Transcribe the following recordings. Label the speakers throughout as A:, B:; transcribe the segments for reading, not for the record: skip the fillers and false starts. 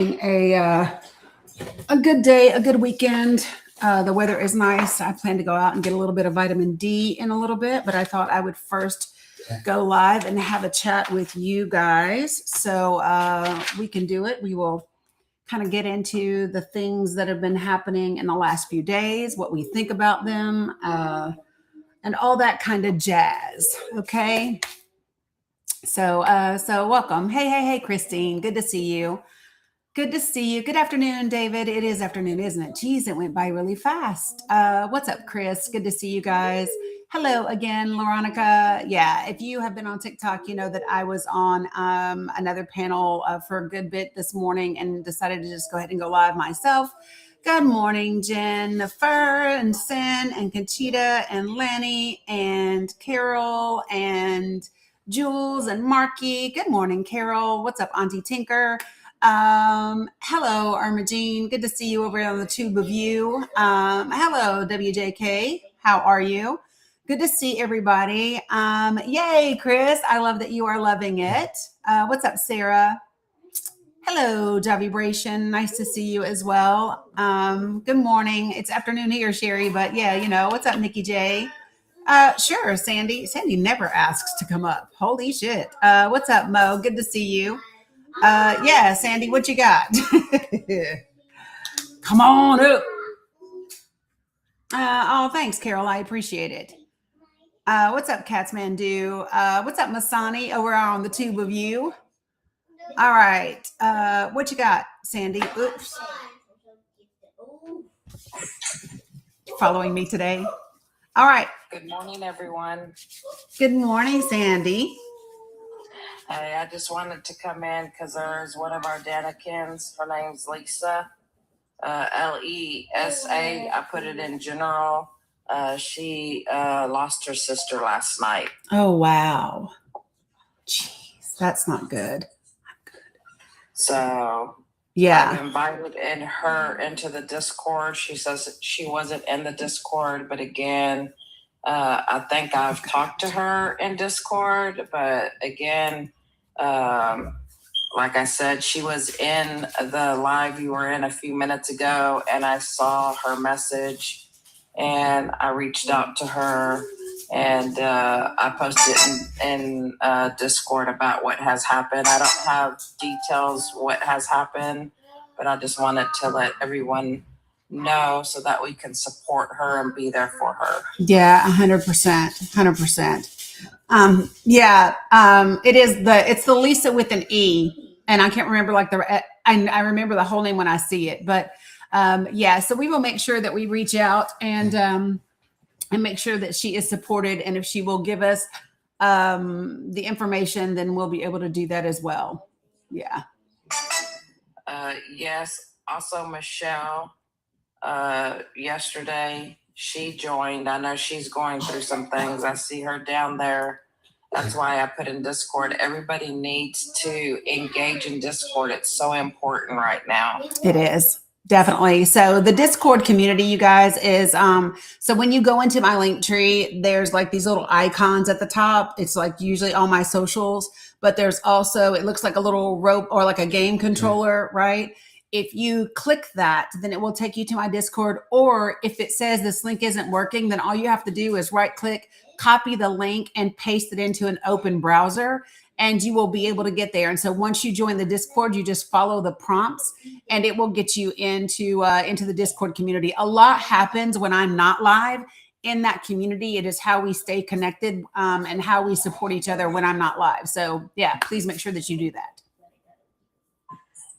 A: A good day, a good weekend. The weather is nice. I plan to go out and get a little bit of vitamin D in a little bit, but I thought I would first go live and have a chat with you guys. So we can do it. We will kind of get into the things that have been happening in the last few days, what we think about them, and all that kind of jazz. Okay. So welcome. Hey, Christine. Good to see you. Good to see you. Good afternoon, David. It is afternoon, isn't it? Geez, it went by really fast. What's up, Chris? Good to see you guys. Hello again, Veronica. Yeah, if you have been on TikTok, you know that I was on another panel for a good bit this morning and decided to just go ahead and go live myself. Good morning, Jennifer and Sin and Conchita and Lanny and Carol and Jules and Marky. Good morning, Carol. What's up, Auntie Tinker? Hello, Armagine. Good to see you over on the tube of you. Hello, WJK. How are you? Good to see everybody. Yay, Chris. I love that you are loving it. What's up, Sarah? Hello, Javibration. Nice to see you as well. Good morning. It's afternoon here, Sherry, but yeah, you know, what's up, Nikki J? Sure, Sandy. Sandy never asks to come up. Holy shit. What's up, Mo? Good to see you. Yeah, Sandy, what you got? Come on up. Oh, thanks, Carol. I appreciate it. What's up, Catsmandu? What's up, Masani? Over on the tube of you. All right. What you got, Sandy? Oops. Following me today. All right.
B: Good morning, everyone.
A: Good morning, Sandy.
B: Hey, I just wanted to come in because there's one of our Danikins. Her name's Lisa, Lesa. I put it in general. She lost her sister last night.
A: Oh, wow. Jeez, that's not good.
B: So
A: yeah,
B: I've invited her into the Discord. She says she wasn't in the Discord, but again, I think I've talked to her in Discord, but again, like I said, she was in the live you were in a few minutes ago, and I saw her message, and I reached out to her, and I posted in Discord about what has happened. I don't have details what has happened, but I just wanted to let everyone know so that we can support her and be there for her.
A: Yeah, 100%. It's the Lisa with an E, and I can't remember I remember the whole name when I see it, but so we will make sure that we reach out and make sure that she is supported, and if she will give us the information, then we'll be able to do that as well. Yeah.
B: Yes. Also, Michelle, yesterday she joined. I know she's going through some things. I see her down there. That's why I put in Discord. Everybody needs to engage in Discord. It's so important right now.
A: It is. Definitely. So the Discord community, you guys, is so when you go into my link tree, there's like these little icons at the top. It's like usually all my socials, but there's also, it looks like a little rope or like a game controller, right? If you click that, then it will take you to my Discord. Or if it says this link isn't working, then all you have to do is right click, copy the link, and paste it into an open browser, and you will be able to get there. And so once you join the Discord, you just follow the prompts, and it will get you into the Discord community. A lot happens when I'm not live in that community. It is how we stay connected and how we support each other when I'm not live. So yeah, please make sure that you do that.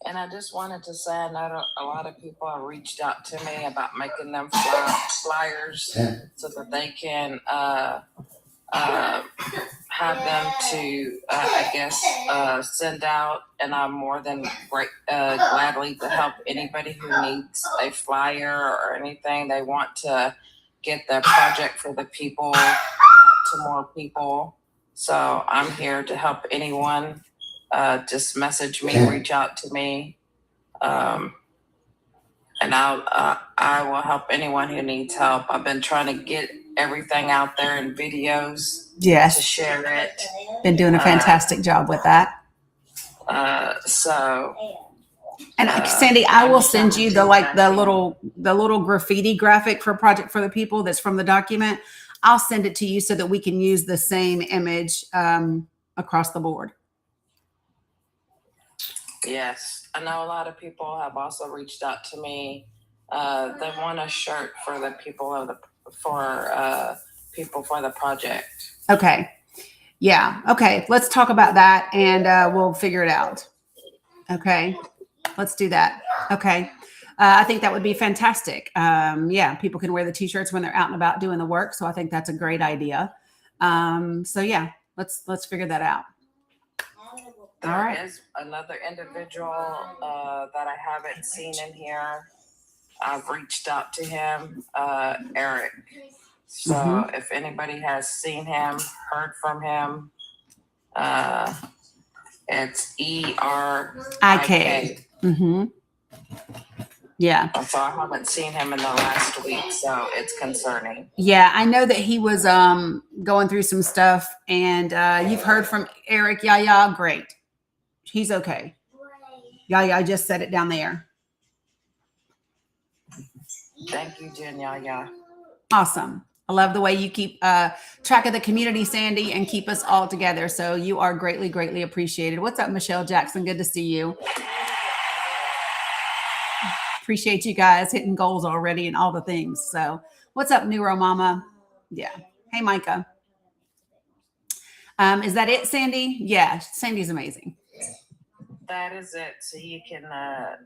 B: And I just wanted to say, I know a lot of people have reached out to me about making them flyers so that they can have them to, send out. And I'm more than gladly to help anybody who needs a flyer or anything. They want to get the project for the people out to more people. So I'm here to help anyone. Just message me, reach out to me, and I will help anyone who needs help. I've been trying to get everything out there in videos to share it.
A: Been doing a fantastic job with that.
B: So
A: And Sandy, I will send you the
B: $97.
A: the little graffiti graphic for Project for the People that's from the document. I'll send it to you so that we can use the same image across the board.
B: Yes, I know a lot of people have also reached out to me. They want a shirt for the people of the people for the project.
A: Okay. Yeah. Okay. Let's talk about that and we'll figure it out. Okay. Let's do that. Okay. I think that would be fantastic. Yeah, people can wear the t-shirts when they're out and about doing the work. So I think that's a great idea. So yeah, let's figure that out.
B: There is another individual that I haven't seen in here. I've reached out to him, Eric. So if anybody has seen him, heard from him, it's ERIK.
A: Yeah.
B: So I haven't seen him in the last week, so it's concerning.
A: Yeah, I know that he was going through some stuff, and you've heard from Eric. Yeah, great. He's okay. Yeah, I just set it down there.
B: Thank you, Jen. Yeah.
A: Awesome. I love the way you keep track of the community, Sandy, and keep us all together. So you are greatly, greatly appreciated. What's up, Michelle Jackson? Good to see you. Appreciate you guys hitting goals already and all the things. So what's up, Neuro Mama? Yeah. Hey, Micah. Is that it, Sandy? Yeah, Sandy's amazing.
B: That is it. So you can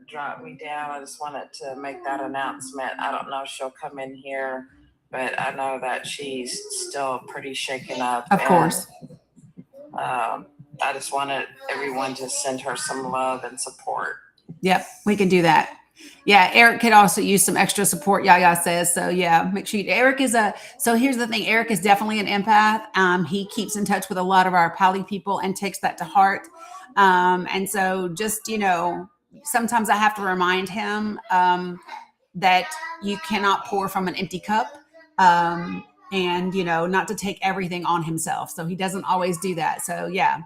B: drop me down. I just wanted to make that announcement. I don't know if she'll come in here, but I know that she's still pretty shaken up.
A: Of course.
B: I just wanted everyone to send her some love and support.
A: Yep, we can do that. Yeah, Eric could also use some extra support, Yaya says. So yeah, make sure Eric is so here's the thing. Eric is definitely an empath. He keeps in touch with a lot of our Pali people and takes that to heart. And so just, sometimes I have to remind him that you cannot pour from an empty cup. And not to take everything on himself. So he doesn't always do that. So yeah,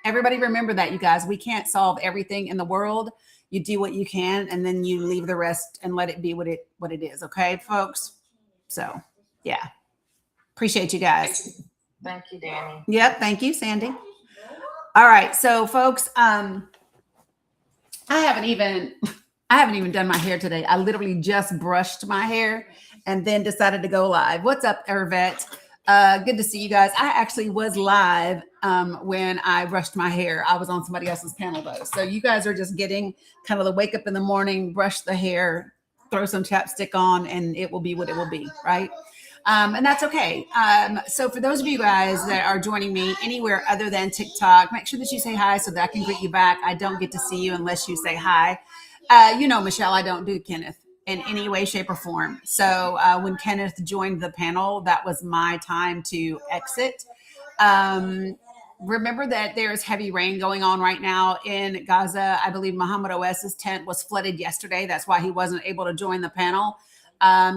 A: everybody remember that, you guys. We can't solve everything in the world. You do what you can, and then you leave the rest and let it be what it is. Okay, folks? So yeah. Appreciate you guys.
B: Thank you, Dani.
A: Yep, thank you, Sandy. All right, so folks, I haven't even done my hair today. I literally just brushed my hair and then decided to go live. What's up, Ervette? Good to see you guys. I actually was live when I brushed my hair. I was on somebody else's panel though. So you guys are just getting kind of the wake up in the morning, brush the hair, throw some chapstick on, and it will be what it will be, right? And that's okay. So for those of you guys that are joining me anywhere other than TikTok, make sure that you say hi so that I can greet you back. I don't get to see you unless you say hi. Michelle, I don't do Kenneth in any way, shape, or form. So when Kenneth joined the panel, that was my time to exit. Remember that there's heavy rain going on right now in Gaza. I believe Muhammad OS's tent was flooded yesterday. That's why he wasn't able to join the panel.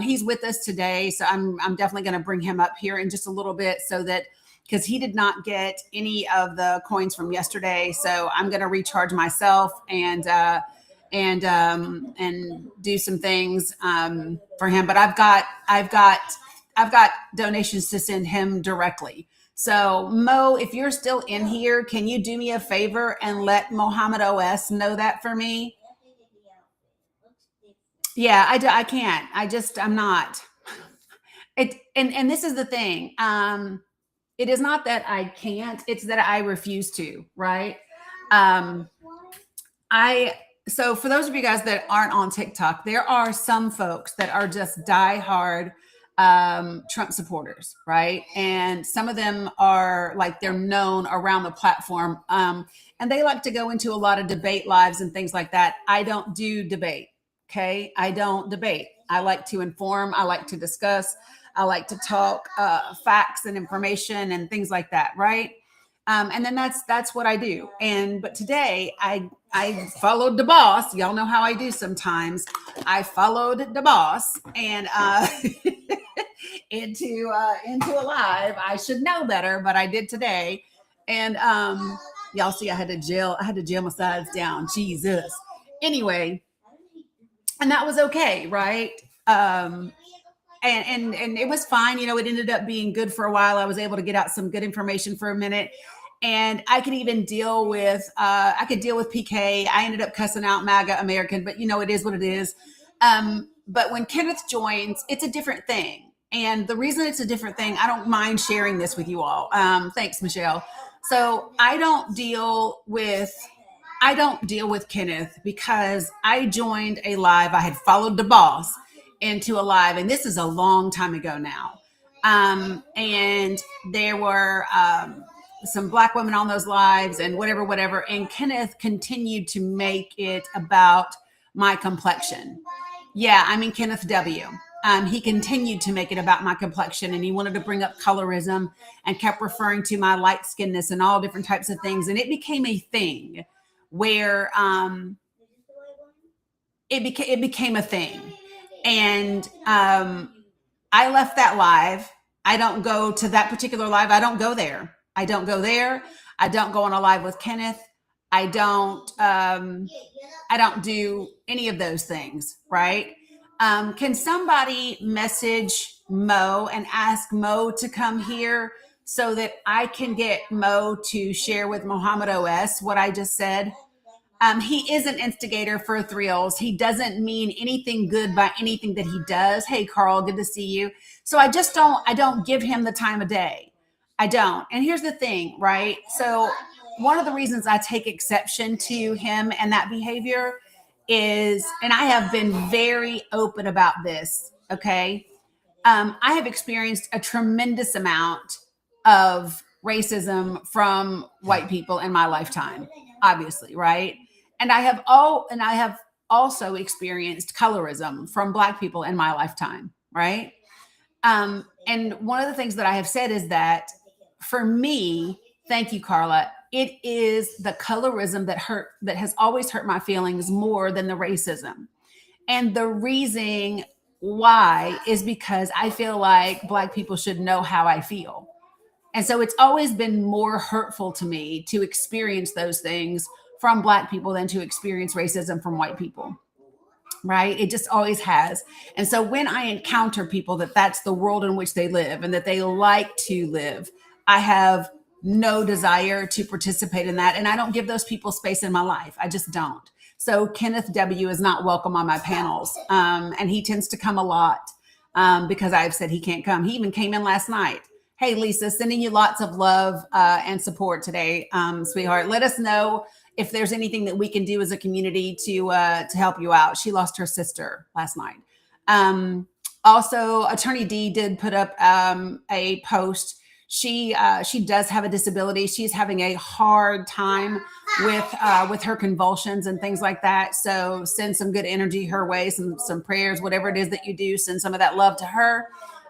A: He's with us today. So I'm definitely going to bring him up here in just a little bit so that, because he did not get any of the coins from yesterday. So I'm going to recharge myself and do some things for him. But I've got donations to send him directly. So Mo, if you're still in here, can you do me a favor and let Mohammed OS know that for me? Yeah, I can't. I'm not. And this is the thing. It is not that I can't, it's that I refuse to, right? So for those of you guys that aren't on TikTok, there are some folks that are just diehard Trump supporters, right? And some of them are like, they're known around the platform. And they like to go into a lot of debate lives and things like that. I don't do debate. Okay. I don't debate. I like to inform. I like to discuss. I like to talk facts and information and things like that. Right. And then that's what I do. But today I followed the boss. Y'all know how I do sometimes. I followed the boss and into a live. I should know better, but I did today. And y'all see I had to gel my sides down. Jesus. Anyway, and that was okay, right? And it was fine. You know, it ended up being good for a while. I was able to get out some good information for a minute, and I could even deal with I could deal with PK. I ended up cussing out MAGA American, but you know, it is what it is. But when Kenneth joins, it's a different thing. And the reason it's a different thing, I don't mind sharing this with you all. Thanks, Michelle. So I don't deal with Kenneth because I joined a live. I had followed the boss into a live, and this is a long time ago now. And there were some Black women on those lives and whatever. And Kenneth continued to make it about my complexion. Yeah, I mean, Kenneth W. He continued to make it about my complexion, and he wanted to bring up colorism and kept referring to my light skinness and all different types of things. And it became a thing where it became a thing. And I left that live. I don't go to that particular live. I don't go there. I don't go there. I don't go on a live with Kenneth. I don't do any of those things, right? Can somebody message Mo and ask Mo to come here so that I can get Mo to share with Muhammad OS what I just said? He is an instigator for thrills. He doesn't mean anything good by anything that he does. Hey, Carl, good to see you. So I don't give him the time of day. I don't. And here's the thing, right? So one of the reasons I take exception to him and that behavior is, and I have been very open about this, okay? I have experienced a tremendous amount of racism from white people in my lifetime, obviously, right? And I have also experienced colorism from Black people in my lifetime, right? And one of the things that I have said is that for me, thank you, Carla, it is the colorism that has always hurt my feelings more than the racism. And the reason why is because I feel like Black people should know how I feel. And so it's always been more hurtful to me to experience those things from Black people than to experience racism from white people. Right? It just always has. And so when I encounter people that's the world in which they live and that they like to live, I have no desire to participate in that. And I don't give those people space in my life. I just don't. So Kenneth W. is not welcome on my panels. And he tends to come a lot because I've said he can't come. He even came in last night. Hey, Lisa, sending you lots of love and support today, sweetheart. Let us know if there's anything that we can do as a community to help you out. She lost her sister last night. Also, Attorney D did put up a post. She does have a disability. She's having a hard time with her convulsions and things like that. So send some good energy her way, some prayers, whatever it is that you do. Send some of that love to her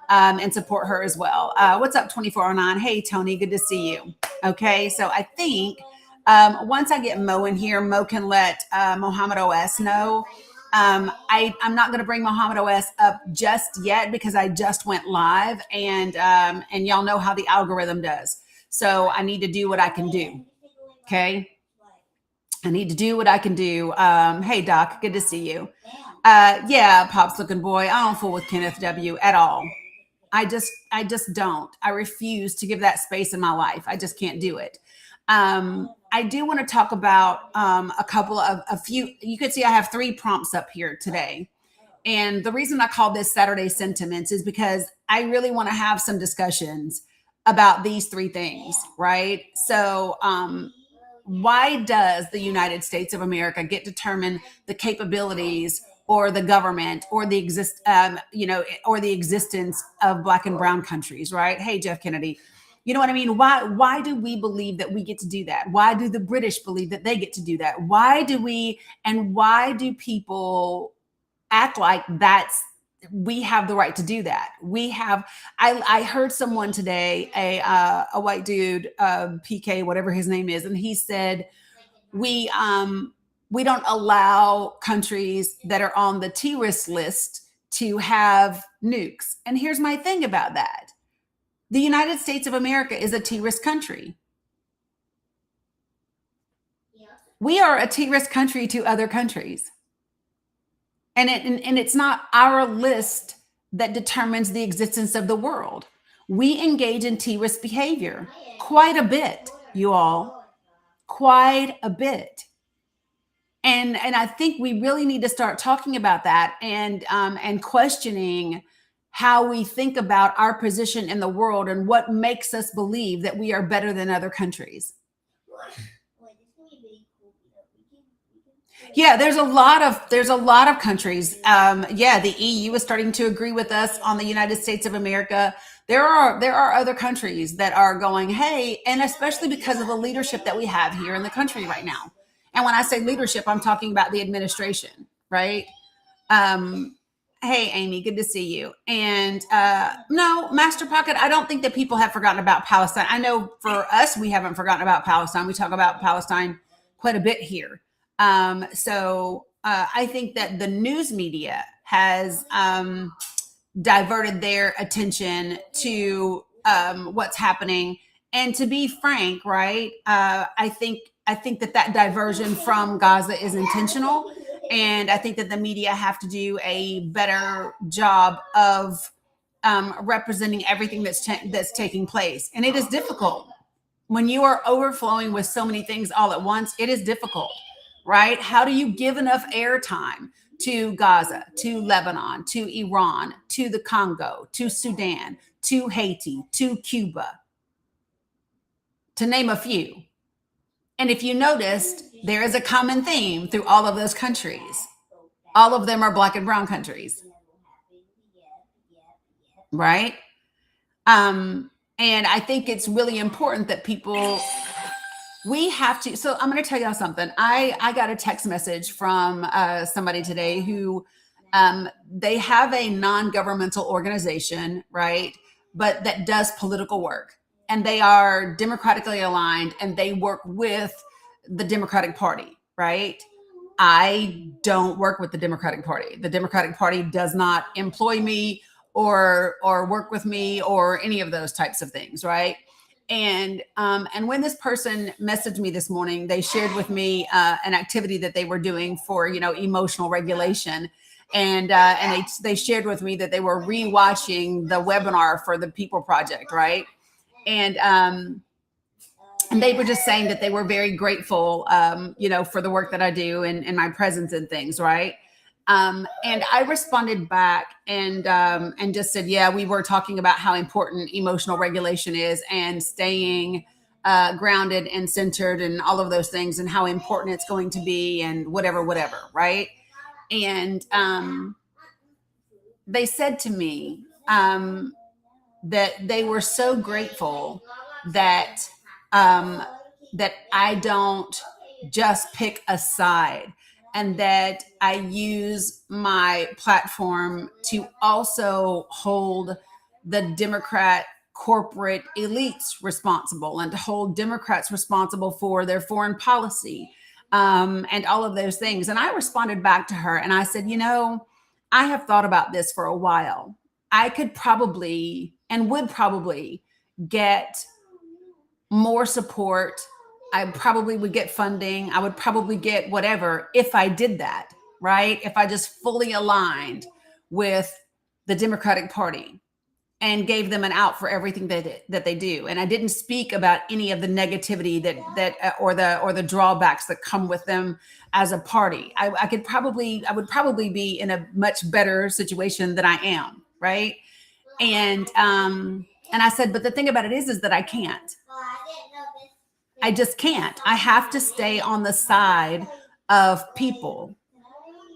A: and support her as well. What's up, 2409? Hey, Tony, good to see you. Okay, so I think once I get Mo in here, Mo can let Muhammad OS know. I'm not going to bring Muhammad OS up just yet because I just went live, and y'all know how the algorithm does. So I need to do what I can do. Okay, I need to do what I can do. Hey, Doc, good to see you. Yeah, Pop's looking boy. I don't fool with Kenneth W. at all. I just don't. I refuse to give that space in my life. I just can't do it. I do want to talk about a few. You could see I have 3 prompts up here today. And the reason I call this Saturday Sentiments is because I really want to have some discussions about these 3 things, right? So why does the United States of America get to determine the capabilities or the government or the existence of Black and brown countries, right? Hey, Jeff Kennedy. You know what I mean? Why do we believe that we get to do that? Why do the British believe that they get to do that? Why do people act like we have the right to do that? I heard someone today, a white dude, PK, whatever his name is, and he said, we don't allow countries that are on the terrorist list to have nukes. And here's my thing about that. The United States of America is a terrorist country. We are a T-risk country to other countries. And it's not our list that determines the existence of the world. We engage in T-risk behavior quite a bit, you all, quite a bit. And I think we really need to start talking about that and questioning how we think about our position in the world and what makes us believe that we are better than other countries. Yeah, there's a lot of countries. Yeah, the EU is starting to agree with us on the United States of America. There are other countries that are going, hey, and especially because of the leadership that we have here in the country right now. And when I say leadership, I'm talking about the administration, right? Um, hey, Amy, good to see you. And no, Master Pocket, I don't think that people have forgotten about Palestine. I know for us, we haven't forgotten about Palestine. We talk about Palestine quite a bit here. So I think that the news media has diverted their attention to what's happening. And to be frank, right, I think that diversion from Gaza is intentional. And I think that the media have to do a better job of representing everything that's taking place. And it is difficult. When you are overflowing with so many things all at once, it is difficult, right? How do you give enough airtime to Gaza, to Lebanon, to Iran, to the Congo, to Sudan, to Haiti, to Cuba, to name a few? And if you noticed, there is a common theme through all of those countries. All of them are Black and brown countries, right? And I think it's really important that we have to. So I'm going to tell y'all something. I got a text message from somebody today who they have a non-governmental organization, right? But that does political work. And they are democratically aligned and they work with the Democratic Party, right? I don't work with the Democratic Party. The Democratic Party does not employ me or work with me or any of those types of things, right? And when this person messaged me this morning, they shared with me an activity that they were doing for emotional regulation, and they shared with me that they were rewatching the webinar for the People Project, right? And they were just saying that they were very grateful, for the work that I do and my presence and things, right? And I responded back and just said, yeah, we were talking about how important emotional regulation is and staying grounded and centered and all of those things and how important it's going to be and whatever, right? And they said to me that they were so grateful that that I don't just pick a side, and that I use my platform to also hold the Democrat corporate elites responsible and to hold Democrats responsible for their foreign policy and all of those things. And I responded back to her and I said, I have thought about this for a while. I could probably and would probably get more support. I probably would get funding. I would probably get whatever if I did that, right? If I just fully aligned with the Democratic Party and gave them an out for everything that they do. And I didn't speak about any of the negativity that or the drawbacks that come with them as a party. I would probably be in a much better situation than I am, right? And I said, but the thing about it is that I can't. I just can't. I have to stay on the side of people,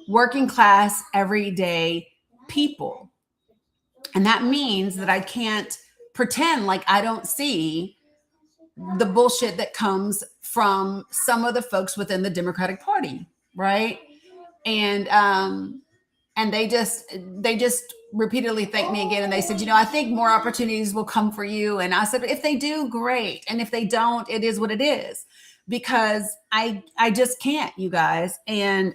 A: working class, everyday people. And that means that I can't pretend like I don't see the bullshit that comes from some of the folks within the Democratic Party, right? And they just repeatedly thanked me again. And they said, I think more opportunities will come for you. And I said, if they do, great. And if they don't, it is what it is, because I just can't, you guys. And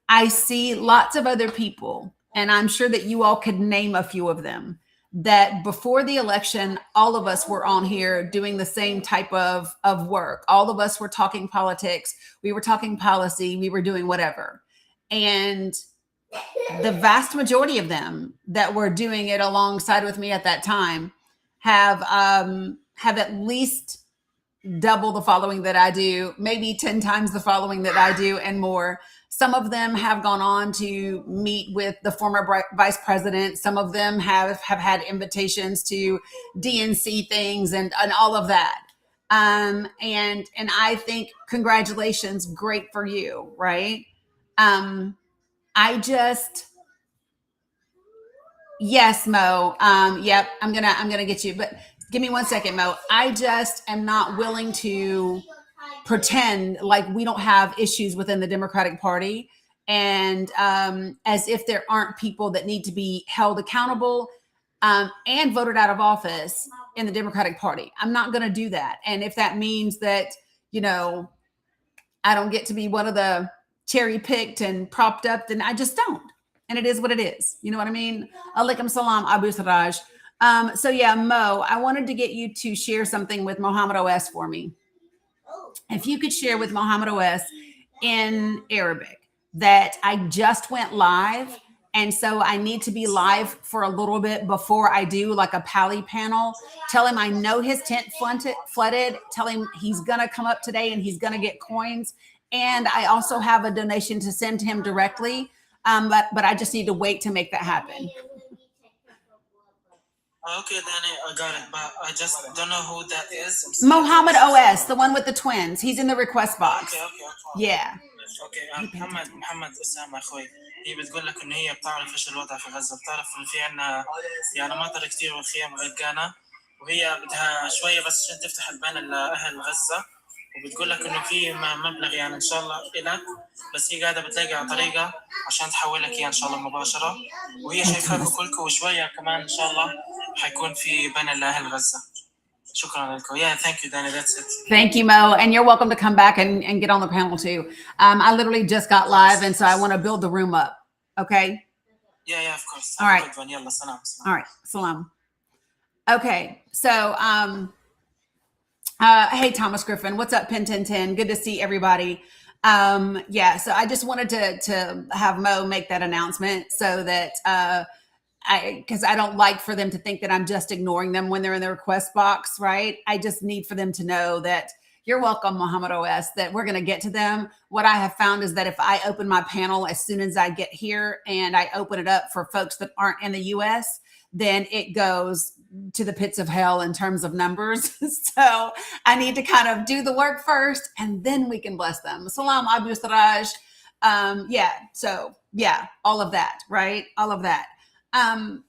A: I see lots of other people, and I'm sure that you all could name a few of them that before the election, all of us were on here doing the same type of work. All of us were talking politics. We were talking policy. We were doing whatever. And the vast majority of them that were doing it alongside with me at that time have at least double the following that I do, maybe 10 times the following that I do and more. Some of them have gone on to meet with the former vice president. Some of them have had invitations to DNC things and all of that. And I think congratulations, great for you, right? I just, yes, Mo. Yep, I'm gonna get you, but give me 1 second, Mo. I just am not willing to pretend like we don't have issues within the Democratic Party, and as if there aren't people that need to be held accountable and voted out of office in the Democratic Party. I'm not going to do that, and if that means that I don't get to be one of the cherry picked and propped up, then I just don't. And it is what it is. You know what I mean? Alaikum salam, Abu Saraj. So yeah, Mo, I wanted to get you to share something with Muhammad OS for me. If you could share with Muhammad OS in Arabic that I just went live. And so I need to be live for a little bit before I do like a pally panel. Tell him I know his tent flooded. Tell him he's going to come up today and he's going to get coins. And I also have a donation to send to him directly. But I just need to wait to make that happen.
C: Okay, Dani, I got it, but I just don't know who that is.
A: Muhammad OS, the one with the twins. He's in the request box.
C: Okay.
A: Yeah.
C: اوكي محمد اسامه اخوي، هي بتقول لك انه هي بتعرف ايش الوضع في غزه، بتعرف انه في عنا يعني مطر كثير والخيام غرقانه، وهي بدها شويه بس عشان تفتح البان لاهل غزه، وبتقول لك انه في مبلغ يعني ان شاء الله الك، بس هي قاعده بتلاقي على طريقه عشان تحول لك اياه ان شاء الله مباشره، وهي شايفاكم كلكم وشويه كمان ان شاء الله حيكون في بان لاهل غزه. شكرا لكم. Yeah, thank you, Dani. That's it.
A: Thank you, Mo. And you're welcome to come back and get on the panel too. I literally just got live, and so I want to build the room up. Okay?
C: Yeah, of course.
A: All right.
C: يلا سلام.
A: All right. Salam. Okay. So, hey, Thomas Griffin. What's up, Pin 1010? Good to see everybody. Yeah, so I just wanted to have Mo make that announcement so that because I don't like for them to think that I'm just ignoring them when they're in the request box, right? I just need for them to know that you're welcome, Muhammad OS, that we're going to get to them. What I have found is that if I open my panel as soon as I get here and I open it up for folks that aren't in the US, then it goes to the pits of hell in terms of numbers. So I need to kind of do the work first and then we can bless them. Salam Abu Saraj. All of that, right? All of that.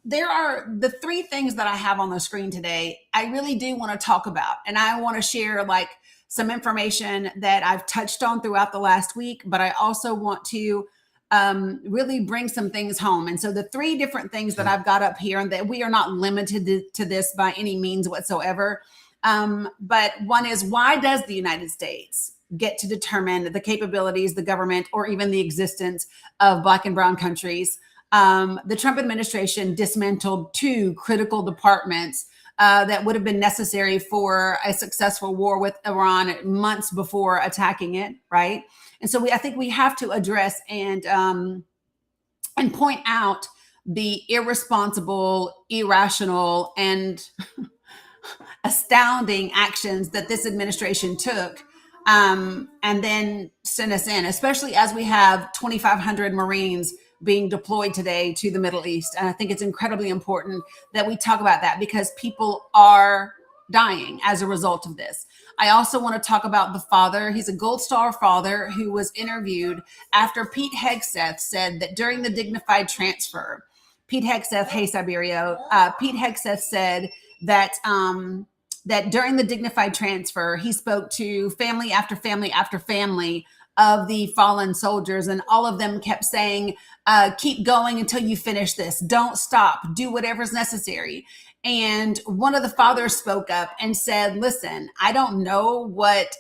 A: There are the three things that I have on the screen today. I really do want to talk about, and I want to share like some information that I've touched on throughout the last week, but I also want to really bring some things home. And so the three different things that I've got up here, and that we are not limited to this by any means whatsoever. But one is, why does the United States get to determine the capabilities, the government, or even the existence of Black and brown countries? The Trump administration dismantled two critical departments that would have been necessary for a successful war with Iran months before attacking it, right? And so I think we have to address and point out the irresponsible, irrational, and astounding actions that this administration took, and then sent us in, especially as we have 2,500 Marines being deployed today to the Middle East. And I think it's incredibly important that we talk about that because people are dying as a result of this. I also want to talk about the father. He's a Gold Star father who was interviewed after Pete Hegseth said that during the dignified transfer, Pete Hegseth, hey Siberio, Pete Hegseth said that that during the dignified transfer, he spoke to family after family after family of the fallen soldiers, and all of them kept saying, keep going until you finish this. Don't stop. Do whatever's necessary. And one of the fathers spoke up and said, listen, I don't know what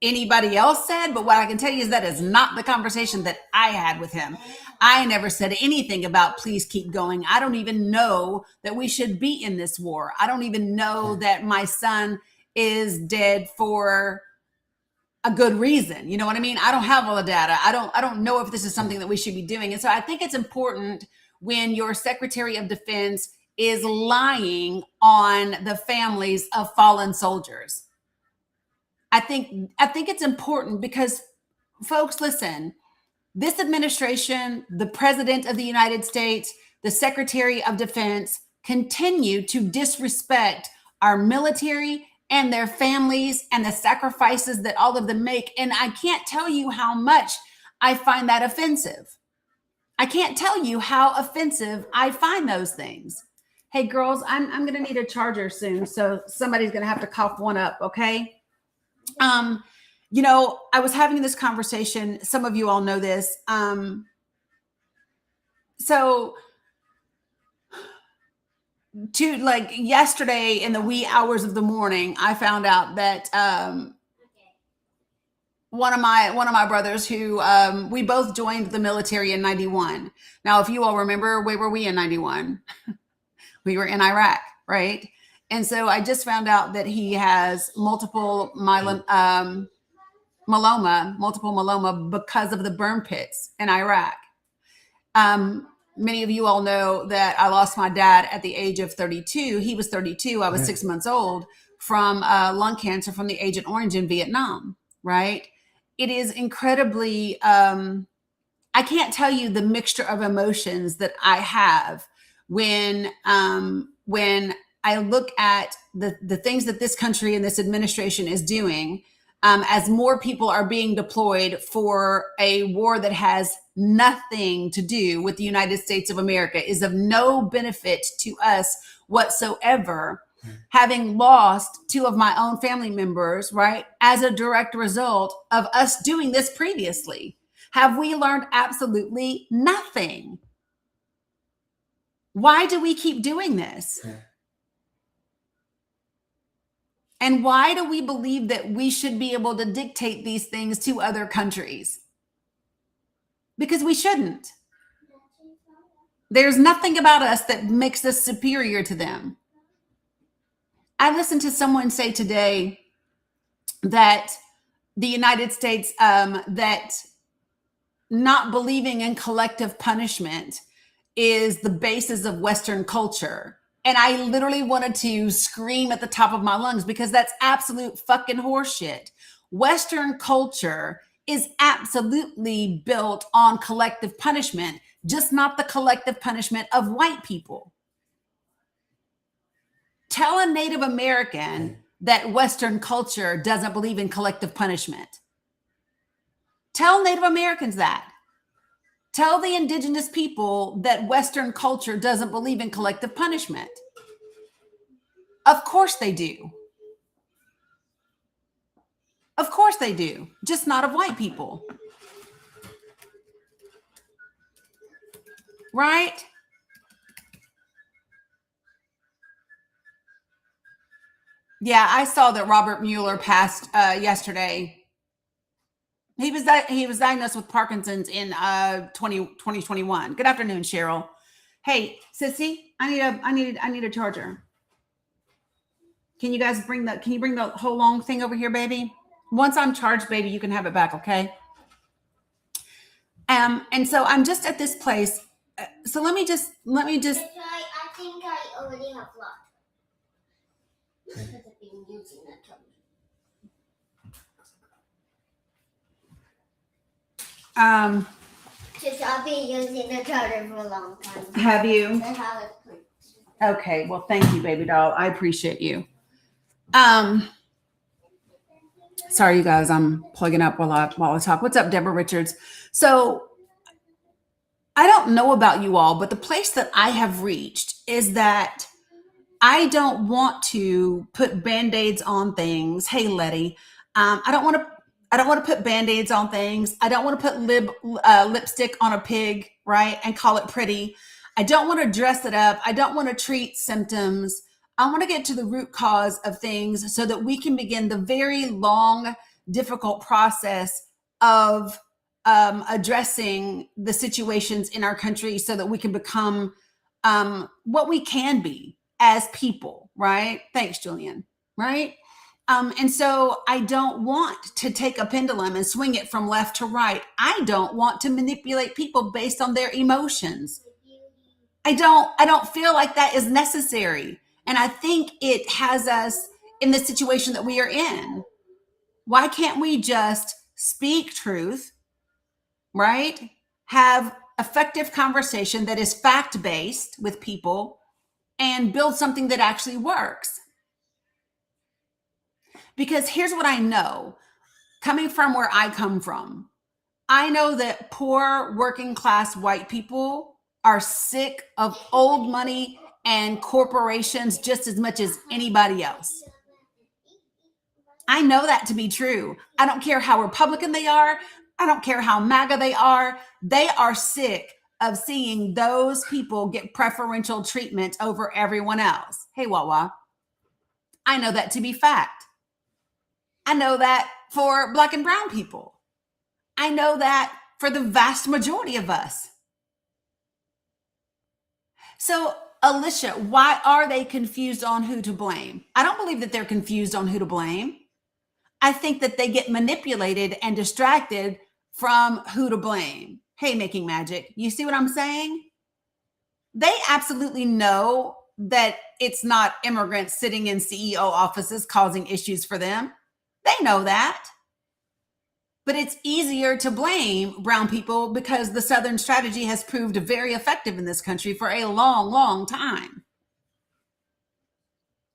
A: anybody else said, but what I can tell you is that is not the conversation that I had with him. I never said anything about please keep going. I don't even know that we should be in this war. I don't even know that my son is dead for a good reason. You know what I mean? I don't have all the data. I don't know if this is something that we should be doing. And so I think it's important when your Secretary of Defense is lying on the families of fallen soldiers. I think it's important because, folks, listen, this administration, the President of the United States, the Secretary of Defense continue to disrespect our military and their families and the sacrifices that all of them make. And I can't tell you how much I find that offensive. I can't tell you how offensive I find those things. Hey, girls, I'm going to need a charger soon. So somebody's going to have to cough one up, okay? I was having this conversation. Some of you all know this. Yesterday in the wee hours of the morning, I found out that one of my brothers who we both joined the military in 91. Now, if you all remember, where were we in 91? We were in Iraq, right? And so I just found out that he has multiple myeloma because of the burn pits in Iraq. Many of you all know that I lost my dad at the age of 32. He was 32. I was 6 months old from lung cancer from the Agent Orange in Vietnam, right? It is incredibly, I can't tell you the mixture of emotions that I have when I look at the things that this country and this administration is doing, as more people are being deployed for a war that has nothing to do with the United States of America, is of no benefit to us whatsoever, having lost two of my own family members, right, as a direct result of us doing this previously. Have we learned absolutely nothing? Why do we keep doing this? And why do we believe that we should be able to dictate these things to other countries? Because we shouldn't. There's nothing about us that makes us superior to them. I listened to someone say today that the United States, that not believing in collective punishment is the basis of Western culture. And I literally wanted to scream at the top of my lungs because that's absolute fucking horseshit. Western culture is absolutely built on collective punishment, just not the collective punishment of white people. Tell a Native American that Western culture doesn't believe in collective punishment. Tell Native Americans that. Tell the indigenous people that Western culture doesn't believe in collective punishment. Of course they do. Of course they do, just not of white people. Right? Yeah, I saw that Robert Mueller passed yesterday. He was diagnosed with Parkinson's in 2021. Good afternoon, Cheryl. Hey, sissy, I need a charger. Can you bring the whole long thing over here, baby? Once I'm charged, baby, you can have it back, okay? And so I'm just at this place. So let me just.
D: I think I already have lots. Because I've been using that charger. Just I've been using the charger for a long time.
A: Have you?
D: I have it.
A: Okay. Well, thank you, baby doll. I appreciate you. Sorry, you guys. I'm plugging up while I talk. What's up, Deborah Richards? So I don't know about you all, but the place that I have reached is that I don't want to put Band-Aids on things. Hey, Letty. I don't want to put Band-Aids on things. I don't want to put lipstick on a pig, right, and call it pretty. I don't want to dress it up. I don't want to treat symptoms. I want to get to the root cause of things so that we can begin the very long difficult process of addressing the situations in our country so that we can become what we can be as people, right? Thanks, Julian, right? And so I don't want to take a pendulum and swing it from left to right. I don't want to manipulate people based on their emotions. I don't feel like that is necessary. And I think it has us in the situation that we are in. Why can't we just speak truth, right? Have effective conversation that is fact-based with people and build something that actually works? Because here's what I know, coming from where I come from, I know that poor working class white people are sick of old money and corporations just as much as anybody else. I know that to be true. I don't care how Republican they are. I don't care how MAGA they are. They are sick of seeing those people get preferential treatment over everyone else. Hey, Wawa, I know that to be fact. I know that for Black and brown people. I know that for the vast majority of us. So, Alicia, why are they confused on who to blame? I don't believe that they're confused on who to blame. I think that they get manipulated and distracted from who to blame. Hey, Making Magic, you see what I'm saying? They absolutely know that it's not immigrants sitting in CEO offices causing issues for them. They know that. But it's easier to blame brown people because the Southern strategy has proved very effective in this country for a long, long time.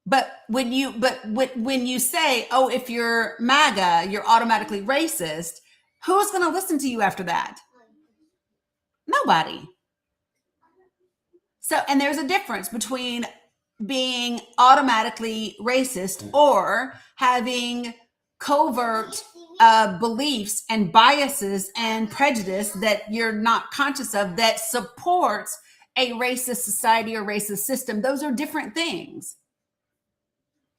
A: But when you say, oh, if you're MAGA, you're automatically racist, who's going to listen to you after that? Nobody. So, and there's a difference between being automatically racist or having covert beliefs and biases and prejudice that you're not conscious of that supports a racist society or racist system. Those are different things.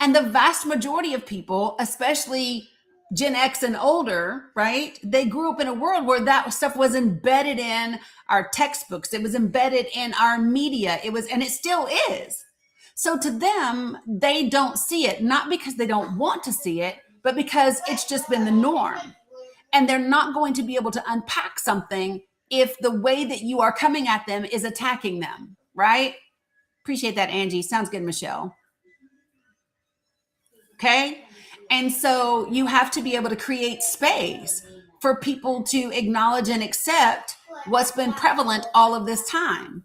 A: And the vast majority of people, especially Gen X and older, right? They grew up in a world where that stuff was embedded in our textbooks. It was embedded in our media. And it still is. So to them, they don't see it, not because they don't want to see it, but because it's just been the norm. And they're not going to be able to unpack something if the way that you are coming at them is attacking them, right? Appreciate that, Angie. Sounds good, Michelle. Okay. And so you have to be able to create space for people to acknowledge and accept what's been prevalent all of this time.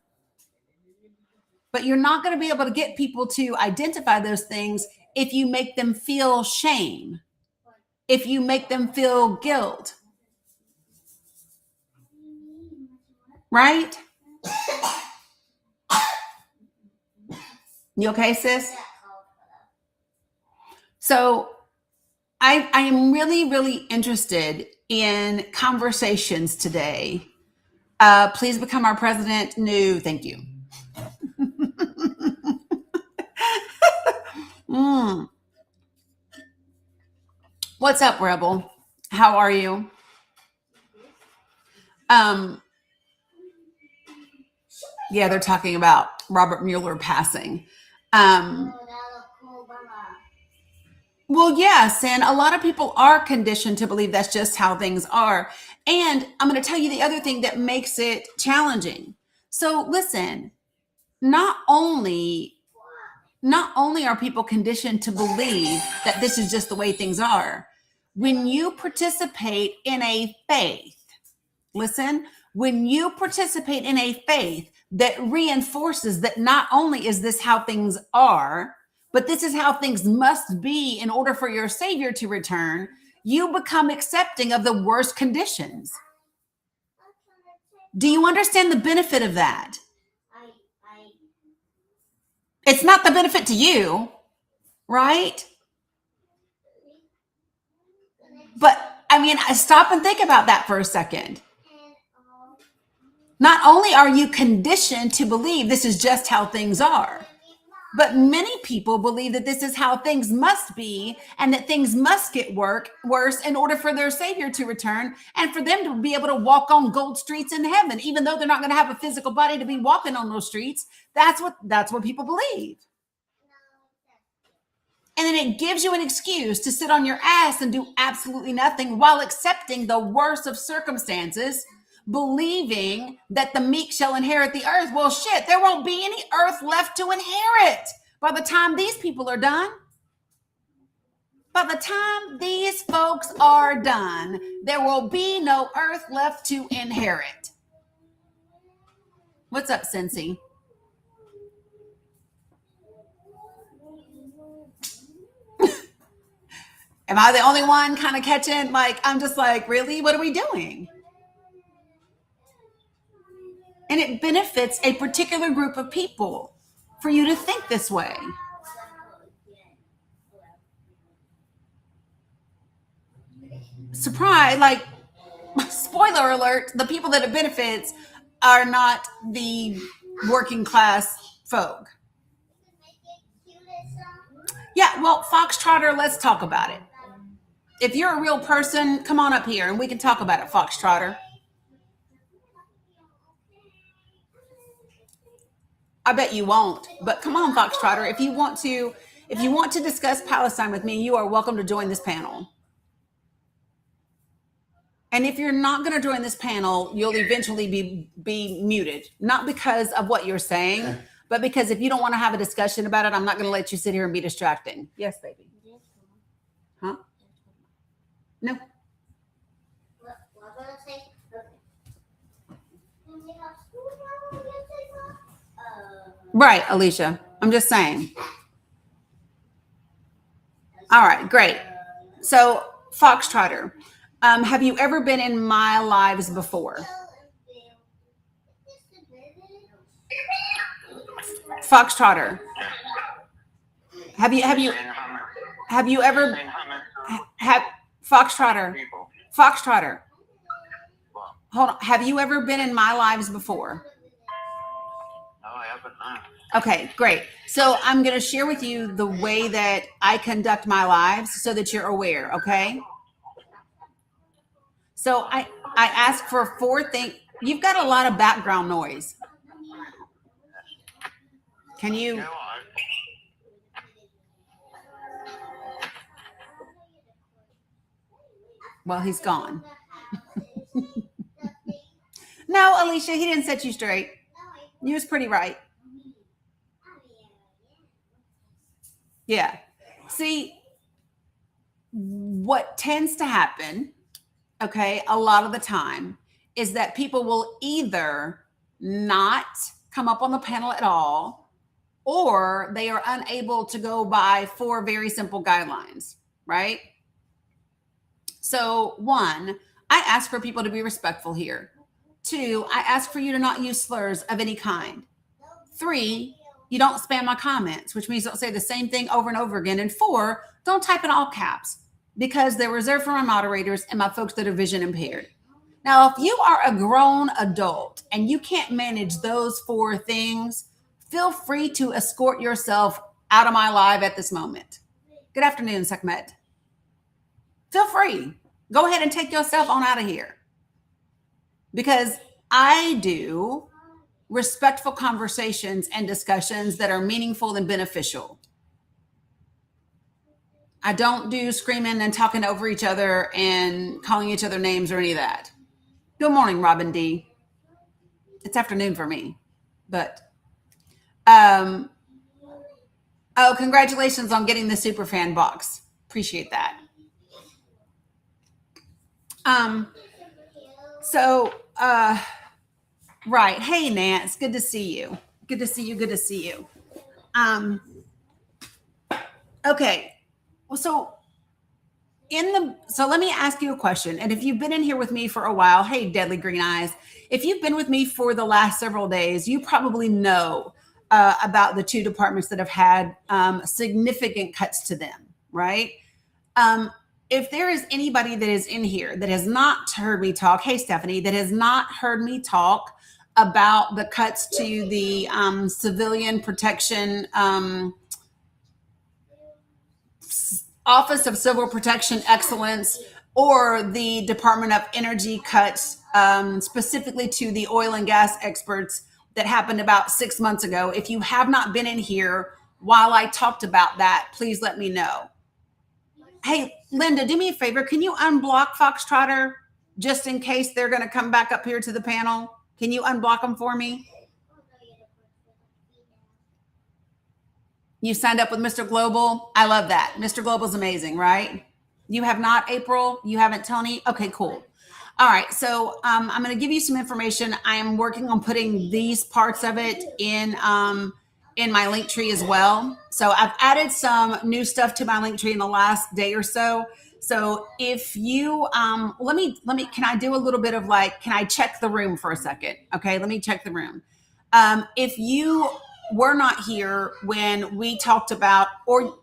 A: But you're not going to be able to get people to identify those things if you make them feel shame, if you make them feel guilt. Right? You okay, sis? So I am really, really interested in conversations today. Please become our president. No, thank you. What's up, Rebel? How are you? Yeah, they're talking about Robert Mueller passing. Well, yes, and a lot of people are conditioned to believe that's just how things are. And I'm going to tell you the other thing that makes it challenging. So listen, not only are people conditioned to believe that this is just the way things are, when you participate in a faith, listen, when you participate in a faith that reinforces that not only is this how things are, but this is how things must be in order for your Savior to return, you become accepting of the worst conditions. Do you understand the benefit of that? It's not the benefit to you, right? But I mean, stop and think about that for a second. Not only are you conditioned to believe this is just how things are, But many people believe that this is how things must be and that things must get worse in order for their Savior to return and for them to be able to walk on gold streets in heaven, even though they're not going to have a physical body to be walking on those streets. That's what people believe. And then it gives you an excuse to sit on your ass and do absolutely nothing while accepting the worst of circumstances, believing that the meek shall inherit the earth. Well, shit, there won't be any earth left to inherit by the time these people are done. By the time these folks are done, there will be no earth left to inherit. What's up, Cincy? Am I the only one kind of catching? Like, I'm just like, really? What are we doing? And it benefits a particular group of people for you to think this way. Surprise, like, spoiler alert, the people that it benefits are not the working class folk. Yeah, well, Foxtrotter, let's talk about it. If you're a real person, come on up here and we can talk about it, Foxtrotter. I bet you won't, but come on, Foxtrotter. If you want to discuss Palestine with me, you are welcome to join this panel. And if you're not going to join this panel, you'll eventually be muted, not because of what you're saying, but because if you don't want to have a discussion about it, I'm not going to let you sit here and be distracting. Yes, baby. Huh? No. Right, Alicia. I'm just saying. All right, great. So, Foxtrotter, have you ever been in my lives before? Foxtrotter. Have you ever Foxtrotter? Foxtrotter. Hold on. Have you ever been in my lives before?
E: No, I haven't.
A: Okay, great. So I'm going to share with you the way that I conduct my lives so that you're aware, okay? So I ask for 4 things. You've got a lot of background noise. Can you? Well, he's gone. No, Alicia, he didn't set you straight. You was pretty right. Yeah. See, what tends to happen, okay, a lot of the time is that people will either not come up on the panel at all, or they are unable to go by 4 very simple guidelines, right? So 1, I ask for people to be respectful here. 2, I ask for you to not use slurs of any kind. 3, you don't spam my comments, which means don't say the same thing over and over again. And 4, don't type in all caps because they're reserved for my moderators and my folks that are vision impaired. Now, if you are a grown adult and you can't manage those 4 things, feel free to escort yourself out of my live at this moment. Good afternoon, Sekhmet. Feel free. Go ahead and take yourself on out of here. Because I do respectful conversations and discussions that are meaningful and beneficial. I don't do screaming and talking over each other and calling each other names or any of that. Good morning, Robin D. It's afternoon for me, but oh, congratulations on getting the Superfan box. Appreciate that. Right. Hey, Nance. Good to see you. Good to see you. Good to see you. Okay. Well, so let me ask you a question. And if you've been in here with me for a while, hey, Deadly Green Eyes, if you've been with me for the last several days, you probably know about the 2 departments that have had significant cuts to them, right? If there is anybody that is in here that has not heard me talk, hey, Stephanie, that has not heard me talk about the cuts to the civilian protection Office of Civil Protection Excellence, or the Department of Energy cuts specifically to the oil and gas experts that happened about 6 months ago. If you have not been in here while I talked about that, please let me know. Hey, Linda, do me a favor. Can you unblock Foxtrotter just in case they're going to come back up here to the panel? Can you unblock them for me? You signed up with Mr. Global. I love that. Mr. Global's amazing, right? You have not, April? You haven't, Tony? Okay, cool. All right. So I'm going to give you some information. I am working on putting these parts of it in my link tree as well. So I've added some new stuff to my link tree in the last day or so. So if you, let me, can I do a little bit of can I check the room for a second? Okay. Let me check the room. If you were not here when we talked about, or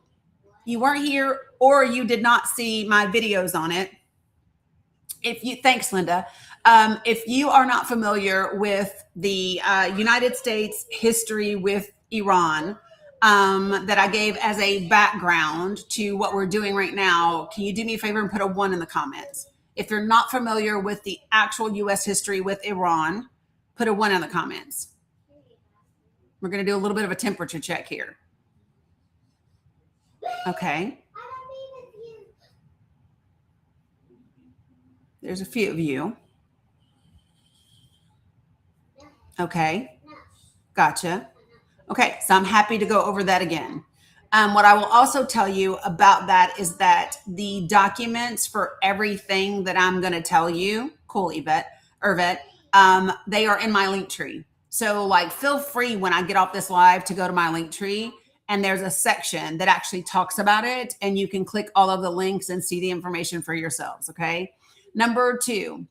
A: you weren't here, or you did not see my videos on it, thanks, Linda. If you are not familiar with the United States history with Iran that I gave as a background to what we're doing right now, can you do me a favor and put a 1 in the comments? If you're not familiar with the actual U.S. history with Iran, put a 1 in the comments. We're going to do a little bit of a temperature check here. Okay. There's a few of you. Okay. Gotcha. Okay. So I'm happy to go over that again. What I will also tell you about that is that the documents for everything that I'm going to tell you, cool, Irvet, they are in my link tree. So feel free when I get off this live to go to my link tree, and there's a section that actually talks about it, and you can click all of the links and see the information for yourselves. Okay. Number 2.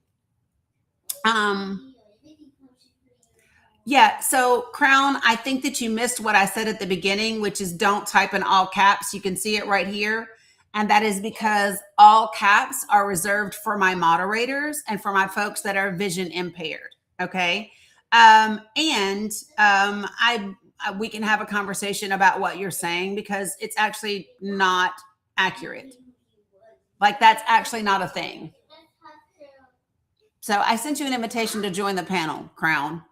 A: Yeah. So Crown, I think that you missed what I said at the beginning, which is don't type in all caps. You can see it right here. And that is because all caps are reserved for my moderators and for my folks that are vision impaired. Okay. We can have a conversation about what you're saying, because it's actually not accurate. That's actually not a thing. So I sent you an invitation to join the panel, Crown.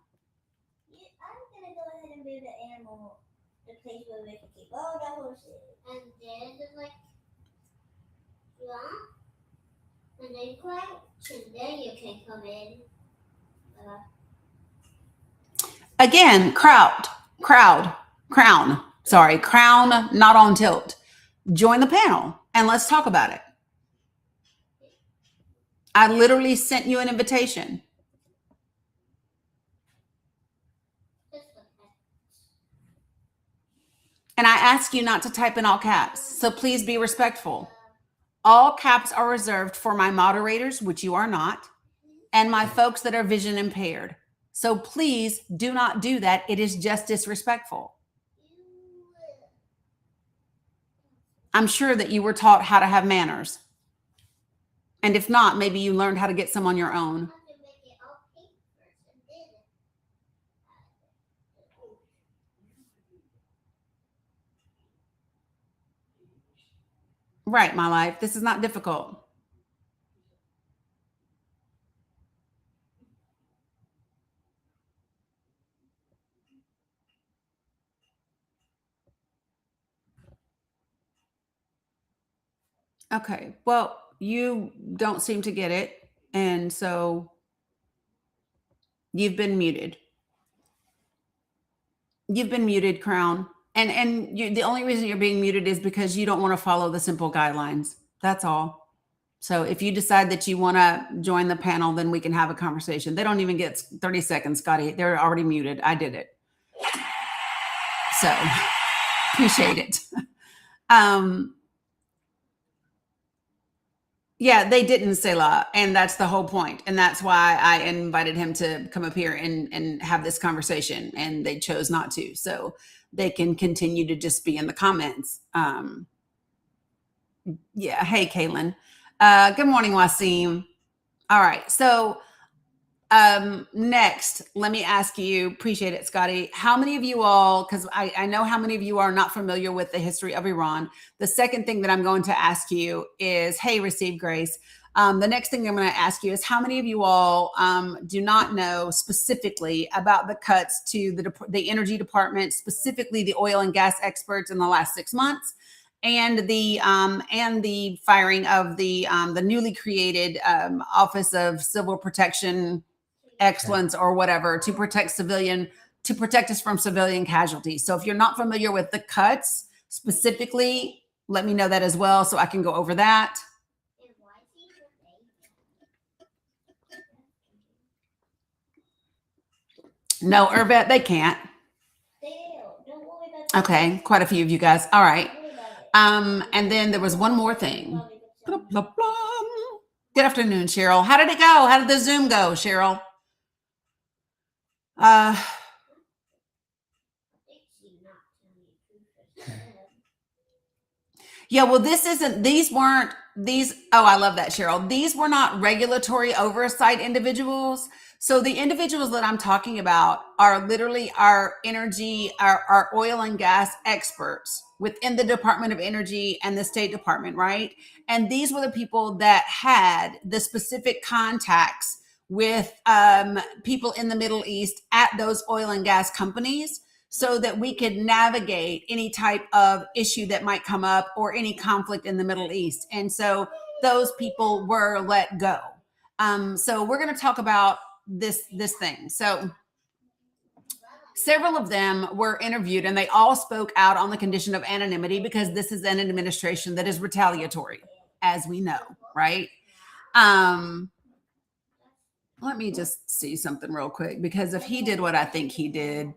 D: I'm gonna go ahead and move the animal, the place where we can keep all the horses. And then and then crouch, and then you can come in.
A: Again, crown, not on tilt. Join the panel and let's talk about it. I literally sent you an invitation. And I ask you not to type in all caps. So please be respectful. All caps are reserved for my moderators, which you are not, and my folks that are vision impaired. So please do not do that. It is just disrespectful. I'm sure that you were taught how to have manners. And if not, maybe you learned how to get some on your own. Right, my life. This is not difficult. Okay. Well, you don't seem to get it. And so you've been muted. You've been muted, Crown. And the only reason you're being muted is because you don't want to follow the simple guidelines. That's all. So if you decide that you want to join the panel, then we can have a conversation. They don't even get 30 seconds, Scotty. They're already muted. I did it. So appreciate it. Yeah, they didn't, Selah. And that's the whole point. And that's why I invited him to come up here and have this conversation. And they chose not to. So they can continue to just be in the comments. Yeah. Hey, Kaylin. Good morning, Wasim. All right. So Next, let me ask you, appreciate it, Scotty. How many of you all, because I know how many of you are not familiar with the history of Iran. The second thing that I'm going to ask you is, hey, receive grace. The next thing I'm going to ask you is how many of you all do not know specifically about the cuts to the energy department, specifically the oil and gas experts in the last 6 months, and the firing of the newly created Office of Civil Protection Excellence or whatever to protect us from civilian casualties. So if you're not familiar with the cuts specifically, let me know that as well so I can go over that. No, Irvet, they can't. Okay, quite a few of you guys. All right. And then there was one more thing. Blah, blah, blah. Good afternoon, Cheryl. How did it go? How did the Zoom go, Cheryl? Yeah, well, I love that, Cheryl. These were not regulatory oversight individuals. So the individuals that I'm talking about are literally our oil and gas experts within the Department of Energy and the State Department, right? And these were the people that had the specific contacts with people in the Middle East at those oil and gas companies, so that we could navigate any type of issue that might come up or any conflict in the Middle East. And so those people were let go. So we're going to talk about this thing. So several of them were interviewed and they all spoke out on the condition of anonymity because this is an administration that is retaliatory, as we know, right? Let me just see something real quick, because if he did what I think he did,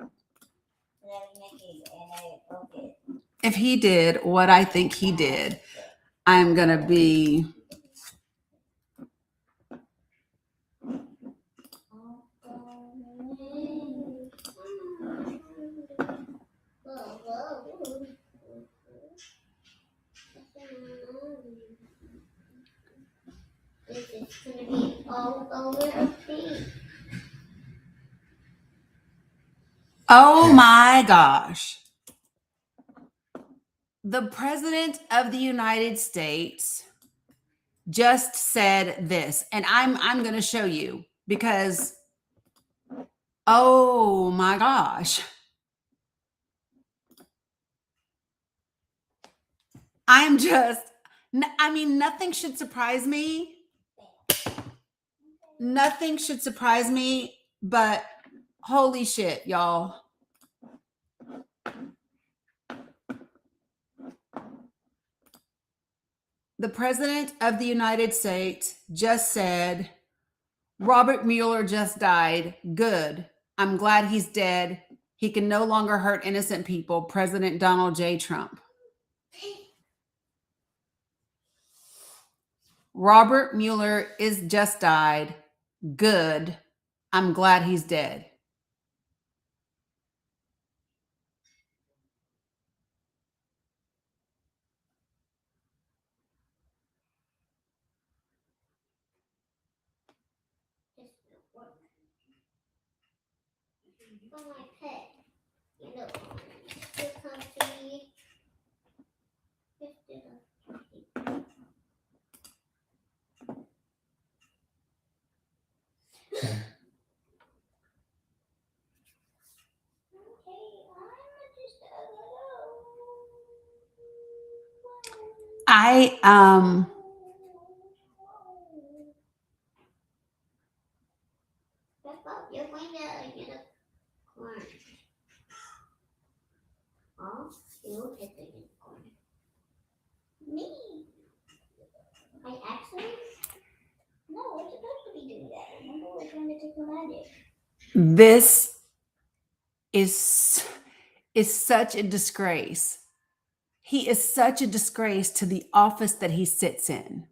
A: I'm going to be...
D: This is going to be all over me.
A: Oh my gosh. The President of the United States just said this, and I'm going to show you because, oh my gosh. Nothing should surprise me. Nothing should surprise me, but holy shit, y'all. The President of the United States just said, Robert Mueller just died. Good. I'm glad he's dead. He can no longer hurt innocent people. President Donald J. Trump. Robert Mueller is just died. Good. I'm glad he's dead.
D: For my pet, you know, it comes to me. You're going to get a corn. Oh, you hit the unicorn. Me. I actually. No, we're supposed to be doing that. Remember, we're trying to take the magic.
A: This is such a disgrace. He is such a disgrace to the office that he sits in.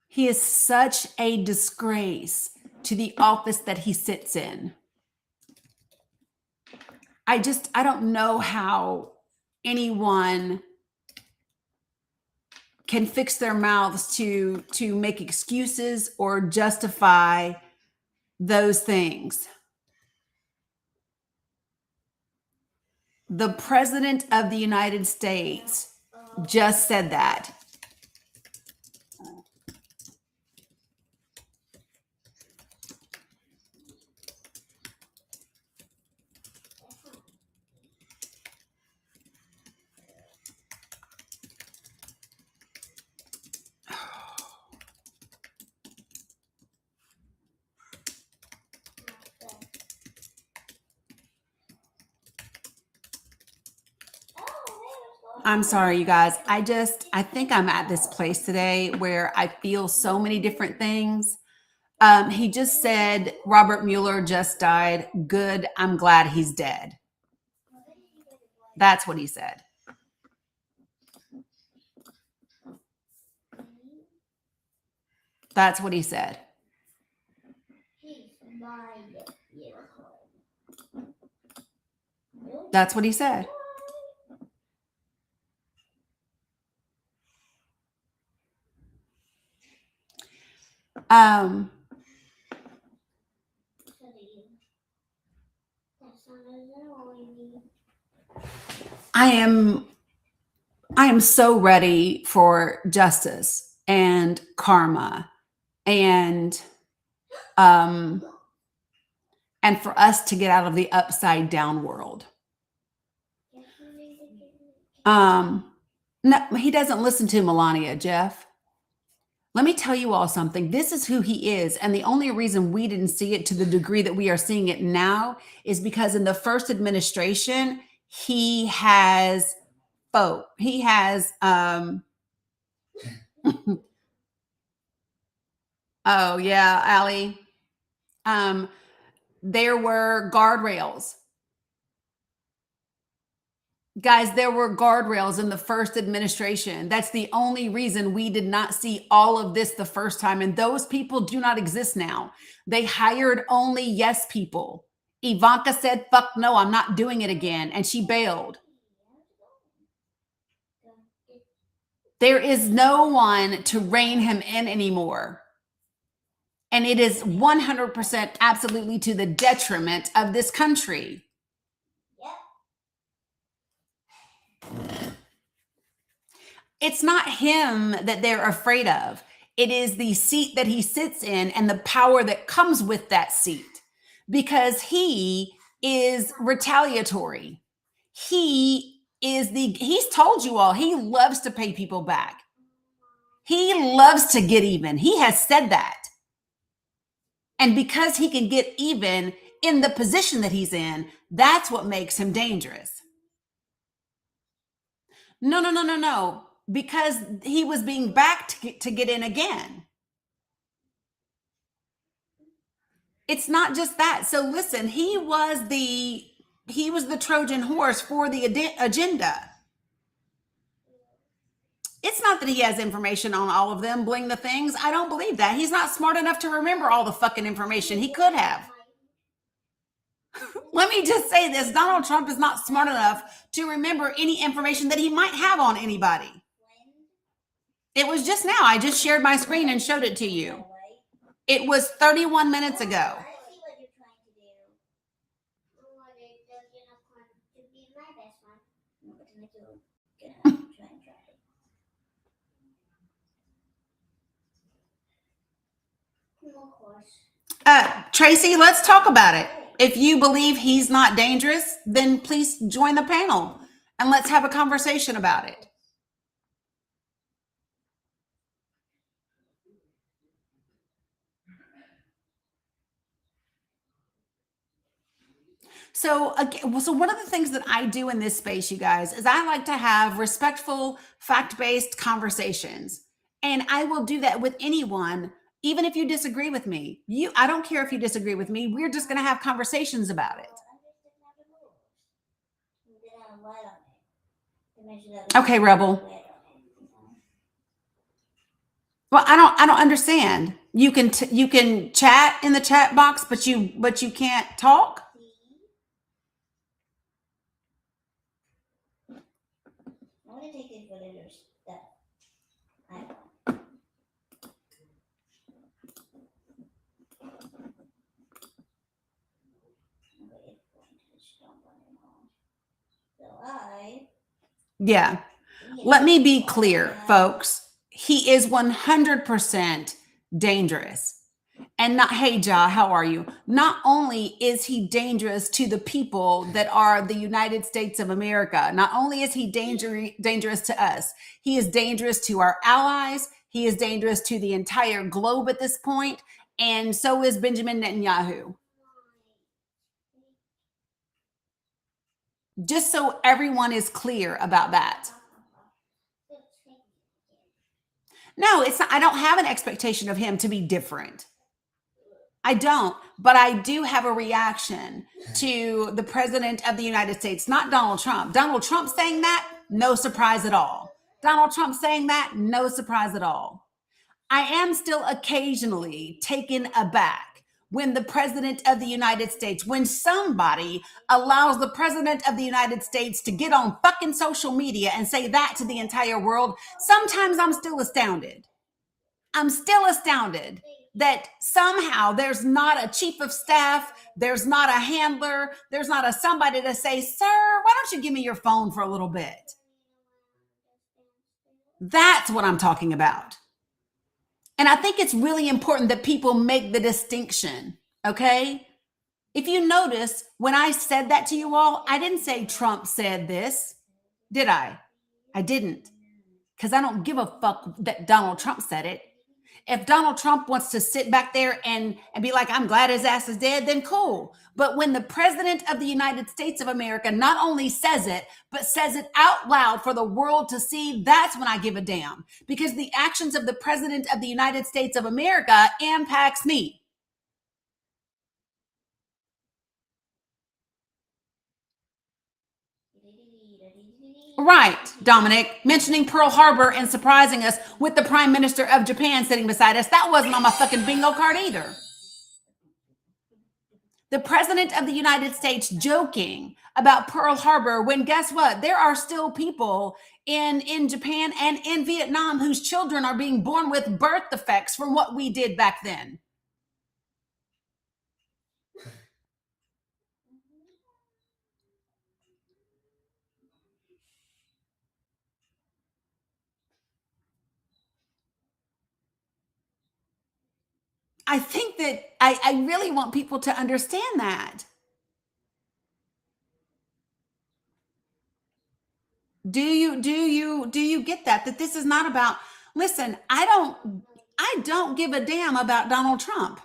A: He is such a disgrace to the office that he sits in. I don't know how anyone can fix their mouths to make excuses or justify those things. The President of the United States just said that. I'm sorry, you guys. I think I'm at this place today where I feel so many different things. He just said Robert Mueller just died. Good. I'm glad he's dead. That's what he said. That's what he said. That's what he said. I am so ready for justice and karma and for us to get out of the upside down world. No, he doesn't listen to Melania, Jeff. Let me tell you all something. This is who he is. And the only reason we didn't see it to the degree that we are seeing it now is because in the first administration, he has oh yeah, Allie. There were guardrails. Guys, there were guardrails in the first administration. That's the only reason we did not see all of this the first time. And those people do not exist now. They hired only yes people. Ivanka said, fuck no, I'm not doing it again. And she bailed. There is no one to rein him in anymore. And it is 100% absolutely to the detriment of this country. It's not him that they're afraid of. It is the seat that he sits in and the power that comes with that seat, because he is retaliatory. He's told you all, he loves to pay people back. He loves to get even. He has said that. And because he can get even in the position that he's in, that's what makes him dangerous. No. Because he was being backed to get in again. It's not just that. So listen, he was the Trojan horse for the agenda. It's not that he has information on all of them, bling the things. I don't believe that. He's not smart enough to remember all the fucking information. He could have. Let me just say this. Donald Trump is not smart enough to remember any information that he might have on anybody. It was just now. I just shared my screen and showed it to you. It was 31 minutes ago. Tracy, let's talk about it. If you believe he's not dangerous, then please join the panel and let's have a conversation about it. So one of the things that I do in this space, you guys, is I like to have respectful, fact-based conversations. And I will do that with anyone, even if you disagree with me. I don't care if you disagree with me. We're just going to have conversations about it. Okay, Rebel. Well, I don't understand. You can chat in the chat box, but you can't talk. Yeah. Let me be clear, folks. He is 100% dangerous. And not, hey, Ja, how are you? Not only is he dangerous to the people that are the United States of America, not only is he dangerous to us, he is dangerous to our allies. He is dangerous to the entire globe at this point. And so is Benjamin Netanyahu. Just so everyone is clear about that. No, it's not. I don't have an expectation of him to be different. I don't, but I do have a reaction to the president of the United States, not Donald Trump. Donald Trump saying that, no surprise at all. Donald Trump saying that, no surprise at all. I am still occasionally taken aback when the president of the United States, when somebody allows the president of the United States to get on fucking social media and say that to the entire world. Sometimes I'm still astounded. I'm still astounded that somehow there's not a chief of staff, there's not a handler, there's not a somebody to say, sir, why don't you give me your phone for a little bit? That's what I'm talking about. And I think it's really important that people make the distinction, okay? If you notice, when I said that to you all, I didn't say Trump said this, did I? I didn't, because I don't give a fuck that Donald Trump said it. If Donald Trump wants to sit back there and be like, I'm glad his ass is dead, then cool. But when the president of the United States of America not only says it, but says it out loud for the world to see, that's when I give a damn. Because the actions of the president of the United States of America impacts me. Right, Dominic, mentioning Pearl Harbor and surprising us with the Prime Minister of Japan sitting beside us. That wasn't on my fucking bingo card either. The president of the United States joking about Pearl Harbor when guess what? There are still people in Japan and in Vietnam whose children are being born with birth defects from what we did back then. I think that I really want people to understand that. Do you get that this is not about, listen, I don't give a damn about Donald Trump.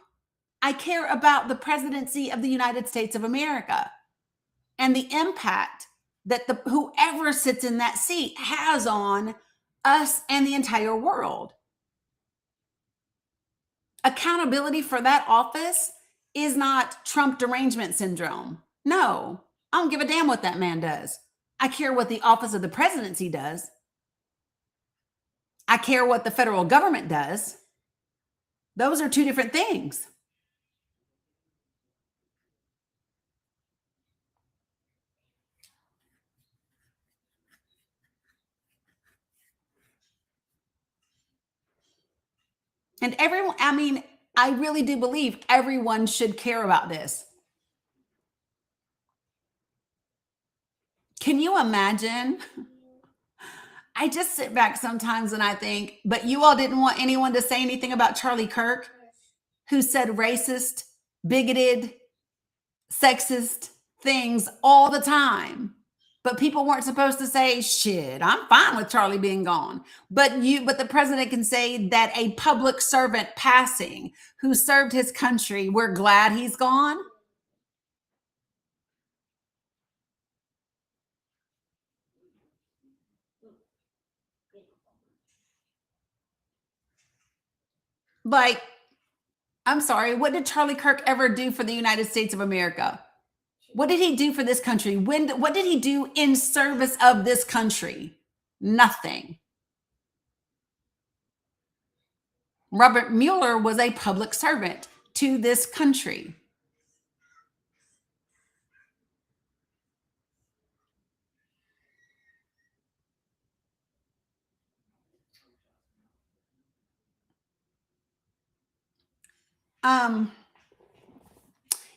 A: I care about the presidency of the United States of America and the impact that whoever sits in that seat has on us and the entire world. Accountability for that office is not Trump derangement syndrome. No, I don't give a damn what that man does. I care what the office of the presidency does. I care what the federal government does. Those are two different things. And everyone, I mean, I really do believe everyone should care about this. Can you imagine? I just sit back sometimes and I think, but you all didn't want anyone to say anything about Charlie Kirk, who said racist, bigoted, sexist things all the time. But people weren't supposed to say, shit, I'm fine with Charlie being gone. But the president can say that a public servant passing who served his country, we're glad he's gone. Like, I'm sorry, what did Charlie Kirk ever do for the United States of America? What did he do for this country? What did he do in service of this country? Nothing. Robert Mueller was a public servant to this country.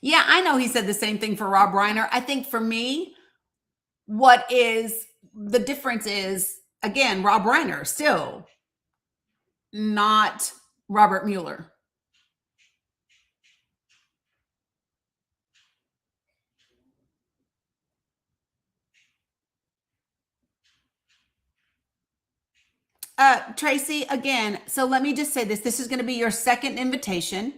A: Yeah, I know he said the same thing for Rob Reiner. I think for me, what is the difference is, again, Rob Reiner still, not Robert Mueller. Tracy, again, so let me just say this. This is going to be your second invitation.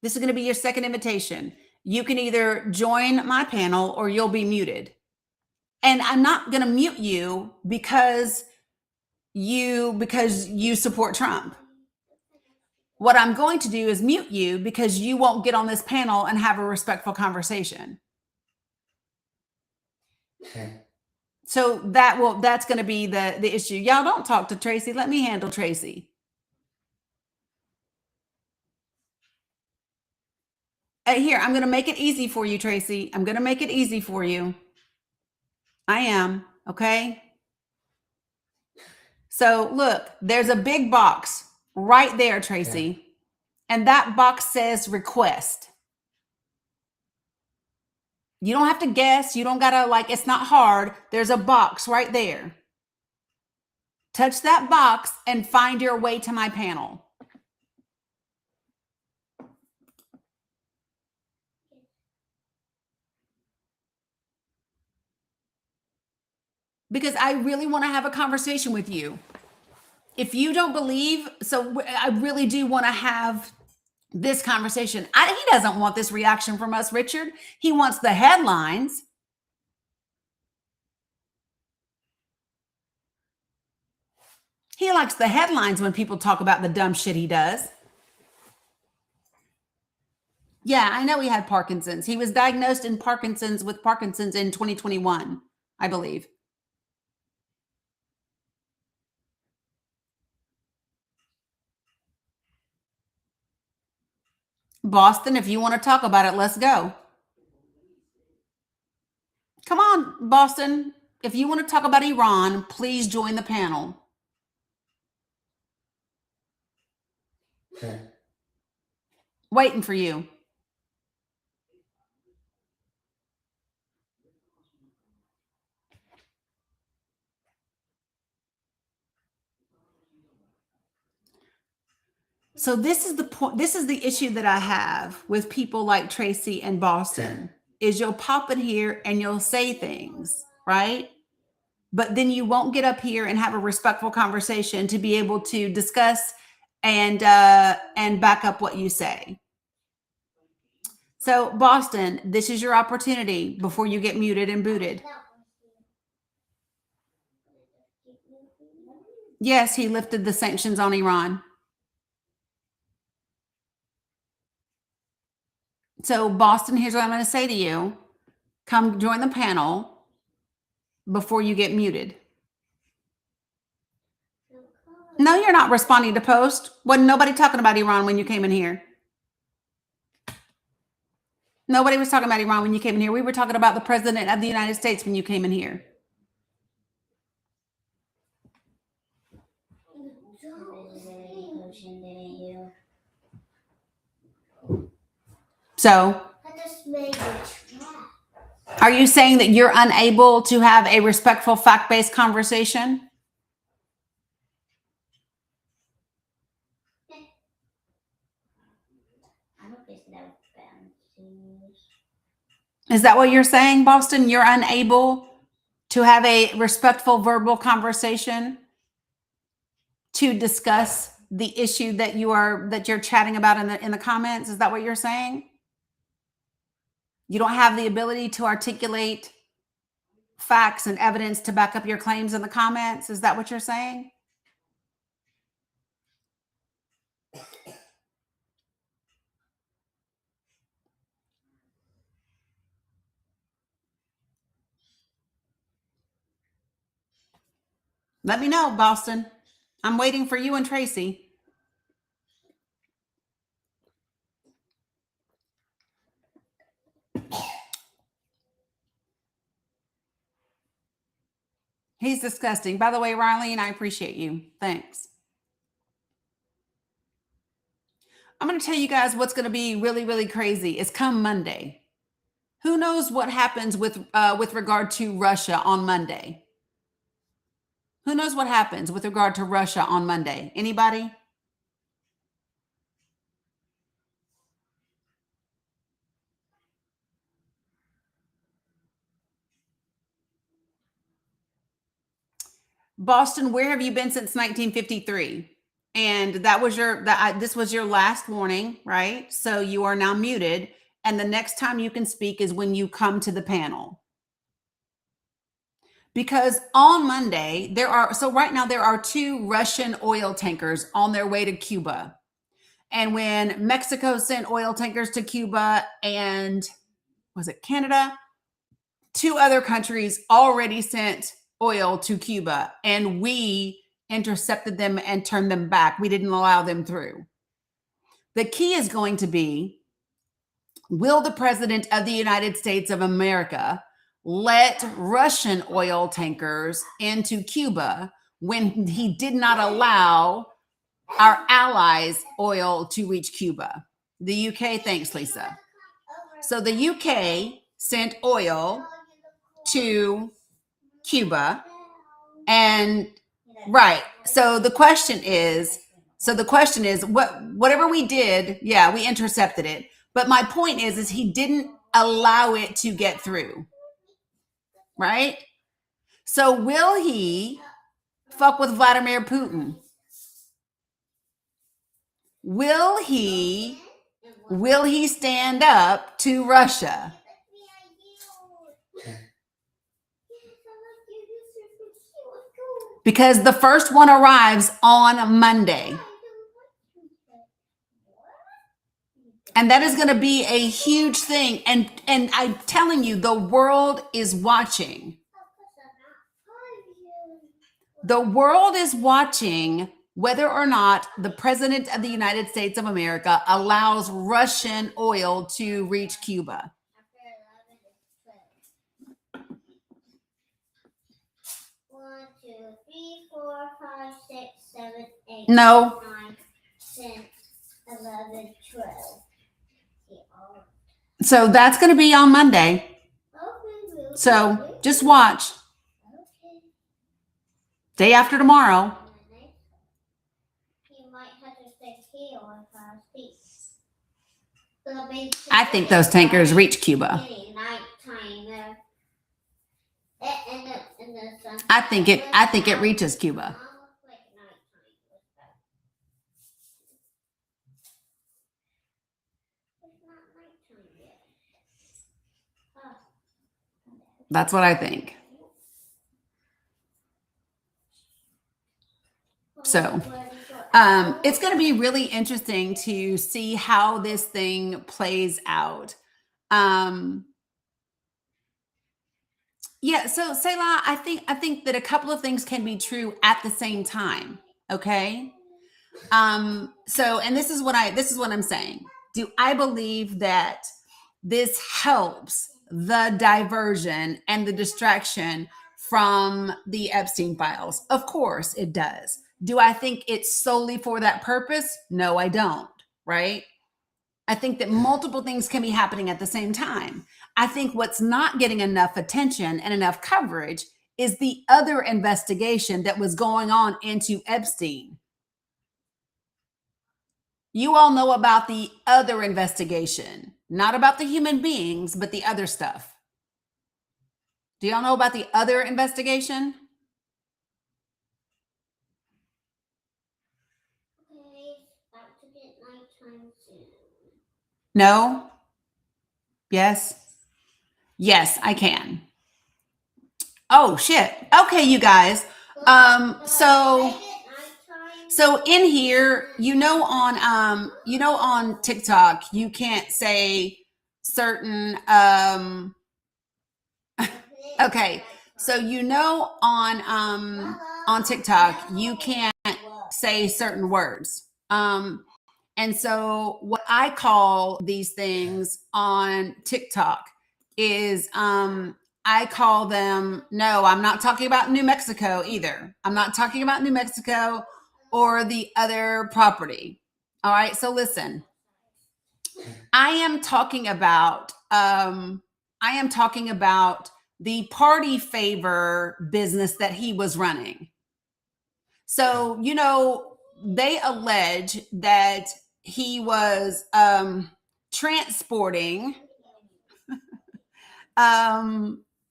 A: This is going to be your second invitation. You can either join my panel or you'll be muted. And I'm not going to mute you because you support Trump. What I'm going to do is mute you because you won't get on this panel and have a respectful conversation.
F: Okay.
A: So that's going to be the issue. Y'all don't talk to Tracy. Let me handle Tracy. Here, I'm going to make it easy for you, Tracy. I'm going to make it easy for you. I am. Okay. So look, there's a big box right there, Tracy.
F: Yeah.
A: And that box says request. You don't have to guess. You don't got to it's not hard. There's a box right there. Touch that box and find your way to my panel. Because I really want to have a conversation with you. If you don't believe, so I really do want to have this conversation. He doesn't want this reaction from us, Richard. He wants the headlines. He likes the headlines when people talk about the dumb shit he does. Yeah, I know he had Parkinson's. He was diagnosed with Parkinson's in 2021, I believe. Boston, if you want to talk about it, let's go. Come on, Boston. If you want to talk about Iran, please join the panel.
F: Okay.
A: Waiting for you. So this is the point. This is the issue that I have with people like Tracy and Boston is you'll pop in here and you'll say things, right? But then you won't get up here and have a respectful conversation to be able to discuss and back up what you say. So Boston, this is your opportunity before you get muted and booted. Yes, he lifted the sanctions on Iran. So Boston, here's what I'm going to say to you. Come join the panel before you get muted. No, you're not responding to post. Wasn't nobody talking about Iran when you came in here? Nobody was talking about Iran when you came in here. We were talking about the president of the United States when you came in here. So, are you saying that you're unable to have a respectful, fact-based conversation? Is that what you're saying, Boston? You're unable to have a respectful verbal conversation to discuss the issue that you're chatting about in the comments? Is that what you're saying? You don't have the ability to articulate facts and evidence to back up your claims in the comments? Is that what you're saying? Let me know, Boston. I'm waiting for you and Tracy. He's disgusting. By the way, Riley, I appreciate you. Thanks. I'm going to tell you guys what's going to be really, really crazy. It's come Monday. Who knows what happens with regard to Russia on Monday? Who knows what happens with regard to Russia on Monday? Anybody? Boston, where have you been since 1953? And that was this was your last warning, right? So you are now muted. And the next time you can speak is when you come to the panel. Because on Monday, right now there are 2 Russian oil tankers on their way to Cuba. And when Mexico sent oil tankers to Cuba, and was it Canada? 2 other countries already sent oil to Cuba, and we intercepted them and turned them back. We didn't allow them through. The key is going to be, will the President of the United States of America let Russian oil tankers into Cuba when he did not allow our allies' oil to reach Cuba? The UK, thanks, Lisa. So the UK sent oil to Cuba, and right. So the question is, whatever we did, yeah, we intercepted it. But my point is he didn't allow it to get through. Right? So will he fuck with Vladimir Putin? Will he stand up to Russia? Because the first one arrives on Monday. And that is going to be a huge thing. And I'm telling you, the world is watching. The world is watching whether or not the President of the United States of America allows Russian oil to reach Cuba.
D: One, 2, 3, 4, 5, 6, 7, 8,
A: No.
D: 9, 10, 11, 12.
A: So that's going to be on Monday. So just watch. Day after tomorrow. I think those tankers reach Cuba. I think it reaches Cuba. That's what I think. So it's going to be really interesting to see how this thing plays out. Yeah, so Selah, I think that a couple of things can be true at the same time. Okay. So, and this is what I'm saying. Do I believe that this helps the diversion and the distraction from the Epstein files? Of course it does. Do I think it's solely for that purpose? No, I don't. Right? I think that multiple things can be happening at the same time. I think what's not getting enough attention and enough coverage is the other investigation that was going on into Epstein. You all know about the other investigation, not about the human beings, but the other stuff. Do y'all know about the other investigation? No? Yes? Yes, I can. Oh, shit. Okay, you guys. So in here, on TikTok, you can't say certain, okay. So, on TikTok, you can't say certain words. And so what I call these things on TikTok is, I call them, no, I'm not talking about New Mexico either. I'm not talking about New Mexico or the other property. All right. So listen, I am talking about the party favor business that he was running. So, they allege that he was transporting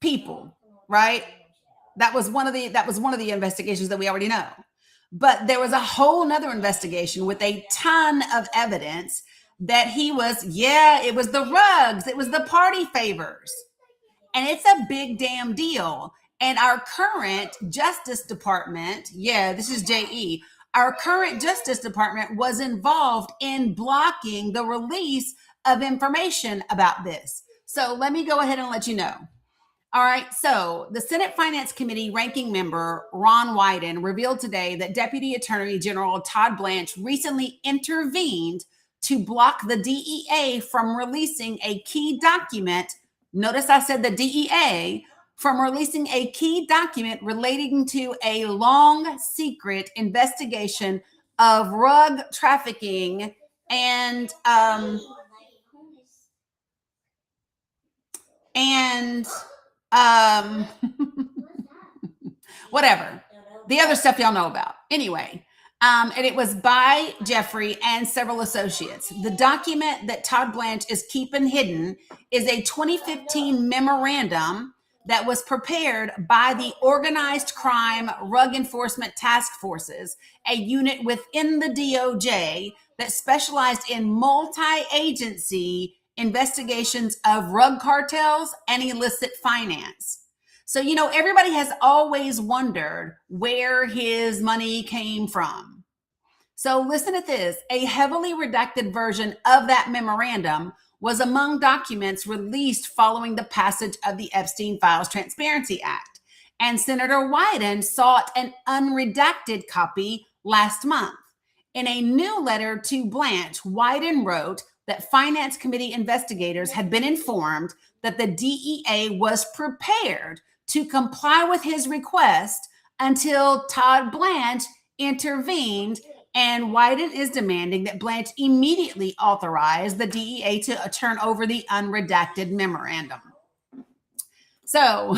A: people, right? That was one of the investigations that we already know. But there was a whole nother investigation with a ton of evidence that he was, it was the rugs, it was the party favors. And it's a big damn deal. And our current Justice Department, this is JE, our current Justice Department was involved in blocking the release of information about this. So let me go ahead and let you know. All right, so the Senate Finance Committee ranking member Ron Wyden revealed today that Deputy Attorney General Todd Blanche recently intervened to block the DEA from releasing a key document. Notice I said the DEA, from releasing a key document relating to a long secret investigation of rug trafficking and whatever. The other stuff y'all know about. Anyway, and it was by Jeffrey and several associates. The document that Todd Blanche is keeping hidden is a 2015 memorandum that was prepared by the Organized Crime Rug Enforcement Task Forces, a unit within the DOJ that specialized in multi-agency investigations of rug cartels and illicit finance. So, everybody has always wondered where his money came from. So listen to this. A heavily redacted version of that memorandum was among documents released following the passage of the Epstein Files Transparency Act. And Senator Wyden sought an unredacted copy last month. In a new letter to Blanche, Wyden wrote that Finance Committee investigators had been informed that the DEA was prepared to comply with his request until Todd Blanche intervened, and Wyden is demanding that Blanche immediately authorize the DEA to turn over the unredacted memorandum. So,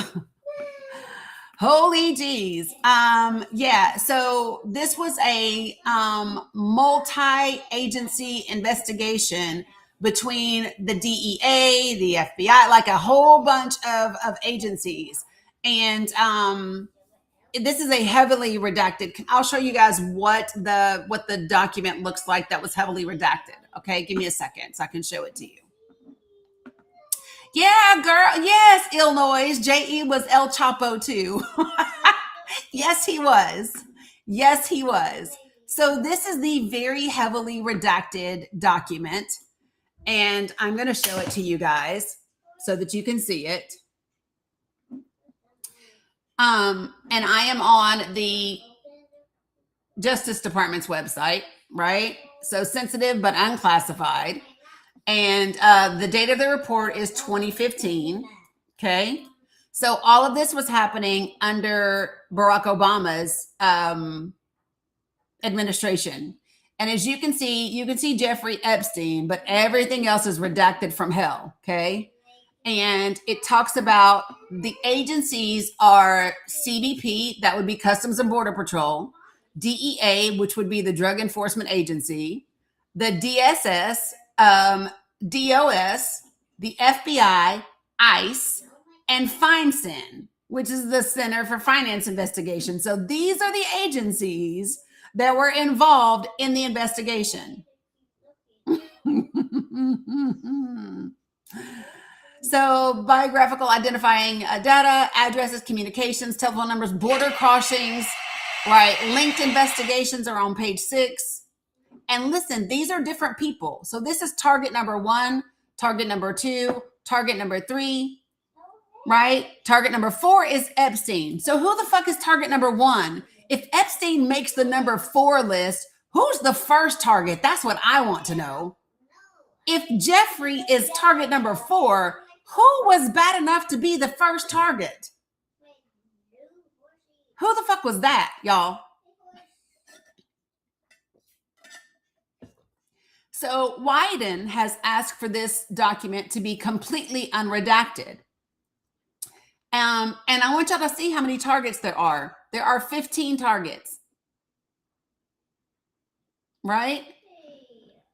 A: holy geez. So this was a multi-agency investigation between the DEA, the FBI, like a whole bunch of agencies. And this is a heavily redacted. I'll show you guys what the document looks like that was heavily redacted. Okay, give me a second so I can show it to you. Yeah, girl. Yes, Illinois. JE was El Chapo too. Yes, he was. Yes, he was. So this is the very heavily redacted document. And I'm going to show it to you guys so that you can see it. And I am on the Justice Department's website, right? So sensitive but unclassified. And the date of the report is 2015. Okay. So all of this was happening under Barack Obama's administration. And as you can see Jeffrey Epstein, but everything else is redacted from hell. Okay. And it talks about the agencies are CBP, that would be Customs and Border Patrol, DEA, which would be the Drug Enforcement Agency, the DSS, DOS, the FBI, ICE, and FinCEN, which is the Center for Finance Investigation. So these are the agencies that were involved in the investigation. So biographical identifying data, addresses, communications, telephone numbers, border crossings, right? Linked investigations are on page 6. And listen, these are different people. So this is target number 1, target number 2, target number 3, right? Target number 4 is Epstein. So who the fuck is target number 1? If Epstein makes the number 4 list, who's the first target? That's what I want to know. If Jeffrey is target number 4, who was bad enough to be the first target? Who the fuck was that, y'all? So Wyden has asked for this document to be completely unredacted. And I want y'all to see how many targets there are. There are 15 targets. right?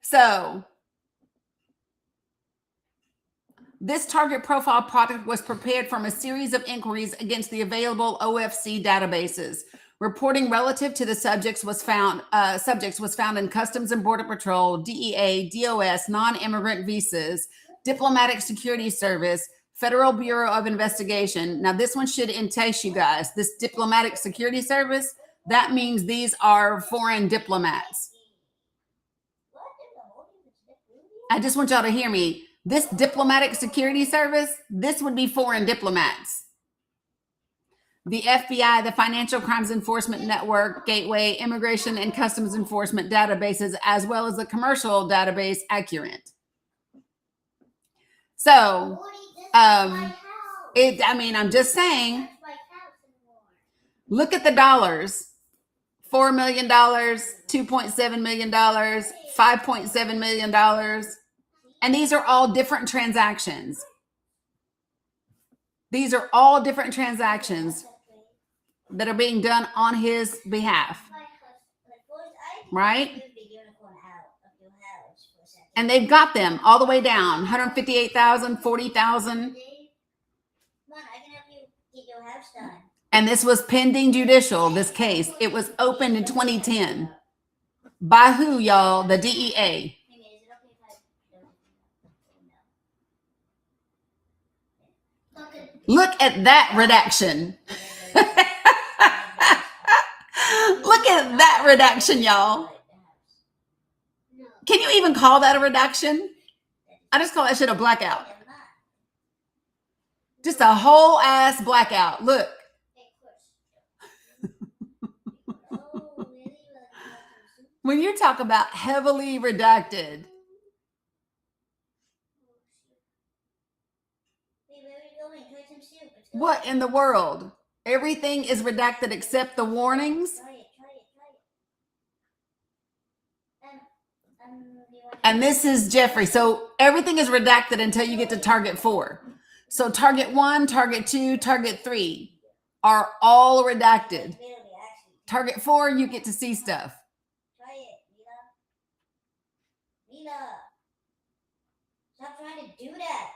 A: So this target profile product was prepared from a series of inquiries against the available OFC databases. Reporting relative to the subjects was found in Customs and Border Patrol, DEA, DOS, non-immigrant visas, Diplomatic Security Service, Federal Bureau of Investigation. Now, this one should entice you guys. This Diplomatic Security Service, that means these are foreign diplomats. I just want y'all to hear me. This Diplomatic Security Service, this would be foreign diplomats. The FBI, the Financial Crimes Enforcement Network, Gateway, Immigration and Customs Enforcement databases, as well as the commercial database Accurate. So, I'm just saying, look at the dollars. $4 million, $2.7 million, $5.7 million. And these are all different transactions. These are all different transactions that are being done on his behalf. Right? And they've got them all the way down. 158,000, 40,000. And this was pending judicial, this case. It was opened in 2010. By who, y'all? The DEA. Look at that redaction. Look at that redaction, y'all. Can you even call that a redaction? I just call that shit a blackout. Just a whole ass blackout. Look. When you talk about heavily redacted, what in the world? Everything is redacted except the warnings. And this is Jeffrey. So everything is redacted until you get to target 4. So target 1, target 2, target 3 are all redacted. Target 4, you get to see stuff.
D: Stop trying to do that.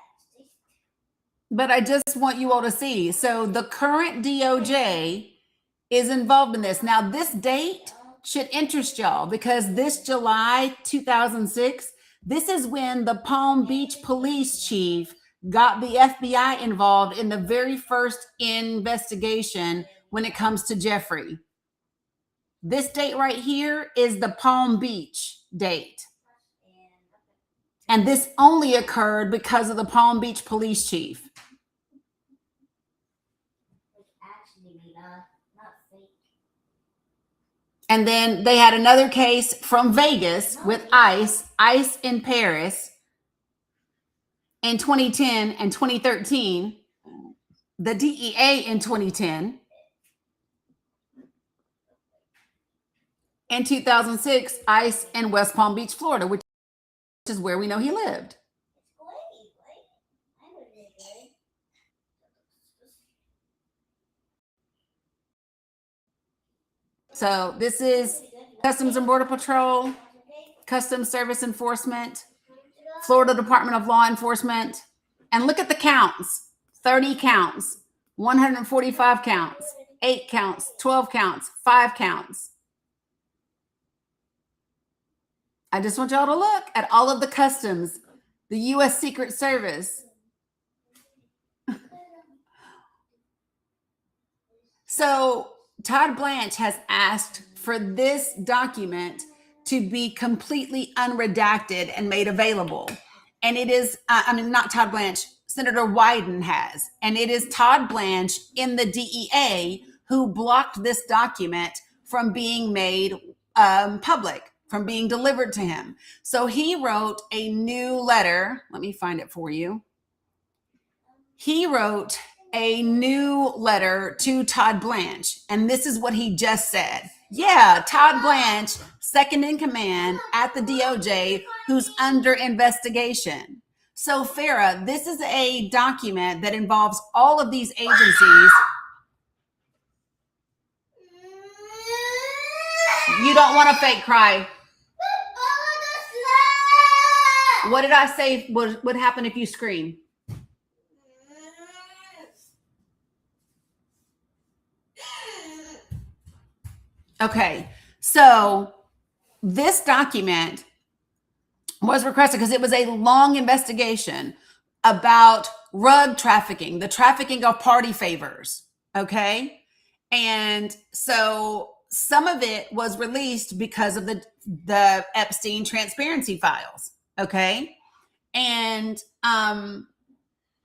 A: But I just want you all to see. So the current DOJ is involved in this. Now, this date should interest y'all because this July 2006, this is when the Palm Beach police chief got the FBI involved in the very first investigation when it comes to Jeffrey. This date right here is the Palm Beach date. And this only occurred because of the Palm Beach police chief. And then they had another case from Vegas with ICE in Paris in 2010 and 2013, the DEA in 2010, in 2006, ICE in West Palm Beach, Florida, which is where we know he lived. So this is Customs and Border Patrol, Customs Service Enforcement, Florida Department of Law Enforcement. And look at the counts. 30 counts, 145 counts, 8 counts, 12 counts, 5 counts. I just want y'all to look at all of the customs, the U.S. Secret Service. So Todd Blanche has asked for this document to be completely unredacted and made available. And it is, not Todd Blanche, Senator Wyden has. And it is Todd Blanche in the DEA who blocked this document from being made public, from being delivered to him. So he wrote a new letter. Let me find it for you. He wrote a new letter to Todd Blanche. And this is what he just said. Yeah, Todd Blanche, second in command at the DOJ, who's under investigation. So Farah, this is a document that involves all of these agencies. You don't want a fake cry. What did I say would happen if you scream? Okay, so this document was requested because it was a long investigation about rug trafficking, the trafficking of party favors. Okay. And so some of it was released because of the Epstein transparency files. Okay. And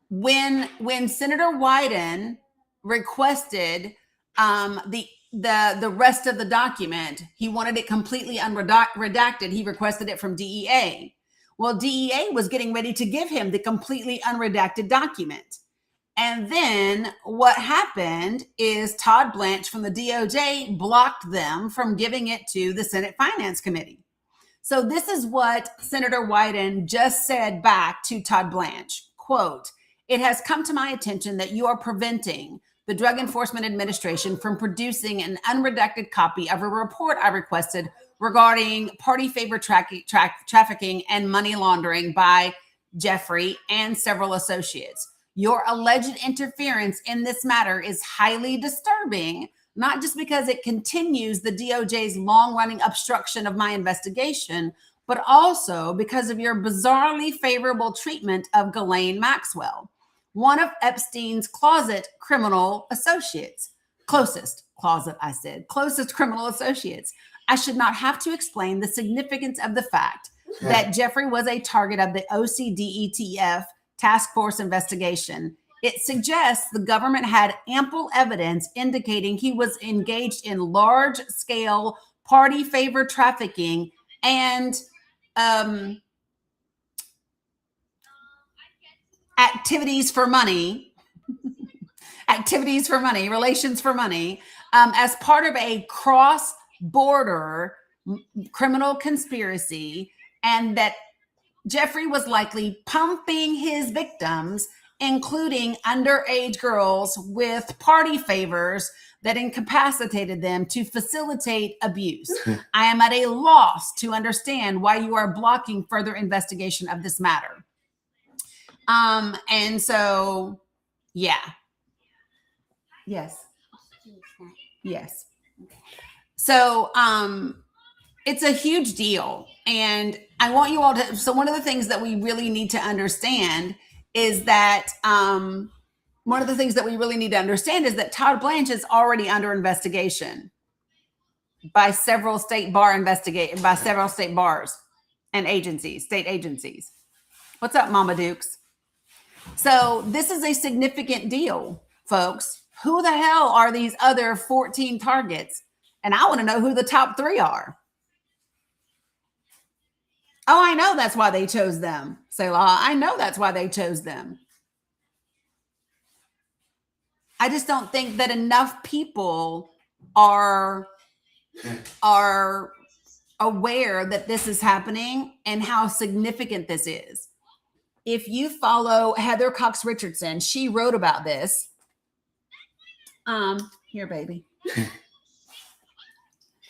A: when Senator Wyden requested the rest of the document, he wanted it completely unredacted. He requested it from DEA. Well, DEA was getting ready to give him the completely unredacted document. And then what happened is Todd Blanche from the DOJ blocked them from giving it to the Senate Finance Committee. So this is what Senator Wyden just said back to Todd Blanche, quote, "It has come to my attention that you are preventing the Drug Enforcement Administration from producing an unredacted copy of a report I requested regarding party favor trafficking and money laundering by Jeffrey and several associates. Your alleged interference in this matter is highly disturbing, not just because it continues the DOJ's long-running obstruction of my investigation, but also because of your bizarrely favorable treatment of Ghislaine Maxwell, one of Epstein's closet criminal associates. Closest criminal associates. I should not have to explain the significance of the fact that Jeffrey was a target of the OCDETF task force investigation. It suggests the government had ample evidence indicating he was engaged in large-scale party favor trafficking and activities for money, relations for money, as part of a cross-border criminal conspiracy, and that Jeffrey was likely pumping his victims, including underage girls, with party favors that incapacitated them to facilitate abuse. I am at a loss to understand why you are blocking further investigation of this matter." And so, yeah. Yes. Yes. So, it's a huge deal. And I want you all to, so one of the things that we really need to understand is that, Todd Blanche is already under investigation by several state bars and state agencies. What's up, Mama Dukes? So this is a significant deal, folks. Who the hell are these other 14 targets? And I want to know who the top 3 are. Oh, I know that's why they chose them, Selah. I know that's why they chose them. I just don't think that enough people are aware that this is happening and how significant this is. If you follow Heather Cox Richardson, she wrote about this. Here, baby.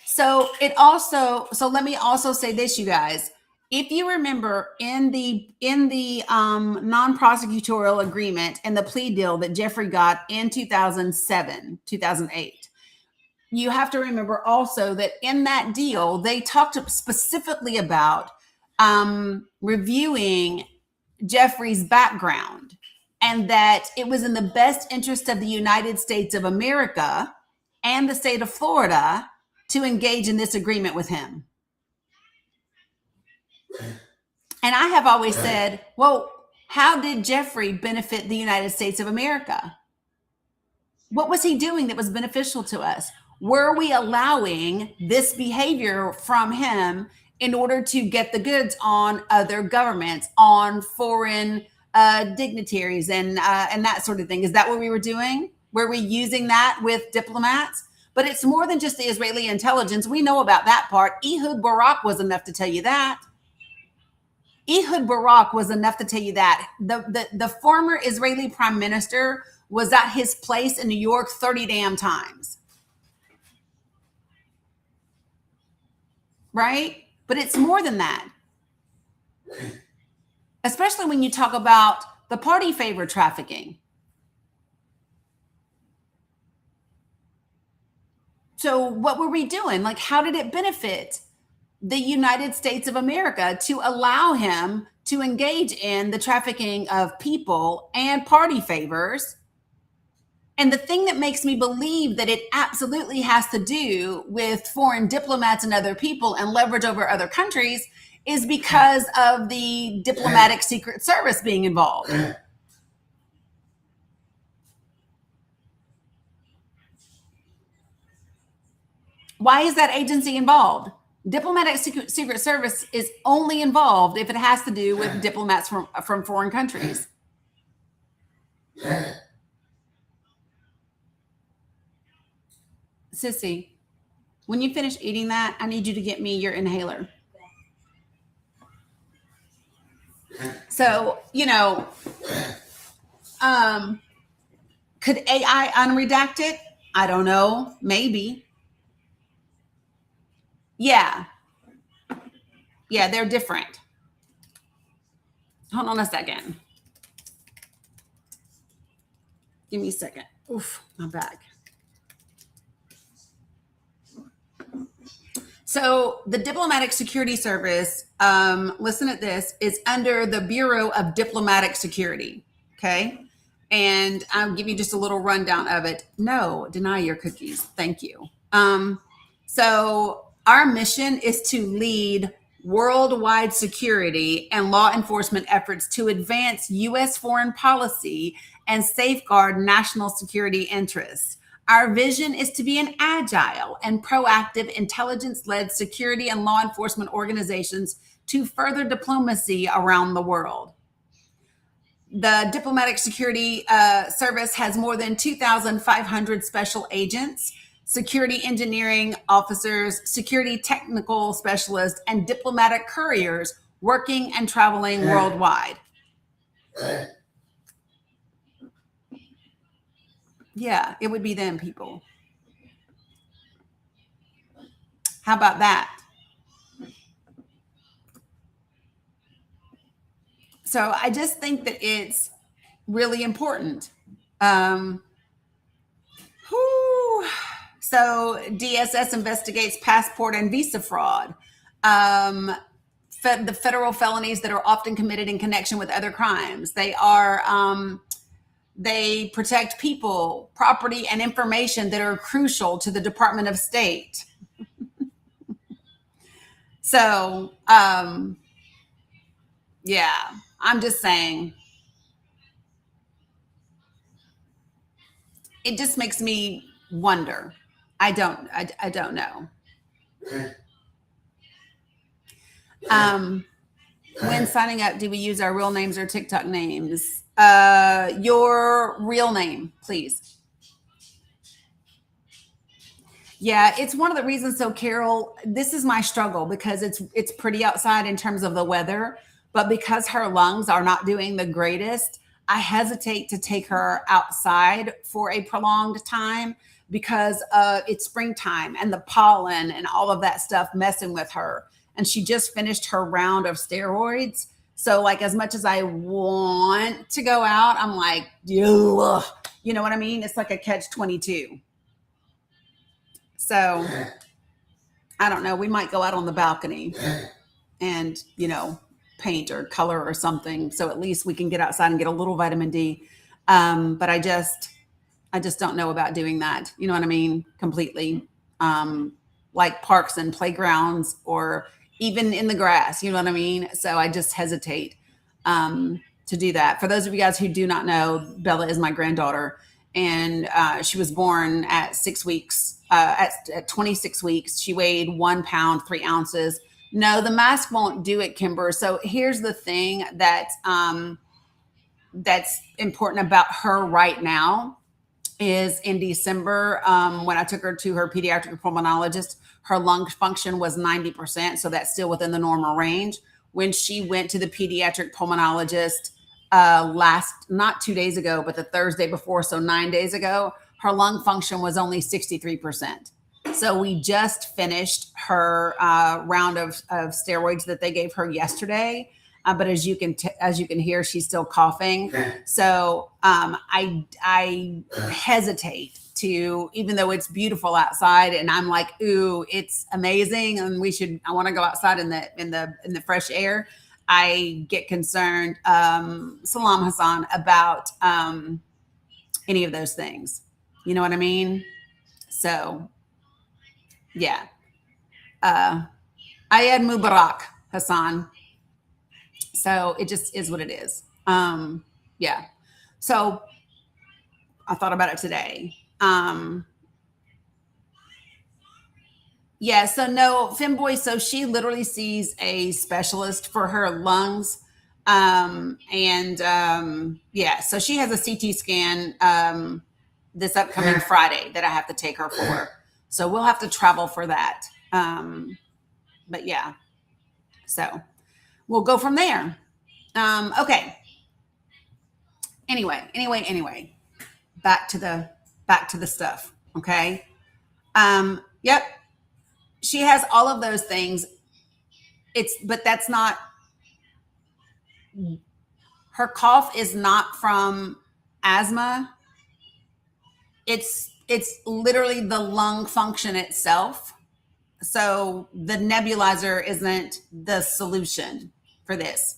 A: So let me also say this, you guys. If you remember in the non-prosecutorial agreement and the plea deal that Jeffrey got in 2008, you have to remember also that in that deal, they talked specifically about reviewing Jeffrey's background, and that it was in the best interest of the United States of America and the state of Florida to engage in this agreement with him. And I have always said, well, how did Jeffrey benefit the United States of America? What was he doing that was beneficial to us? Were we allowing this behavior from him in order to get the goods on other governments, on foreign dignitaries and that sort of thing? Is that what we were doing? Were we using that with diplomats? But it's more than just the Israeli intelligence. We know about that part. Ehud Barak was enough to tell you that. Ehud Barak was enough to tell you that. The former Israeli prime minister was at his place in New York 30 damn times. Right? But it's more than that. especially when you talk about the party favor trafficking. So what were we doing? Like, how did it benefit the United States of America to allow him to engage in the trafficking of people and party favors? And the thing that makes me believe that it absolutely has to do with foreign diplomats and other people and leverage over other countries is because of the diplomatic secret service being involved. Why is that agency involved? Diplomatic secret service is only involved if it has to do with diplomats from foreign countries. Sissy, when you finish eating that, I need you to get me your inhaler. So, could AI unredact it? I don't know. Maybe. Yeah. Yeah, they're different. Hold on a second. Give me a second. Oof, my back. So the Diplomatic Security Service, listen at this, is under the Bureau of Diplomatic Security. Okay. And I'll give you just a little rundown of it. No, deny your cookies. Thank you. So our mission is to lead worldwide security and law enforcement efforts to advance U.S. foreign policy and safeguard national security interests. Our vision is to be an agile and proactive intelligence-led security and law enforcement organizations to further diplomacy around the world. The Diplomatic Security Service has more than 2,500 special agents, security engineering officers, security technical specialists, and diplomatic couriers working and traveling worldwide. Yeah, it would be them people. How about that? So I just think that it's really important. So DSS investigates passport and visa fraud. The federal felonies that are often committed in connection with other crimes. They protect people, property, and information that are crucial to the Department of State. So, yeah, I'm just saying. It just makes me wonder. I don't know. When signing up, do we use our real names or TikTok names? Your real name, please. Yeah, it's one of the reasons. So, Carol, this is my struggle because it's pretty outside in terms of the weather, but because her lungs are not doing the greatest, I hesitate to take her outside for a prolonged time because it's springtime and the pollen and all of that stuff messing with her. And she just finished her round of steroids. So, like, as much as I want to go out, I'm like, ugh. You know what I mean? It's like a catch-22. So, I don't know. We might go out on the balcony and, paint or color or something. So at least we can get outside and get a little vitamin D. But I just don't know about doing that. You know what I mean? Completely. Like parks and playgrounds or even in the grass. You know what I mean? So I just hesitate to do that. For those of you guys who do not know, Bella is my granddaughter. And she was born at 6 weeks. At 26 weeks, she weighed 1 pound, 3 ounces. No, the mask won't do it, Kimber. So here's the thing that's important about her right now is in December, when I took her to her pediatric pulmonologist, her lung function was 90%. So that's still within the normal range. When she went to the pediatric pulmonologist not 2 days ago, but the Thursday before, so 9 days ago, her lung function was only 63%. So we just finished her round of steroids that they gave her yesterday. But as you can hear, she's still coughing. So I hesitate to, even though it's beautiful outside, and I'm like, ooh, it's amazing, and I want to go outside in the fresh air. I get concerned, Salam Hassan, about any of those things. You know what I mean? So, yeah. Ayad Mubarak, Hassan. So it just is what it is. Yeah. So I thought about it today. Yeah. So no, Femboy. So she literally sees a specialist for her lungs. Yeah. So she has a CT scan this upcoming Friday that I have to take her for. So we'll have to travel for that. But yeah. So we'll go from there. Okay. Anyway, back to the stuff. Okay. Yep. She has all of those things. But that's not, her cough is not from asthma. It's literally the lung function itself. So the nebulizer isn't the solution for this.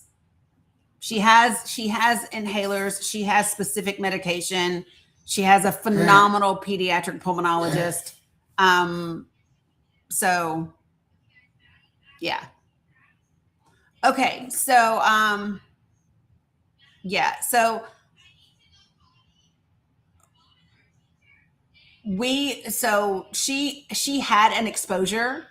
A: She has inhalers. She has specific medication. She has a phenomenal pediatric pulmonologist. So yeah. Okay. So, yeah. So she had an exposure.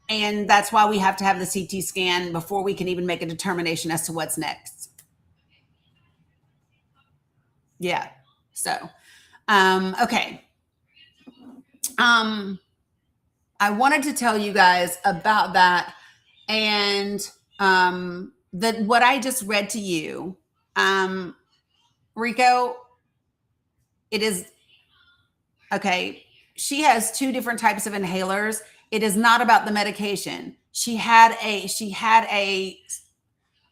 A: And that's why we have to have the CT scan before we can even make a determination as to what's next. Yeah. So, okay. I wanted to tell you guys about that, and what I just read to you, Rico. It is okay. She has 2 different types of inhalers. It is not about the medication. She had a.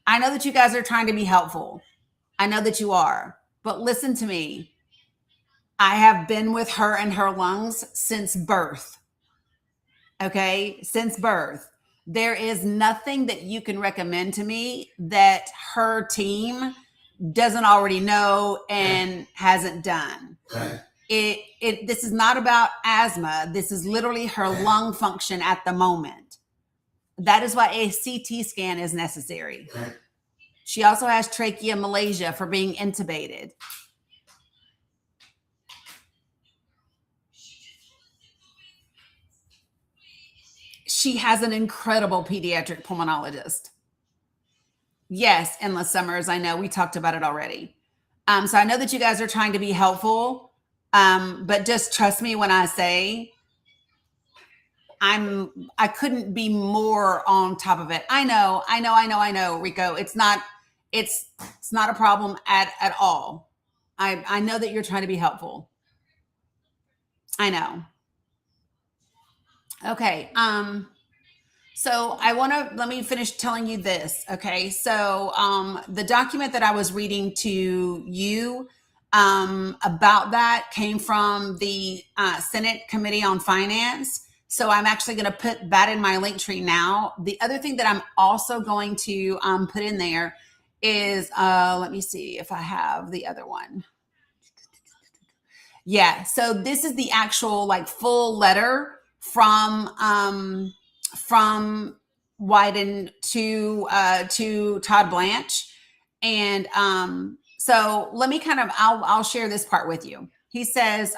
A: I know that you guys are trying to be helpful. I know that you are, but listen to me. I have been with her and her lungs since birth. Okay. Since birth. There is nothing that you can recommend to me that her team doesn't already know and hasn't done. This is not about asthma. This is literally her lung function at the moment. That is why a CT scan is necessary. She also has trachea Malaysia for being intubated. She has an incredible pediatric pulmonologist. Yes, Endless Summers. I know we talked about it already. So I know that you guys are trying to be helpful, but just trust me when I say I couldn't be more on top of it. I know, Rico. It's not a problem at all. I know that you're trying to be helpful. I know. Okay. So let me finish telling you this. Okay. So, the document that I was reading to you, about that came from the, Senate Committee on Finance. So I'm actually going to put that in my link tree now. The other thing that I'm also going to, put in there is, let me see if I have the other one. Yeah. So this is the actual full letter from Wyden to Todd Blanche. And so let me I'll share this part with you. He says,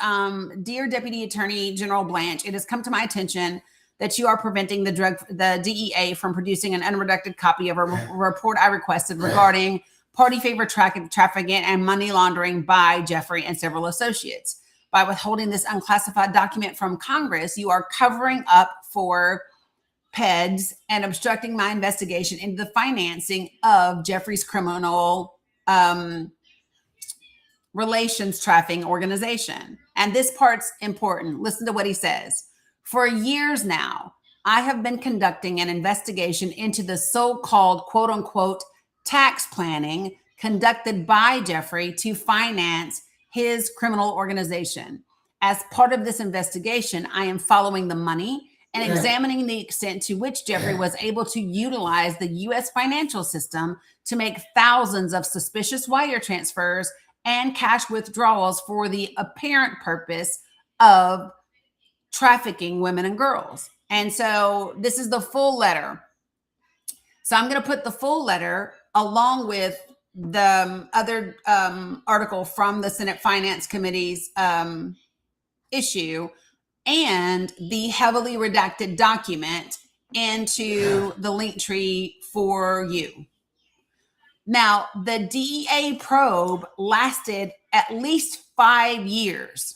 A: Dear Deputy Attorney General Blanche, it has come to my attention that you are preventing the DEA from producing an unredacted copy of a report I requested regarding party favor trafficking and money laundering by Jeffrey and several associates. By withholding this unclassified document from Congress, you are covering up for PEDs and obstructing my investigation into the financing of Jeffrey's criminal relations trafficking organization. And this part's important. Listen to what he says. For years now, I have been conducting an investigation into the so-called quote unquote tax planning conducted by Jeffrey to finance his criminal organization. As part of this investigation, I am following the money and examining the extent to which Jeffrey was able to utilize the U.S. financial system to make thousands of suspicious wire transfers and cash withdrawals for the apparent purpose of trafficking women and girls. And so this is the full letter. So I'm going to put the full letter along with the other article from the Senate Finance Committee's issue and the heavily redacted document into the link tree for you. Now, the DEA probe lasted at least 5 years,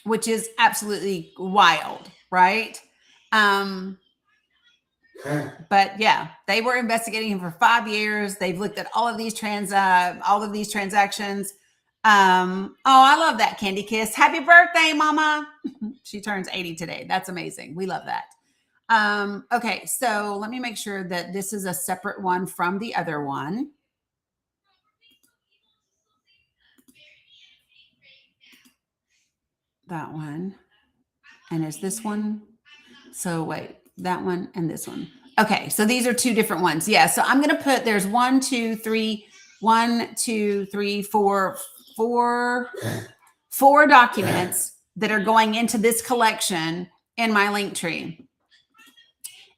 A: which is absolutely wild, right? But yeah, they were investigating him for 5 years. They've looked at all of these transactions. Oh, I love that, Candy Kiss. Happy birthday, Mama. She turns 80 today. That's amazing. We love that. Okay, so let me make sure that this is a separate one from the other one. That one. And is this one? So wait, that one and this one. Okay, so these are two different ones. Yeah, so I'm going to put, there's 4 documents that are going into this collection in my link tree.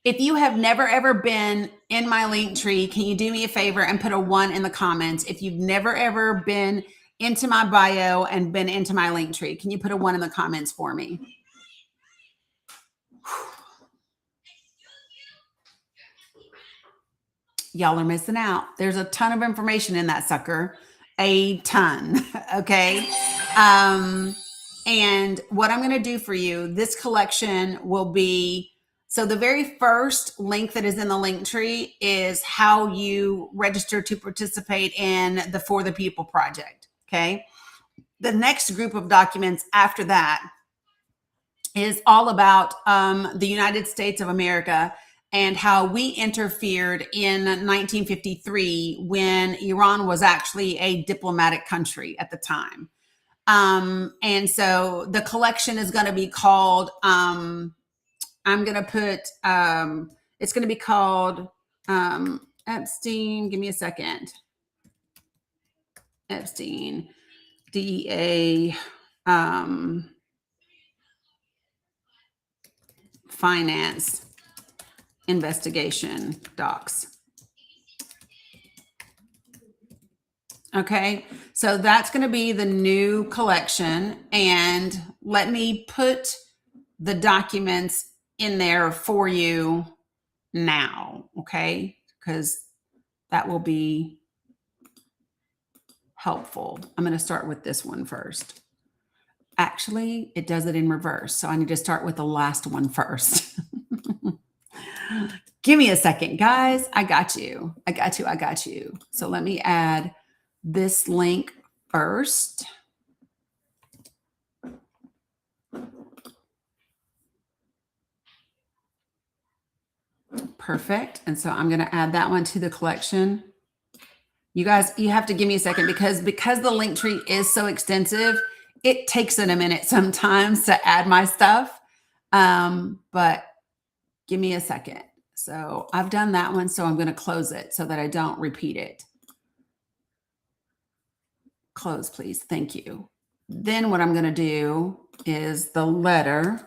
A: If you have never ever been in my link tree, can you do me a favor and put a 1 in the comments? If you've never ever been into my bio and been into my link tree, can you put a 1 in the comments for me? Y'all are missing out. There's a ton of information in that sucker. A ton. Okay. And what I'm going to do for you, this collection will be, so the very first link that is in the link tree is how you register to participate in the For the People project. Okay. The next group of documents after that is all about the United States of America and how we interfered in 1953 when Iran was actually a diplomatic country at the time. And so the collection is going to be called, I'm going to put, it's going to be called Epstein. Give me a second. Epstein, DEA, finance investigation docs. Okay, so that's going to be the new collection, and let me put the documents in there for you now, okay, because that will be helpful. I'm going to start with this one first. Actually, it does it in reverse, so I need to start with the last one first. Give me a second, guys. I got you. So let me add this link first. Perfect. And so I'm going to add that one to the collection. You guys, you have to give me a second because the link tree is so extensive, it takes it a minute sometimes to add my stuff. But give me a second. So I've done that one. So I'm going to close it so that I don't repeat it. Close, please. Thank you. Then what I'm going to do is the letter.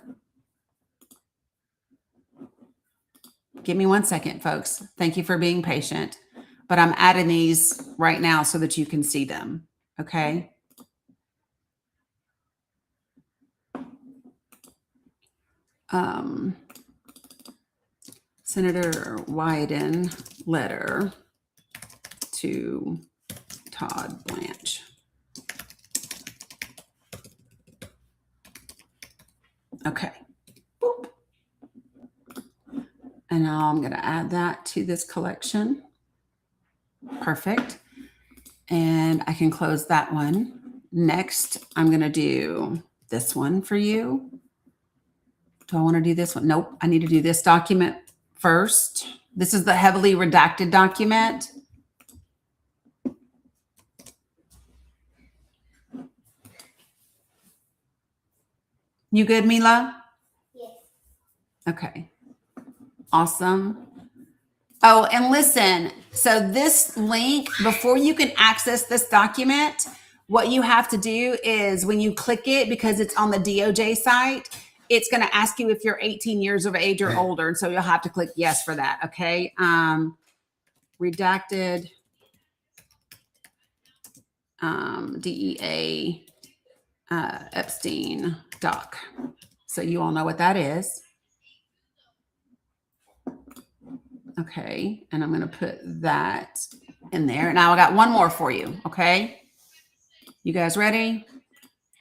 A: Give me 1 second, folks. Thank you for being patient. But I'm adding these right now so that you can see them. Okay. Senator Wyden letter to Todd Blanche. Okay. Boop. And now I'm going to add that to this collection. Perfect. And I can close that one. Next, I'm going to do this one for you. Do I want to do this one? Nope. I need to do this document first. This is the heavily redacted document. You good, Mila?
D: Yes.
A: Okay. Awesome. Oh, and listen, so this link, before you can access this document, what you have to do is when you click it, because it's on the DOJ site, it's going to ask you if you're 18 years of age or older. And so you'll have to click yes for that. Okay. Redacted DEA Epstein doc. So you all know what that is. Okay. And I'm going to put that in there. Now I got one more for you. Okay. You guys ready?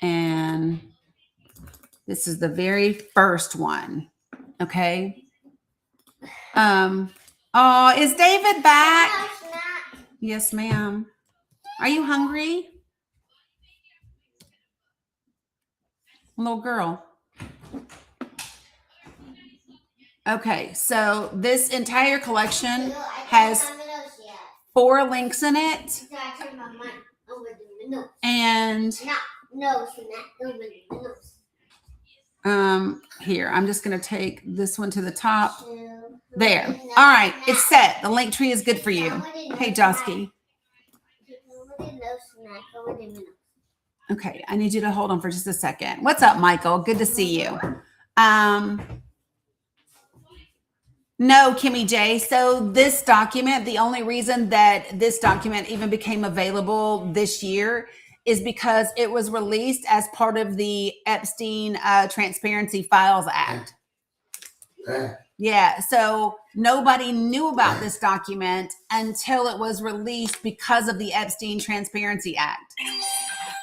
A: And this is the very first one. Okay. Oh, is David back?
D: No, it's not.
A: Yes, ma'am. Are you hungry? Little girl. Okay, so this entire collection
D: No, I
A: has
D: can't have those yet.
A: 4 links in it.
D: So I turn my mind over the nose.
A: And
D: Nose and that over the nose.
A: here, I'm just going to take this one to the top.
D: So,
A: There.
D: over
A: All right,
D: the
A: it's set. The link tree is good for you. Hey, Josky.
D: Over the nose and that over the nose.
A: Okay, I need you to hold on for just a second. What's up, Michael? Good to see you. No, Kimmy J. So this document, the only reason that this document even became available this year is because it was released as part of the Epstein Transparency Files Act. Yeah, so nobody knew about this document until it was released because of the Epstein Transparency Act.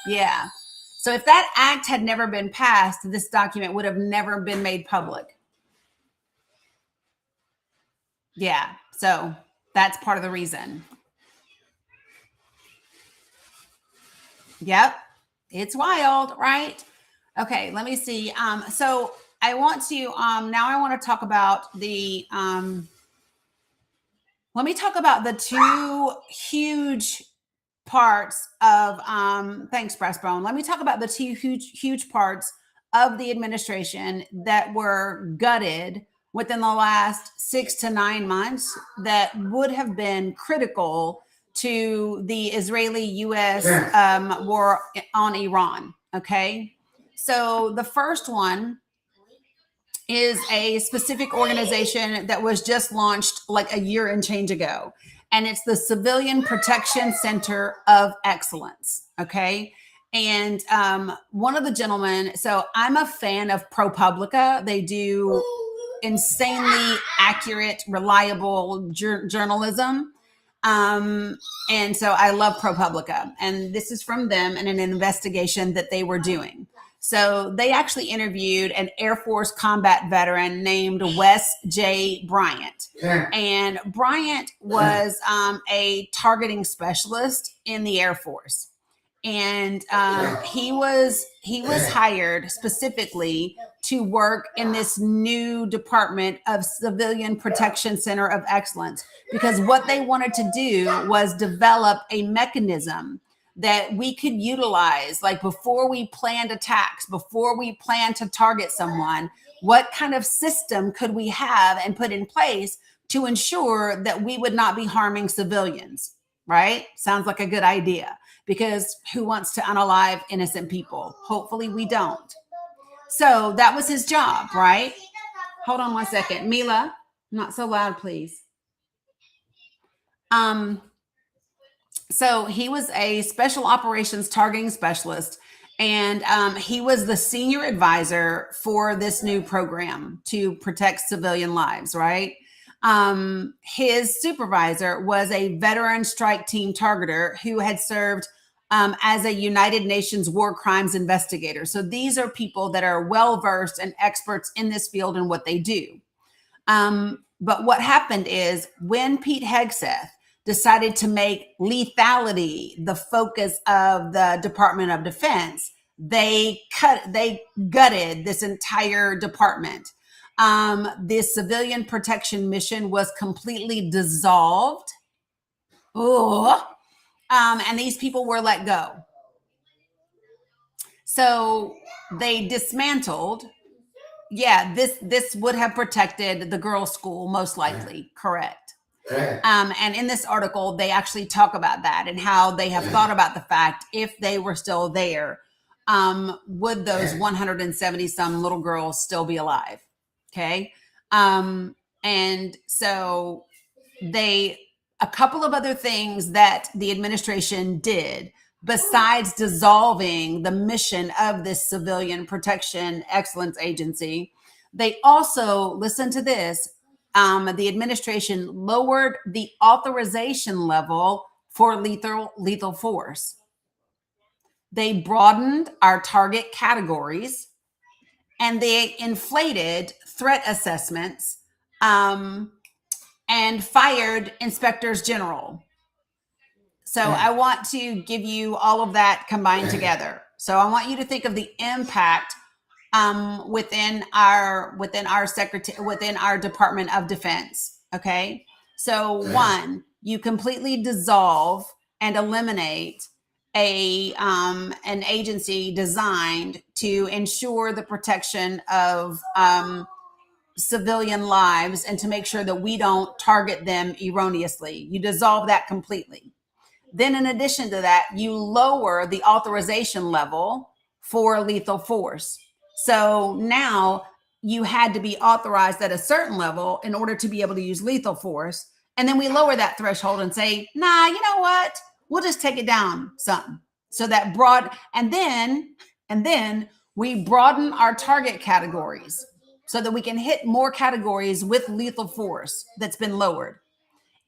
A: Yeah. So if that act had never been passed, this document would have never been made public. Yeah. So that's part of the reason. Yep. It's wild, right? Okay, let me see. So I want to now I want to talk about the let me talk about the 2 huge parts of thanks, Breastbone. Let me talk about the 2 huge parts of the administration that were gutted within the last 6 to 9 months that would have been critical to the Israeli-U.S. war on Iran. Okay, so the first one is a specific organization that was just launched like a year and change ago. And it's the Civilian Protection Center of Excellence. Okay. And one of the gentlemen, so I'm a fan of ProPublica. They do insanely accurate, reliable journalism. And so I love ProPublica. And this is from them and an investigation that they were doing. So they actually interviewed an Air Force combat veteran named Wes J. Bryant. And Bryant was a targeting specialist in the Air Force. And he was hired specifically to work in this new department of Civilian Protection Center of Excellence, because what they wanted to do was develop a mechanism that we could utilize, like before we planned attacks, before we planned to target someone, what kind of system could we have and put in place to ensure that we would not be harming civilians, right? Sounds like a good idea, because who wants to unalive innocent people? Hopefully we don't. So that was his job, right? Hold on one second. Mila, not so loud, please. So he was a special operations targeting specialist, and he was the senior advisor for this new program to protect civilian lives, right? His supervisor was a veteran strike team targeter who had served as a United Nations war crimes investigator. So these are people that are well-versed and experts in this field and what they do. But what happened is when Pete Hegseth decided to make lethality the focus of the Department of Defense, they gutted this entire department. This civilian protection mission was completely dissolved. And these people were let go. So they dismantled. Yeah, this would have protected the girls' school, most likely. Correct. And in this article, they actually talk about that and how they have thought about the fact if they were still there, would those 170 some little girls still be alive? Okay. And so a couple of other things that the administration did besides dissolving the mission of this civilian protection excellence agency, they also, listen to this, the administration lowered the authorization level for lethal force. They broadened our target categories, and they inflated threat assessments, and fired inspectors general. So I want to give you all of that combined together. So I want you to think of the impact within our Department of Defense. Okay. So one, you completely dissolve and eliminate an agency designed to ensure the protection of civilian lives and to make sure that we don't target them erroneously. You dissolve that completely. Then in addition to that, you lower the authorization level for lethal force. So now you had to be authorized at a certain level in order to be able to use lethal force. And then we lower that threshold and say, nah, you know what? We'll just take it down something. So that and then we broaden our target categories so that we can hit more categories with lethal force that's been lowered.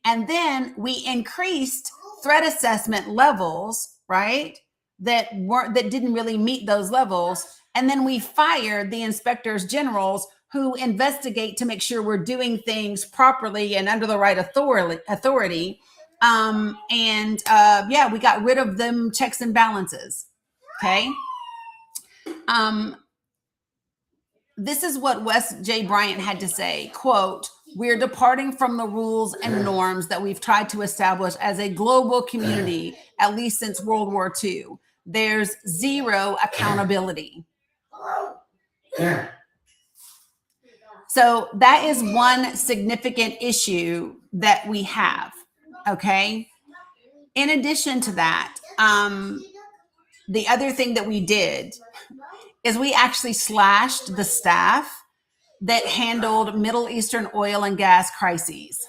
A: And then we increased threat assessment levels, right? That didn't really meet those levels. And then we fired the inspectors generals who investigate to make sure we're doing things properly and under the right authority. We got rid of them checks and balances. Okay. This is what Wes J. Bryant had to say, quote, "We're departing from the rules and norms that we've tried to establish as a global community, at least since World War II. There's zero accountability." So that is one significant issue that we have, okay? In addition to that, the other thing that we did is we actually slashed the staff that handled Middle Eastern oil and gas crises.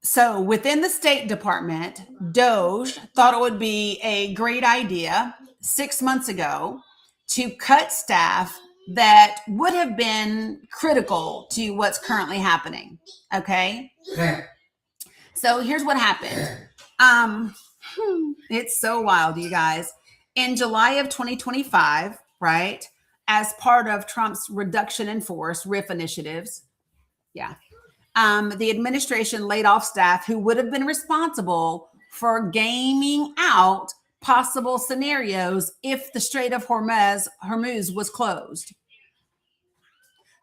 A: So within the State Department, DOGE thought it would be a great idea 6 months ago to cut staff that would have been critical to what's currently happening. Okay. So here's what happened. It's so wild, you guys. In July of 2025, right, as part of Trump's reduction in force, RIF initiatives, the administration laid off staff who would have been responsible for gaming out possible scenarios if the Strait of Hormuz was closed.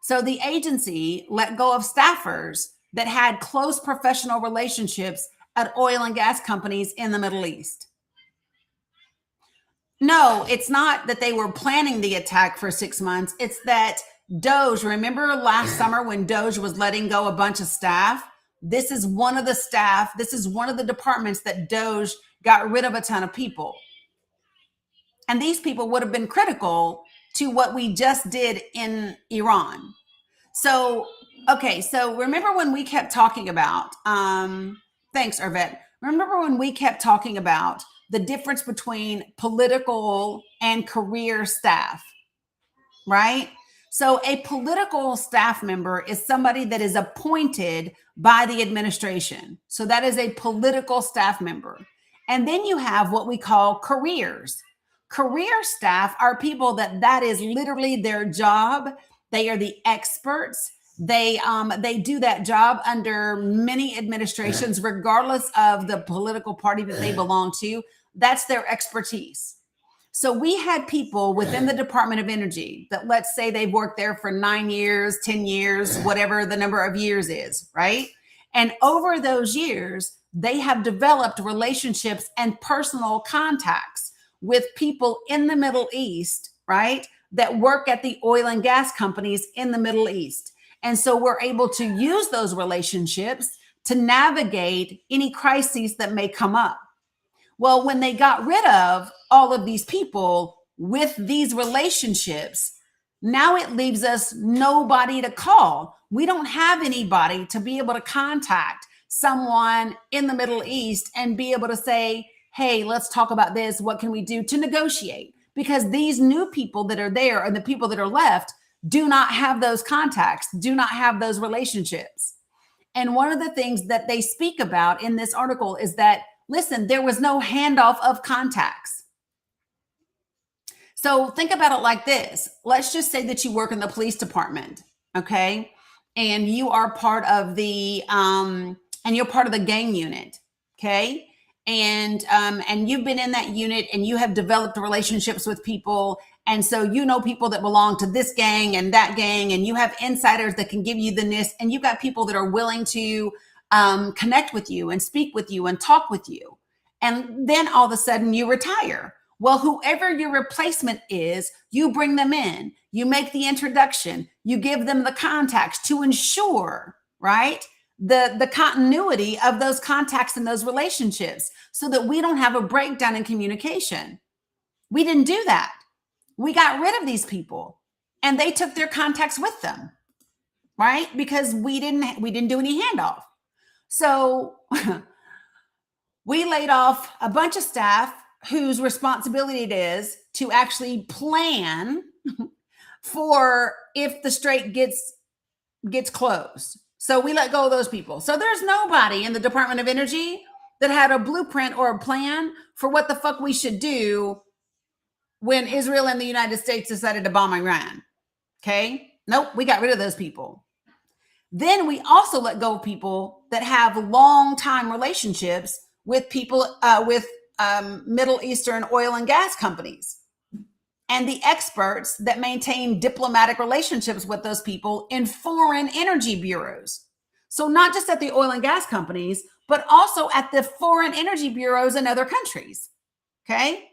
A: So the agency let go of staffers that had close professional relationships at oil and gas companies in the Middle East. No, it's not that they were planning the attack for 6 months. It's that DOGE, remember last summer when DOGE was letting go a bunch of staff? This is one of the departments that DOGE got rid of a ton of people. And these people would have been critical to what we just did in Iran. So remember when we kept talking about, thanks, Arvette. Remember when we kept talking about the difference between political and career staff, right? So a political staff member is somebody that is appointed by the administration. So that is a political staff member. And then you have what we call careers. Career staff are people that is literally their job. They are the experts. They do that job under many administrations, regardless of the political party that they belong to. That's their expertise. So we had people within the Department of Energy that, let's say they've worked there for 9 years, 10 years, whatever the number of years is, right? And over those years, they have developed relationships and personal contacts with people in the Middle East, right? That work at the oil and gas companies in the Middle East. And so we're able to use those relationships to navigate any crises that may come up. Well, when they got rid of all of these people with these relationships, now it leaves us nobody to call. We don't have anybody to be able to contact someone in the Middle East and be able to say, hey, let's talk about this. What can we do to negotiate? Because these new people that are there and the people that are left do not have those contacts, do not have those relationships. And one of the things that they speak about in this article is that, listen, there was no handoff of contacts. So think about it like this. Let's just say that you work in the police department, okay? And you are part of the you're part of the gang unit, okay? And you've been in that unit and you have developed relationships with people. And so you know people that belong to this gang and that gang, and you have insiders that can give you the NIST, and you've got people that are willing to connect with you and speak with you and talk with you. And then all of a sudden you retire. Well, whoever your replacement is, you bring them in, you make the introduction, you give them the contacts to ensure, right, the continuity of those contacts and those relationships so that we don't have a breakdown in communication. We didn't do that. We got rid of these people and they took their contacts with them, right? Because we didn't do any handoff. So we laid off a bunch of staff whose responsibility it is to actually plan for if the strait gets closed. So we let go of those people. So there's nobody in the Department of Energy that had a blueprint or a plan for what the fuck we should do when Israel and the United States decided to bomb Iran. Okay? Nope, we got rid of those people. Then we also let go of people that have long-time relationships with people with Middle Eastern oil and gas companies and the experts that maintain diplomatic relationships with those people in foreign energy bureaus. So not just at the oil and gas companies, but also at the foreign energy bureaus in other countries. Okay.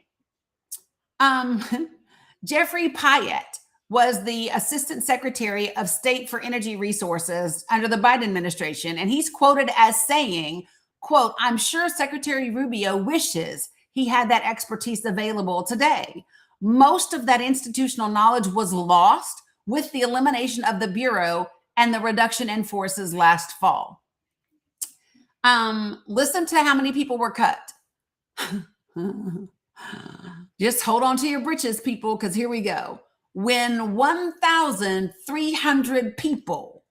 A: Jeffrey Payette was the Assistant Secretary of State for Energy Resources under the Biden administration. And he's quoted as saying, quote, "I'm sure Secretary Rubio wishes he had that expertise available today. Most of that institutional knowledge was lost with the elimination of the Bureau and the reduction in forces last fall." Listen to how many people were cut. Just hold on to your britches, people, because here we go. When 1,300 people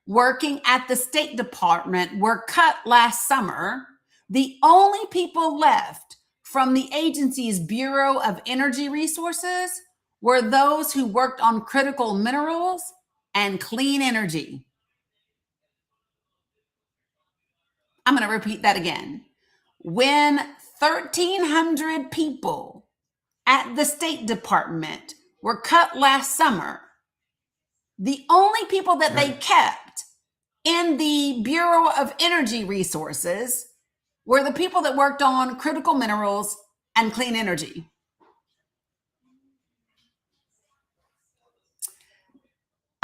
A: working at the State Department were cut last summer, the only people left from the agency's Bureau of Energy Resources were those who worked on critical minerals and clean energy. I'm going to repeat that again. When 1,300 people at the State Department were cut last summer, the only people that they kept in the Bureau of Energy Resources were the people that worked on critical minerals and clean energy.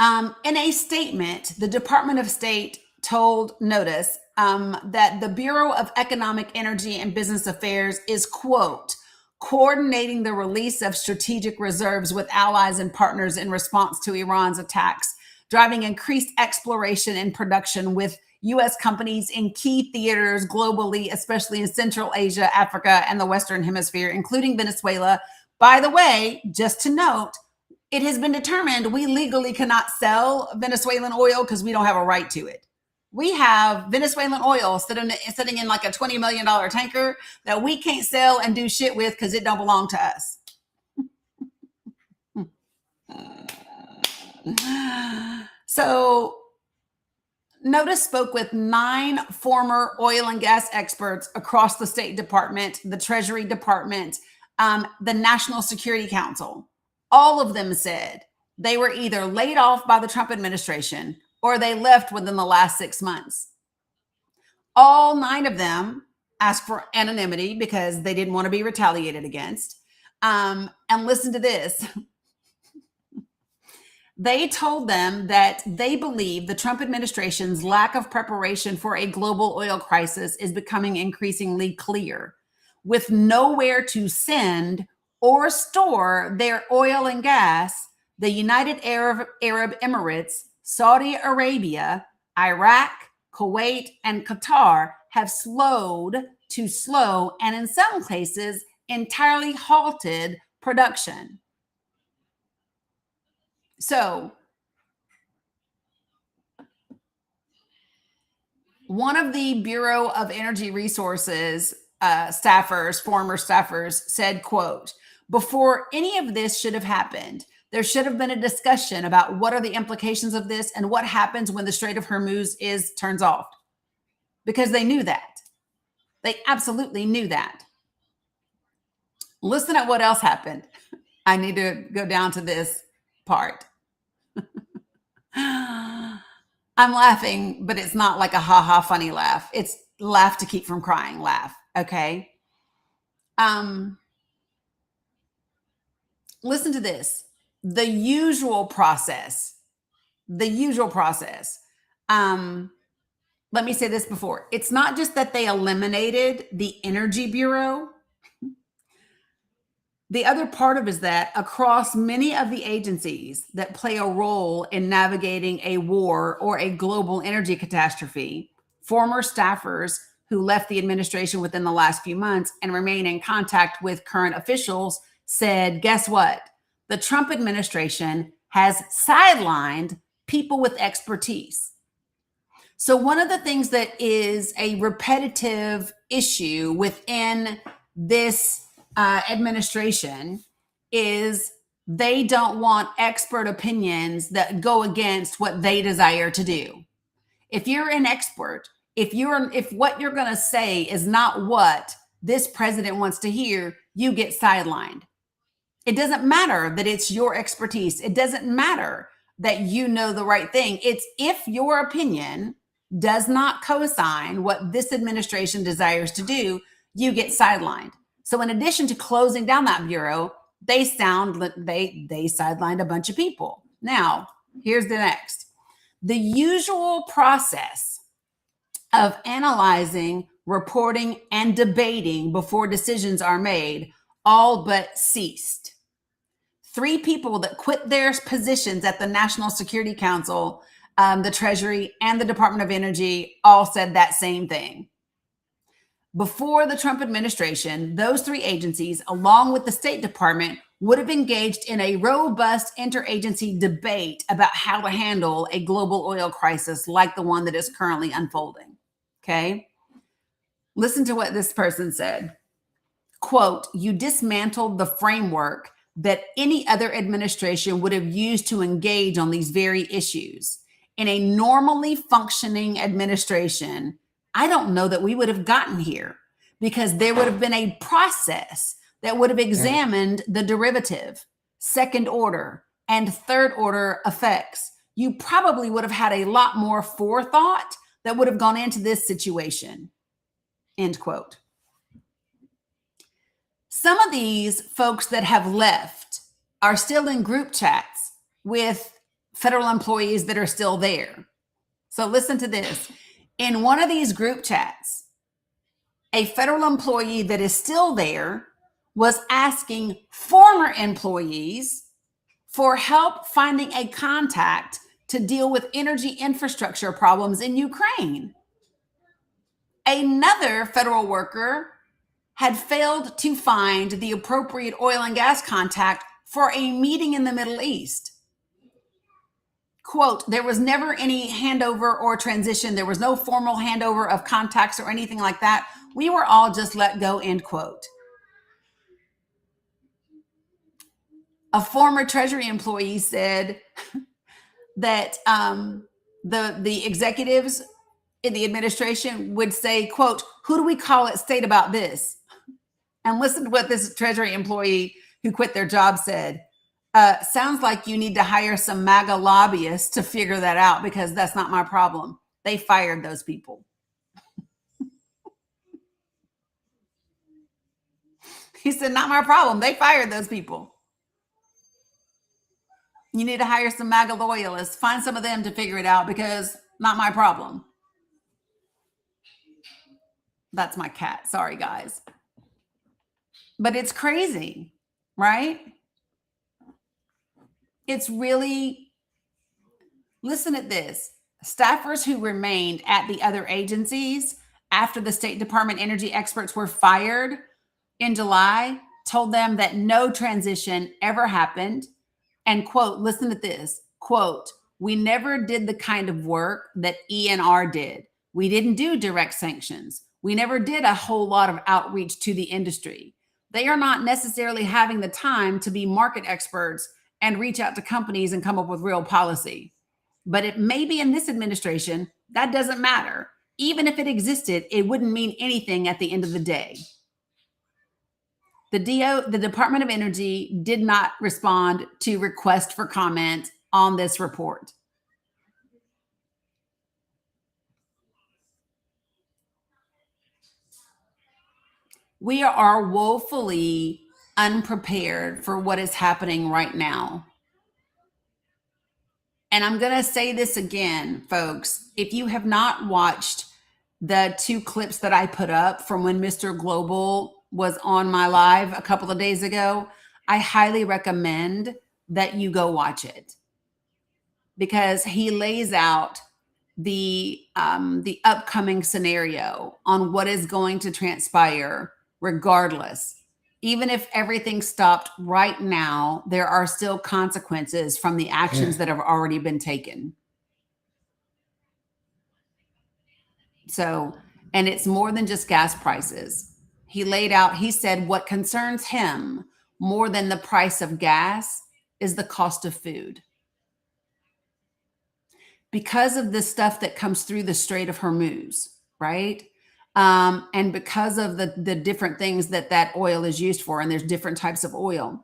A: In a statement, the Department of State told Notice that the Bureau of Economic, Energy, and Business Affairs is, quote, "coordinating the release of strategic reserves with allies and partners in response to Iran's attacks, driving increased exploration and production with U.S. companies in key theaters globally, especially in Central Asia, Africa, and the Western Hemisphere, including Venezuela." By the way, just to note, it has been determined we legally cannot sell Venezuelan oil because we don't have a right to it. We have Venezuelan oil sitting in like a $20 million tanker that we can't sell and do shit with because it don't belong to us. So Notice spoke with 9 former oil and gas experts across the State Department, the Treasury Department, the National Security Council, all of them said they were either laid off by the Trump administration or they left within the last 6 months. All 9 of them asked for anonymity because they didn't want to be retaliated against. And listen to this. They told them that they believe the Trump administration's lack of preparation for a global oil crisis is becoming increasingly clear. With nowhere to send or store their oil and gas, the United Arab Emirates, Saudi Arabia, Iraq, Kuwait, and Qatar have slowed to slow and in some cases entirely halted production. So one of the Bureau of Energy Resources staffers, former staffers said, quote, before any of this should have happened, there should have been a discussion about what are the implications of this and what happens when the Strait of Hormuz turns off. Because they knew that. They absolutely knew that. Listen at what else happened. I need to go down to this part. I'm laughing, but it's not like a ha-ha funny laugh. It's laugh to keep from crying laugh, okay? Listen to this. The usual process. Let me say this before. It's not just that they eliminated the Energy Bureau. The other part of it is that across many of the agencies that play a role in navigating a war or a global energy catastrophe, former staffers who left the administration within the last few months and remain in contact with current officials said, guess what? The Trump administration has sidelined people with expertise. So one of the things that is a repetitive issue within this administration is they don't want expert opinions that go against what they desire to do. If you're an expert, if what you're going to say is not what this president wants to hear, you get sidelined. It doesn't matter that it's your expertise. It doesn't matter that you know the right thing. It's if your opinion does not co-sign what this administration desires to do, you get sidelined. So in addition to closing down that bureau, they sidelined a bunch of people. Now, here's the next. The usual process of analyzing, reporting, and debating before decisions are made all but ceased. 3 people that quit their positions at the National Security Council, the Treasury, and the Department of Energy all said that same thing. Before the Trump administration, those 3 agencies, along with the State Department, would have engaged in a robust interagency debate about how to handle a global oil crisis like the one that is currently unfolding. Okay? Listen to what this person said. Quote, you dismantled the framework that any other administration would have used to engage on these very issues. In a normally functioning administration, I don't know that we would have gotten here because there would have been a process that would have examined the derivative, second order, and third order effects. You probably would have had a lot more forethought that would have gone into this situation. End quote. Some of these folks that have left are still in group chats with federal employees that are still there. So listen to this. In one of these group chats, a federal employee that is still there was asking former employees for help finding a contact to deal with energy infrastructure problems in Ukraine. Another federal worker had failed to find the appropriate oil and gas contact for a meeting in the Middle East. Quote, there was never any handover or transition. There was no formal handover of contacts or anything like that. We were all just let go, end quote. A former Treasury employee said that the executives in the administration would say, quote, who do we call at state about this? And listen to what this Treasury employee who quit their job said. Sounds like you need to hire some MAGA lobbyists to figure that out, because that's not my problem. They fired those people. He said, not my problem. They fired those people. You need to hire some MAGA loyalists. Find some of them to figure it out, because not my problem. That's my cat. Sorry, guys. But it's crazy, right? It's really, listen at this. Staffers who remained at the other agencies after the State Department energy experts were fired in July told them that no transition ever happened. And quote, listen to this, quote, we never did the kind of work that ENR did. We didn't do direct sanctions. We never did a whole lot of outreach to the industry. They are not necessarily having the time to be market experts and reach out to companies and come up with real policy. But it may be in this administration, that doesn't matter. Even if it existed, it wouldn't mean anything at the end of the day. The Department of Energy did not respond to request for comment on this report. We are woefully unprepared for what is happening right now. And I'm going to say this again, folks. If you have not watched the 2 clips that I put up from when Mr. Global was on my live a couple of days ago, I highly recommend that you go watch it, because he lays out the upcoming scenario on what is going to transpire regardless. Even if everything stopped right now, there are still consequences from the actions that have already been taken. So, and it's more than just gas prices. He laid out, he said, what concerns him more than the price of gas is the cost of food. Because of the stuff that comes through the Strait of Hormuz, right? And because of the different things that oil is used for, and there's different types of oil,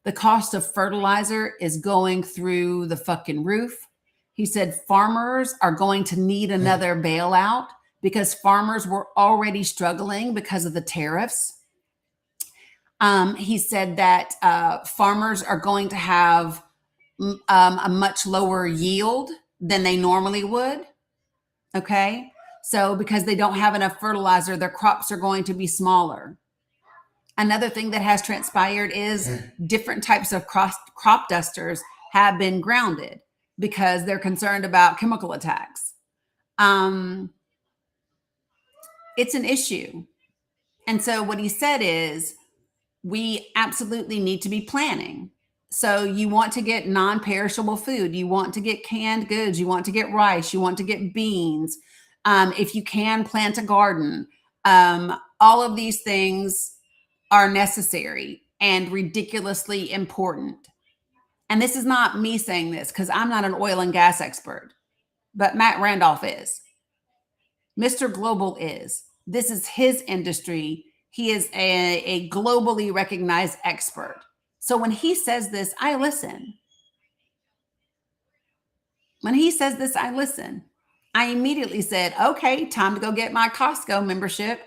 A: the cost of fertilizer is going through the fucking roof. He said farmers are going to need another bailout, because farmers were already struggling because of the tariffs. He said that farmers are going to have a much lower yield than they normally would. Okay. So because they don't have enough fertilizer, their crops are going to be smaller. Another thing that has transpired is different types of crop dusters have been grounded because they're concerned about chemical attacks. It's an issue. And so what he said is, we absolutely need to be planning. So you want to get non-perishable food. You want to get canned goods. You want to get rice. You want to get beans. If you can, plant a garden. All of these things are necessary and ridiculously important. And this is not me saying this, because I'm not an oil and gas expert, but Matt Randolph is. Mr. Global is. This is his industry. He is a globally recognized expert. So when he says this, I listen. When he says this, I listen. I immediately said, okay, time to go get my Costco membership.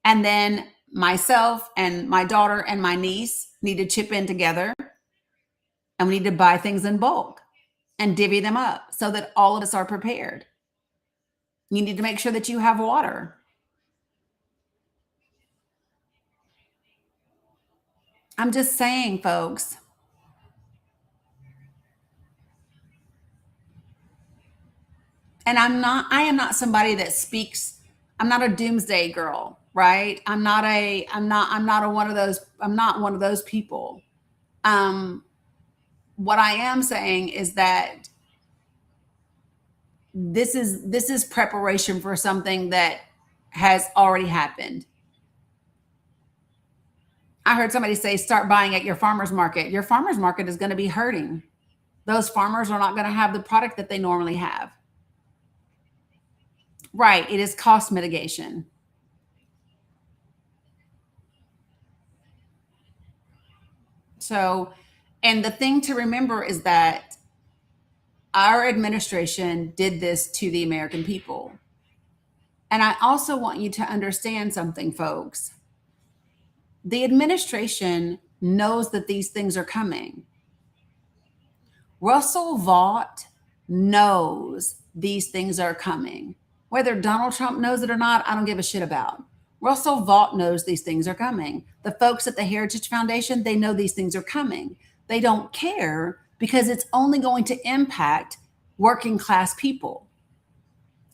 A: And then myself and my daughter and my niece need to chip in together. And we need to buy things in bulk and divvy them up so that all of us are prepared. You need to make sure that you have water. I'm just saying, folks. And I am not somebody that speaks, I'm not a doomsday girl, right? I'm not one of those people. What I am saying is that this is preparation for something that has already happened. I heard somebody say, start buying at your farmer's market. Your farmer's market is going to be hurting. Those farmers are not going to have the product that they normally have. Right. It is cost mitigation. So, and the thing to remember is that our administration did this to the American people. And I also want you to understand something, folks. The administration knows that these things are coming. Russell Vought knows these things are coming. Whether Donald Trump knows it or not, I don't give a shit about. Russell Vought knows these things are coming. The folks at the Heritage Foundation, they know these things are coming. They don't care because it's only going to impact working class people.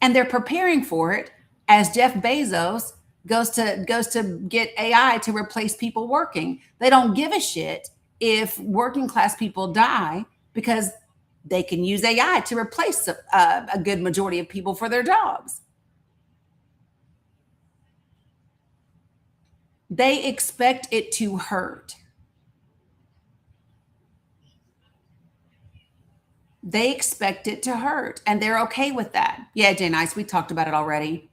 A: And they're preparing for it as Jeff Bezos goes to get AI to replace people working. They don't give a shit if working class people die because they can use AI to replace a good majority of people for their jobs. They expect it to hurt. They expect it to hurt, and they're okay with that. Yeah, Jay Nice, we talked about it already.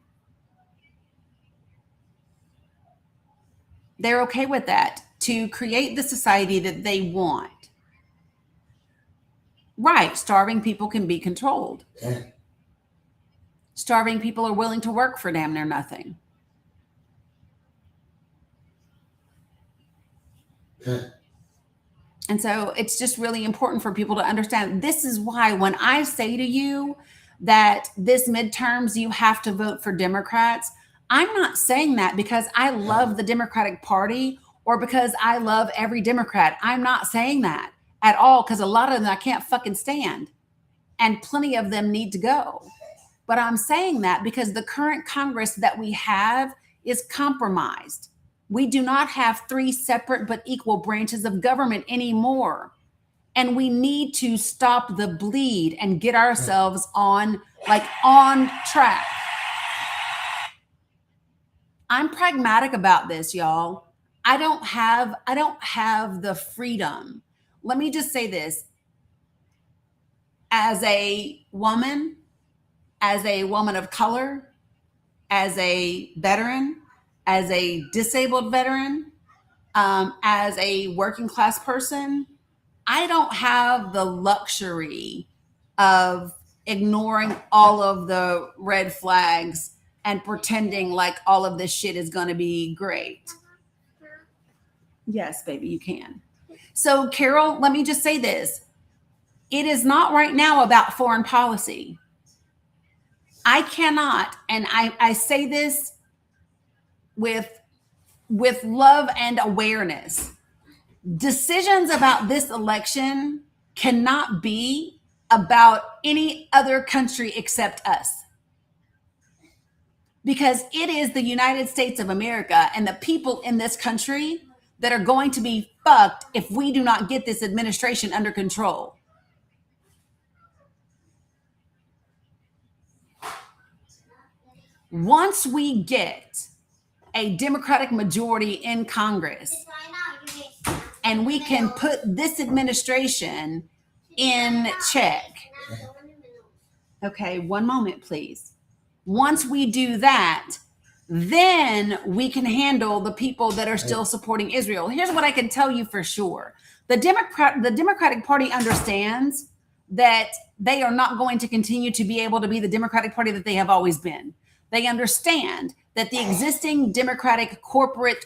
A: They're okay with that to create the society that they want. Right, starving people can be controlled. Starving people are willing to work for damn near nothing. And so it's just really important for people to understand. This is why when I say to you that this midterms, you have to vote for Democrats, I'm not saying that because I love the Democratic Party or because I love every Democrat. I'm not saying that at all because a lot of them I can't fucking stand. And plenty of them need to go. But I'm saying that because the current Congress that we have is compromised. We do not have three separate but equal branches of government anymore. And we need to stop the bleed and get ourselves on track. I'm pragmatic about this, y'all. I don't have the freedom. Let me just say this. As a woman of color, as a veteran, as a disabled veteran, as a working class person, I don't have the luxury of ignoring all of the red flags and pretending like all of this shit is going to be great. Yes, baby, you can. So, Carol, let me just say this. It is not right now about foreign policy. I cannot, and I say this with love and awareness. Decisions about this election cannot be about any other country except us. Because it is the United States of America and the people in this country that are going to be fucked if we do not get this administration under control. Once we get a Democratic majority in Congress and we can put this administration in check. Okay, one moment, please. Once we do that, then we can handle the people that are still supporting Israel. Here's what I can tell you for sure. The Democratic Party understands that they are not going to continue to be able to be the Democratic Party that they have always been. They understand that the existing Democratic corporate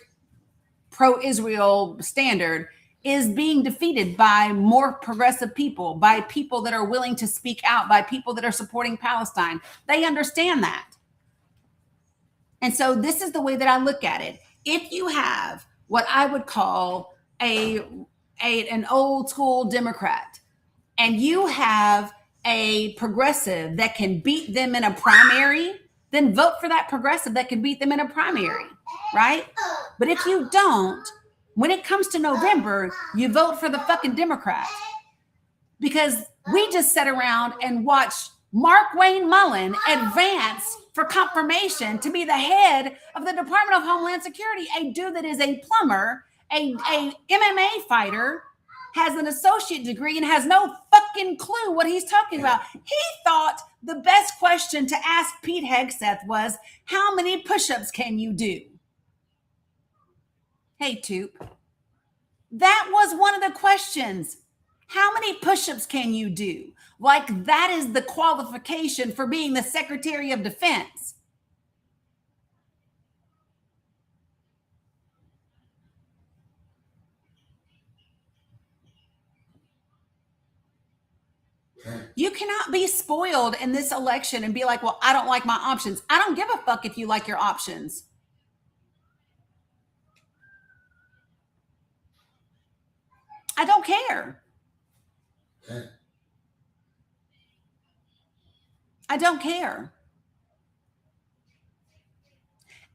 A: pro-Israel standard is being defeated by more progressive people, by people that are willing to speak out, by people that are supporting Palestine. They understand that. And so this is the way that I look at it. If you have what I would call an old school Democrat, and you have a progressive that can beat them in a primary, then vote for that progressive that can beat them in a primary, right? But if you don't, when it comes to November, you vote for the fucking Democrat. Because we just sat around and watched Mark Wayne Mullen advance for confirmation to be the head of the Department of Homeland Security, a dude that is a plumber, a MMA fighter, has an associate degree and has no fucking clue what he's talking about. He thought the best question to ask Pete Hegseth was, how many push-ups can you do? Hey, Toop. That was one of the questions. How many push-ups can you do? Like that is the qualification for being the Secretary of Defense. You cannot be spoiled in this election and be like, well, I don't like my options. I don't give a fuck if you like your options. I don't care. I don't care.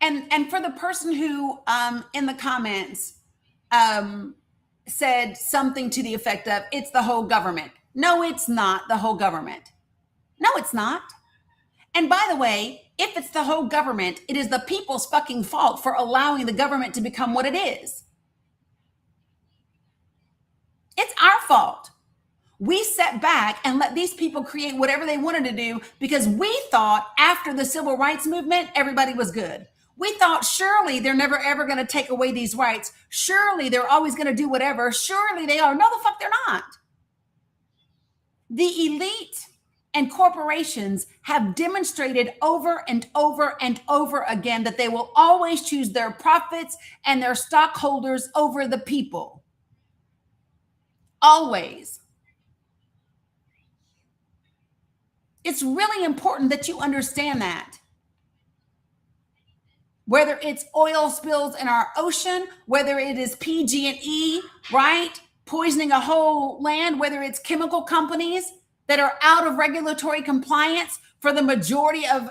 A: And for the person who in the comments said something to the effect of, it's the whole government. No, it's not the whole government. No, it's not. And by the way, if it's the whole government, it is the people's fucking fault for allowing the government to become what it is. It's our fault. We sat back and let these people create whatever they wanted to do because we thought after the civil rights movement, everybody was good. We thought surely they're never ever going to take away these rights. Surely they're always going to do whatever. Surely they are. No, the fuck they're not. The elite and corporations have demonstrated over and over and over again that they will always choose their profits and their stockholders over the people. Always. It's really important that you understand that. Whether it's oil spills in our ocean, whether it is PG&E, right? Poisoning a whole land, whether it's chemical companies that are out of regulatory compliance for the majority of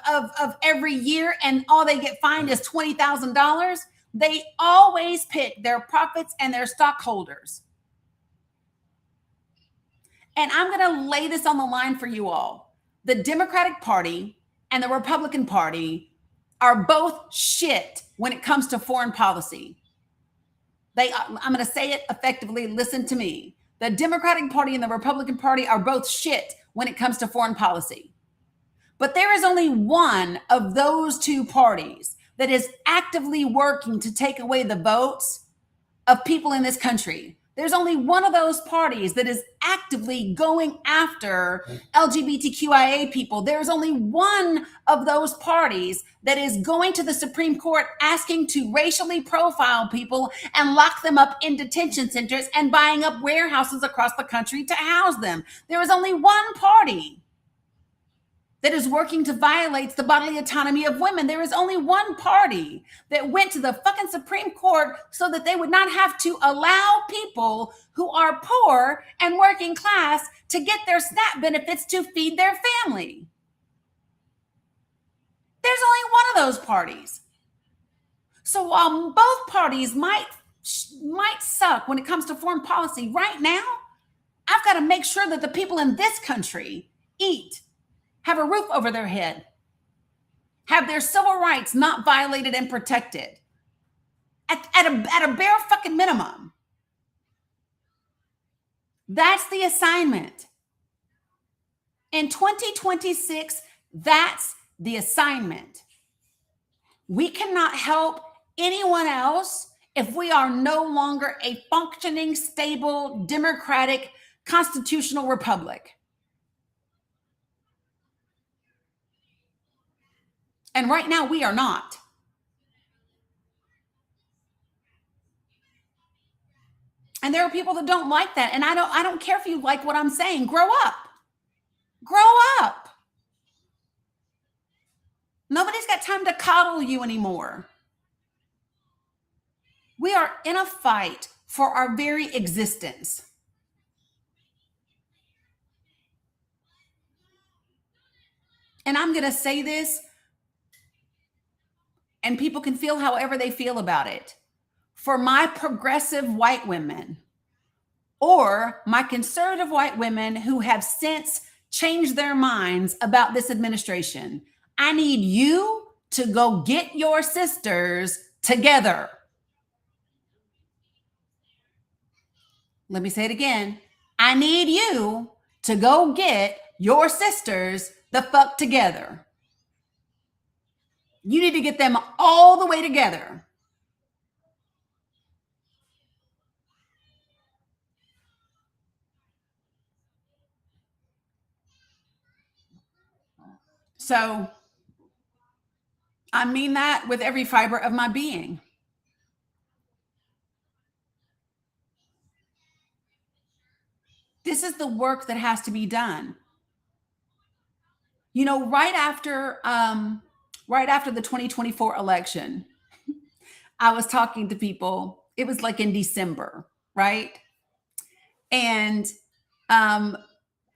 A: every year and all they get fined is $20,000, they always pick their profits and their stockholders. And I'm going to lay this on the line for you all. The Democratic Party and the Republican Party are both shit when it comes to foreign policy. I'm going to say it effectively. Listen to me. The Democratic Party and the Republican Party are both shit when it comes to foreign policy. But there is only one of those two parties that is actively working to take away the votes of people in this country. There's only one of those parties that is actively going after LGBTQIA people. There's only one of those parties that is going to the Supreme Court asking to racially profile people and lock them up in detention centers and buying up warehouses across the country to house them. There is only one party that is working to violate the bodily autonomy of women. There is only one party that went to the fucking Supreme Court so that they would not have to allow people who are poor and working class to get their SNAP benefits to feed their family. There's only one of those parties. So while both parties might suck when it comes to foreign policy, right now, I've got to make sure that the people in this country eat, have a roof over their head, have their civil rights not violated and protected at a bare fucking minimum. That's the assignment. In 2026, that's the assignment. We cannot help anyone else if we are no longer a functioning, stable, democratic, constitutional republic. And right now we are not. And there are people that don't like that. And I don't care if you like what I'm saying. Grow up. Grow up. Nobody's got time to coddle you anymore. We are in a fight for our very existence. And I'm going to say this, and people can feel however they feel about it. For my progressive white women or my conservative white women who have since changed their minds about this administration, I need you to go get your sisters together. Let me say it again. I need you to go get your sisters the fuck together. You need to get them all the way together. So I mean that with every fiber of my being. This is the work that has to be done. You know, right after the 2024 election, I was talking to people. It was like in December, right? And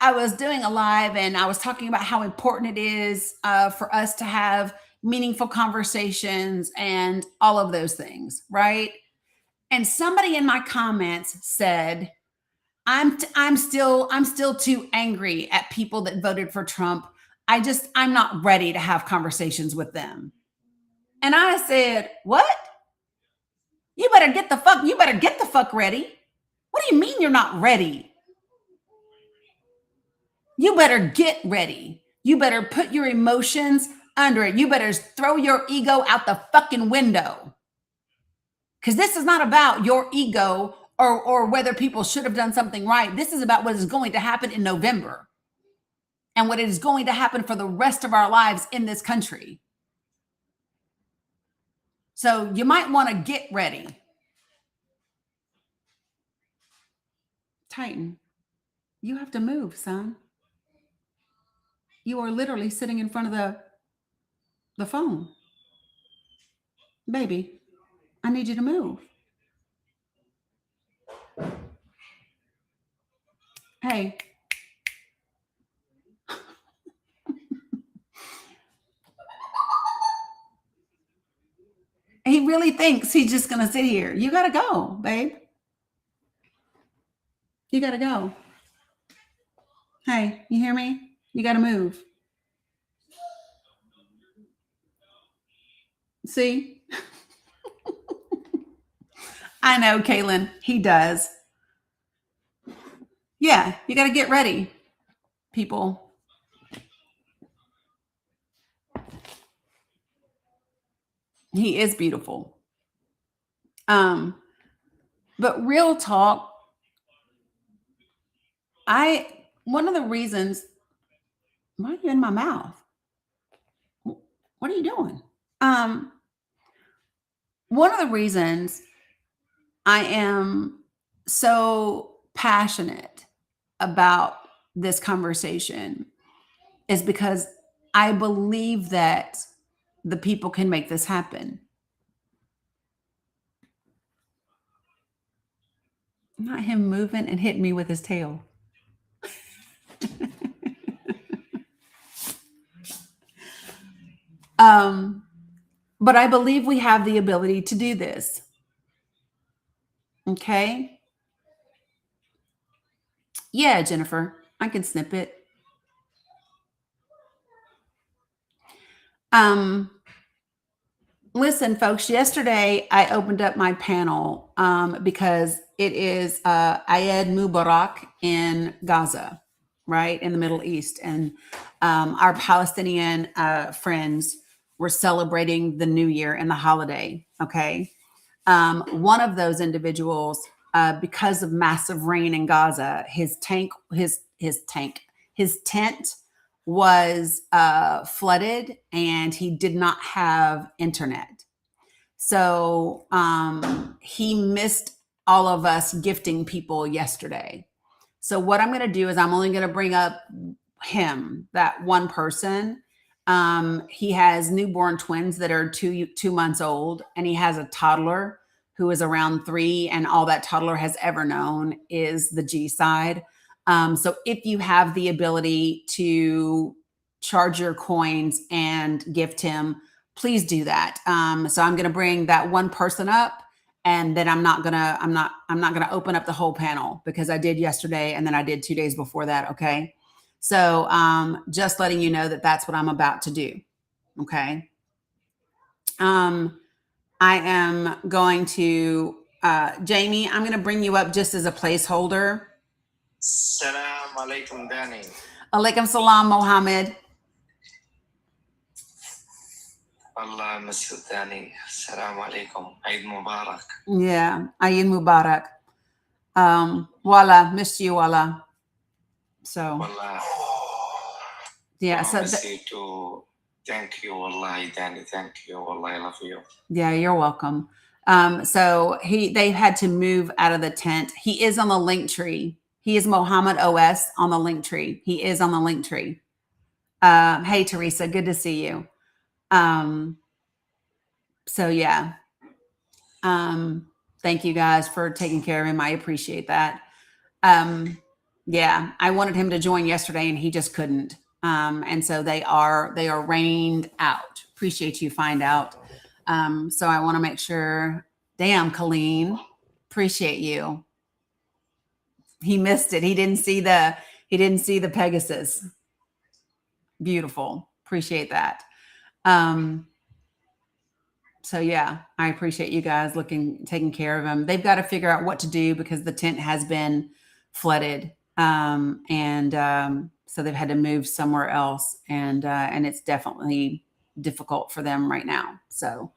A: I was doing a live and I was talking about how important it is for us to have meaningful conversations and all of those things, right? And somebody in my comments said, I'm still too angry at people that voted for Trump. I'm not ready to have conversations with them. And I said, what? You better get the fuck ready. What do you mean you're not ready? You better get ready. You better put your emotions under it. You better throw your ego out the fucking window. Because this is not about your ego or whether people should have done something right. This is about what is going to happen in November and what is going to happen for the rest of our lives in this country. So you might want to get ready. Titan, you have to move, son. You are literally sitting in front of the phone. Baby, I need you to move. Hey. He really thinks he's just going to sit here. You got to go, babe. You got to go. Hey, you hear me? You got to move. See? I know, Kaylin. He does. Yeah, you got to get ready, people. He is beautiful. But real talk, one of the reasons, why are you in my mouth? What are you doing? One of the reasons I am so passionate about this conversation is because I believe that the people can make this happen. Not him moving and hitting me with his tail. But I believe we have the ability to do this. Okay? Yeah, Jennifer, I can snip it. Listen, folks, yesterday I opened up my panel because it is Eid Mubarak in Gaza, right, in the Middle East. And our Palestinian friends were celebrating the New Year and the holiday, okay? One of those individuals, because of massive rain in Gaza, his tent was flooded and he did not have internet. So he missed all of us gifting people yesterday. So what I'm going to do is I'm only going to bring up him, that one person. He has newborn twins that are 2 months old, and he has a toddler who is around 3, and all that toddler has ever known is the G side. So if you have the ability to charge your coins and gift him, please do that. So I'm going to bring that one person up, and then I'm not gonna open up the whole panel because I did yesterday, and then I did 2 days before that. Okay. So just letting you know that that's what I'm about to do. Okay. I am going to, Jamie, I'm going to bring you up just as a placeholder.
E: Salam alaikum, Dani.
A: Alaikum salam, Mohammed.
E: Allah Masud Dani. Salam alaikum. Eid Mubarak.
A: Yeah, Eid Mubarak. Wala, missed you, Wala. So,
E: Wallah.
A: Yeah. So
E: promise you to thank you, wallahi, Dani. Thank you, wallahi, I love you.
A: yeah, you're welcome. So they've had to move out of the tent. He is on the link tree. He is Mohammed OS on the link tree. He is on the link tree. Hey Teresa, good to see you. So yeah. Thank you guys for taking care of him. I appreciate that. Yeah, I wanted him to join yesterday and he just couldn't. And so they are rained out. Appreciate you find out. So I want to make sure. Damn, Colleen, appreciate you. He missed it. He didn't see the Pegasus. Beautiful. Appreciate that. So yeah, I appreciate you guys taking care of him. They've got to figure out what to do because the tent has been flooded. So they've had to move somewhere else and it's definitely difficult for them right now. So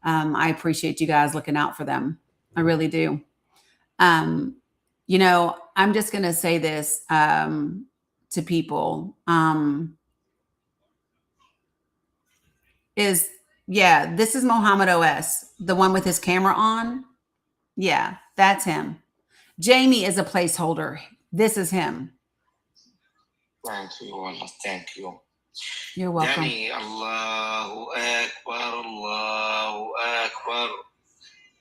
A: I appreciate you guys looking out for them. I really do. I'm just going to say this to people this is Mohammed OS, the one with his camera on. Yeah, that's him. Jamie is a placeholder. This is him.
E: Thank you, wallah. Thank you.
A: You're welcome.
E: Dani, Allahu Akbar, Allahu Akbar.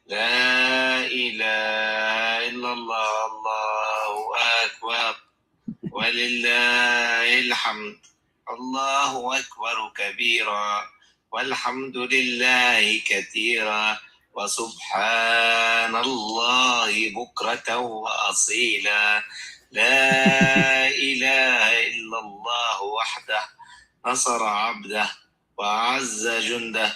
E: La ilaha illallah, Allahu Akbar. Walillahi alhamd. Allahu Akbar kabira. والحمد لله كثيرا وسبحان الله بكرة وأصيلا لا إله إلا الله وحده نصر عبده وأعز جنده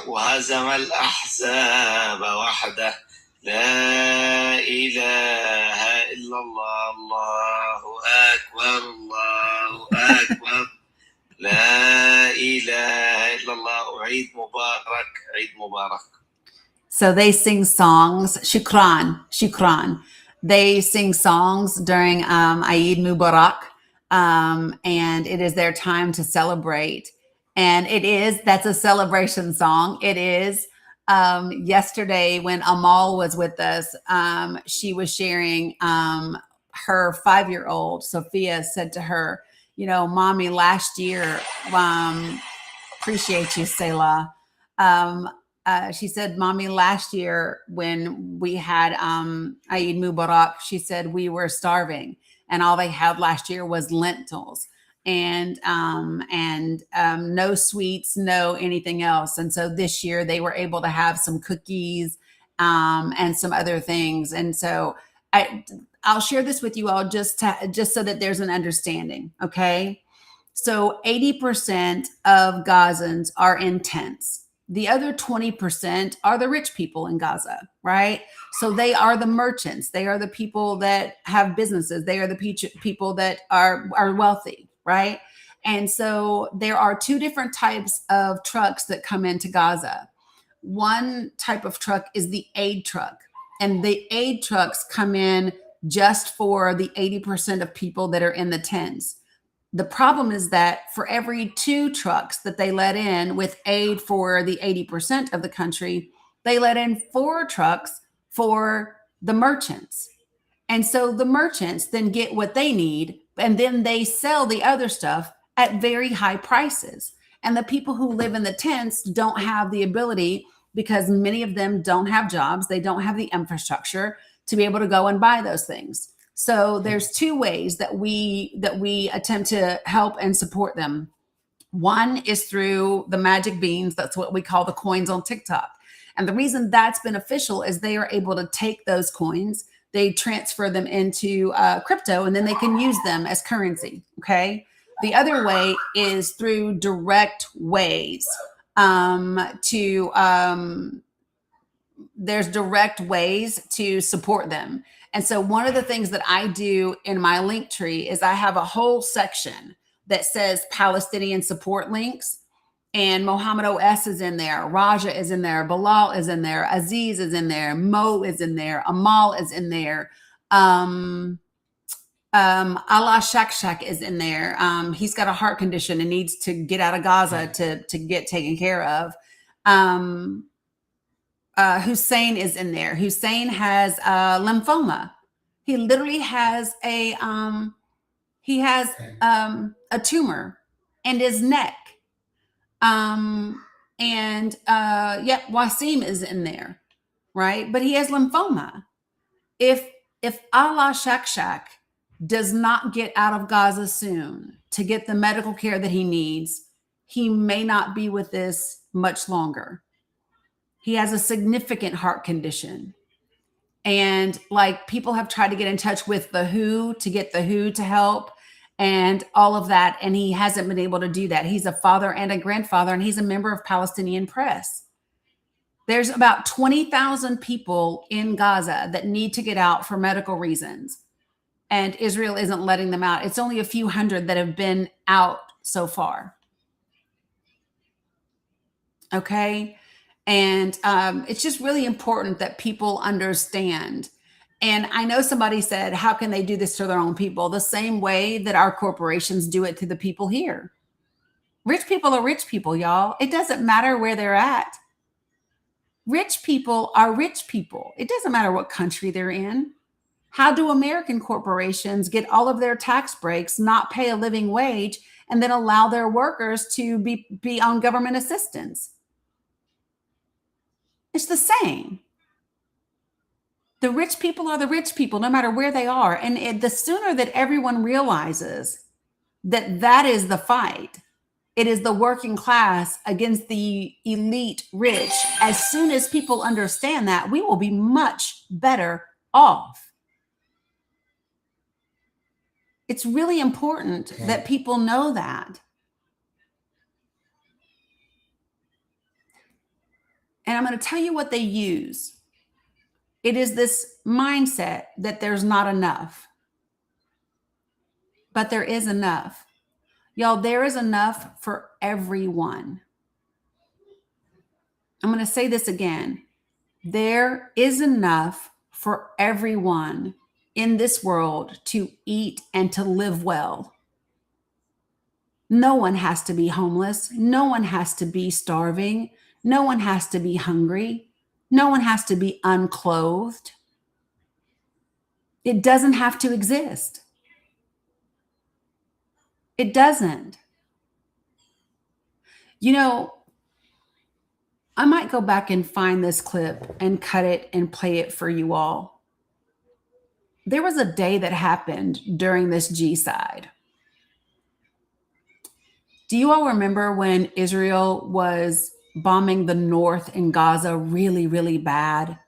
E: وهزم الأحزاب وحده لا إله إلا الله الله أكبر الله أكبر لا إله إلا الله عيد مبارك عيد مبارك.
A: So they sing songs. Shukran. They sing songs during Eid Mubarak, and it is their time to celebrate. And that's a celebration song. It is. Yesterday when Amal was with us, she was sharing her 5-year-old, Sophia, said to her, Mommy, last year, appreciate you, Selah. She said, Mommy, last year when we had Eid Mubarak, she said we were starving and all they had last year was lentils and no sweets, no anything else. And so this year they were able to have some cookies and some other things. And so I'll share this with you all just so that there's an understanding. Okay. So 80% of Gazans are in tents. The other 20% are the rich people in Gaza, right? So they are the merchants. They are the people that have businesses. They are the people that are wealthy, right? And so there are two different types of trucks that come into Gaza. One type of truck is the aid truck. And the aid trucks come in just for the 80% of people that are in the tents. The problem is that for every 2 trucks that they let in with aid for the 80% of the country, they let in 4 trucks for the merchants. And so the merchants then get what they need, and then they sell the other stuff at very high prices. And the people who live in the tents don't have the ability, because many of them don't have jobs. They don't have the infrastructure to be able to go and buy those things. So there's 2 ways that we attempt to help and support them. One is through the magic beans. That's what we call the coins on TikTok. And the reason that's beneficial is they are able to take those coins, they transfer them into crypto, and then they can use them as currency. Okay. The other way is through direct ways there's direct ways to support them. And so one of the things that I do in my link tree is I have a whole section that says Palestinian support links, and Mohammed OS is in there. Raja is in there. Bilal is in there. Aziz is in there. Mo is in there. Amal is in there. Allah Shak is in there. He's got a heart condition and needs to get out of Gaza to get taken care of. Hussein is in there. Hussein has lymphoma. He literally has a tumor in his neck. Wasim is in there, right? But he has lymphoma. If Allah Shak does not get out of Gaza soon to get the medical care that he needs, he may not be with this much longer. He has a significant heart condition. And like people have tried to get in touch with the WHO to get the WHO to help and all of that. And he hasn't been able to do that. He's a father and a grandfather, and he's a member of Palestinian Press. There's about 20,000 people in Gaza that need to get out for medical reasons. And Israel isn't letting them out. It's only a few hundred that have been out so far. Okay. And it's just really important that people understand. And I know somebody said, how can they do this to their own people? The same way that our corporations do it to the people here. Rich people are rich people, y'all. It doesn't matter where they're at. Rich people are rich people. It doesn't matter what country they're in. How do American corporations get all of their tax breaks, not pay a living wage, and then allow their workers to be on government assistance? It's the same. The rich people are the rich people, no matter where they are. And the sooner that everyone realizes that that is the fight, it is the working class against the elite rich. As soon as people understand that, we will be much better off. It's really important that people know that. And I'm going to tell you what they use. It is this mindset that there's not enough. But there is enough. Y'all, there is enough for everyone. I'm going to say this again. There is enough for everyone in this world to eat and to live well. No one has to be homeless. No one has to be starving. No one has to be hungry. No one has to be unclothed. It doesn't have to exist. It doesn't. You know, I might go back and find this clip and cut it and play it for you all. There was a day that happened during this G-side. Do you all remember when Israel was bombing the north in Gaza really, really bad?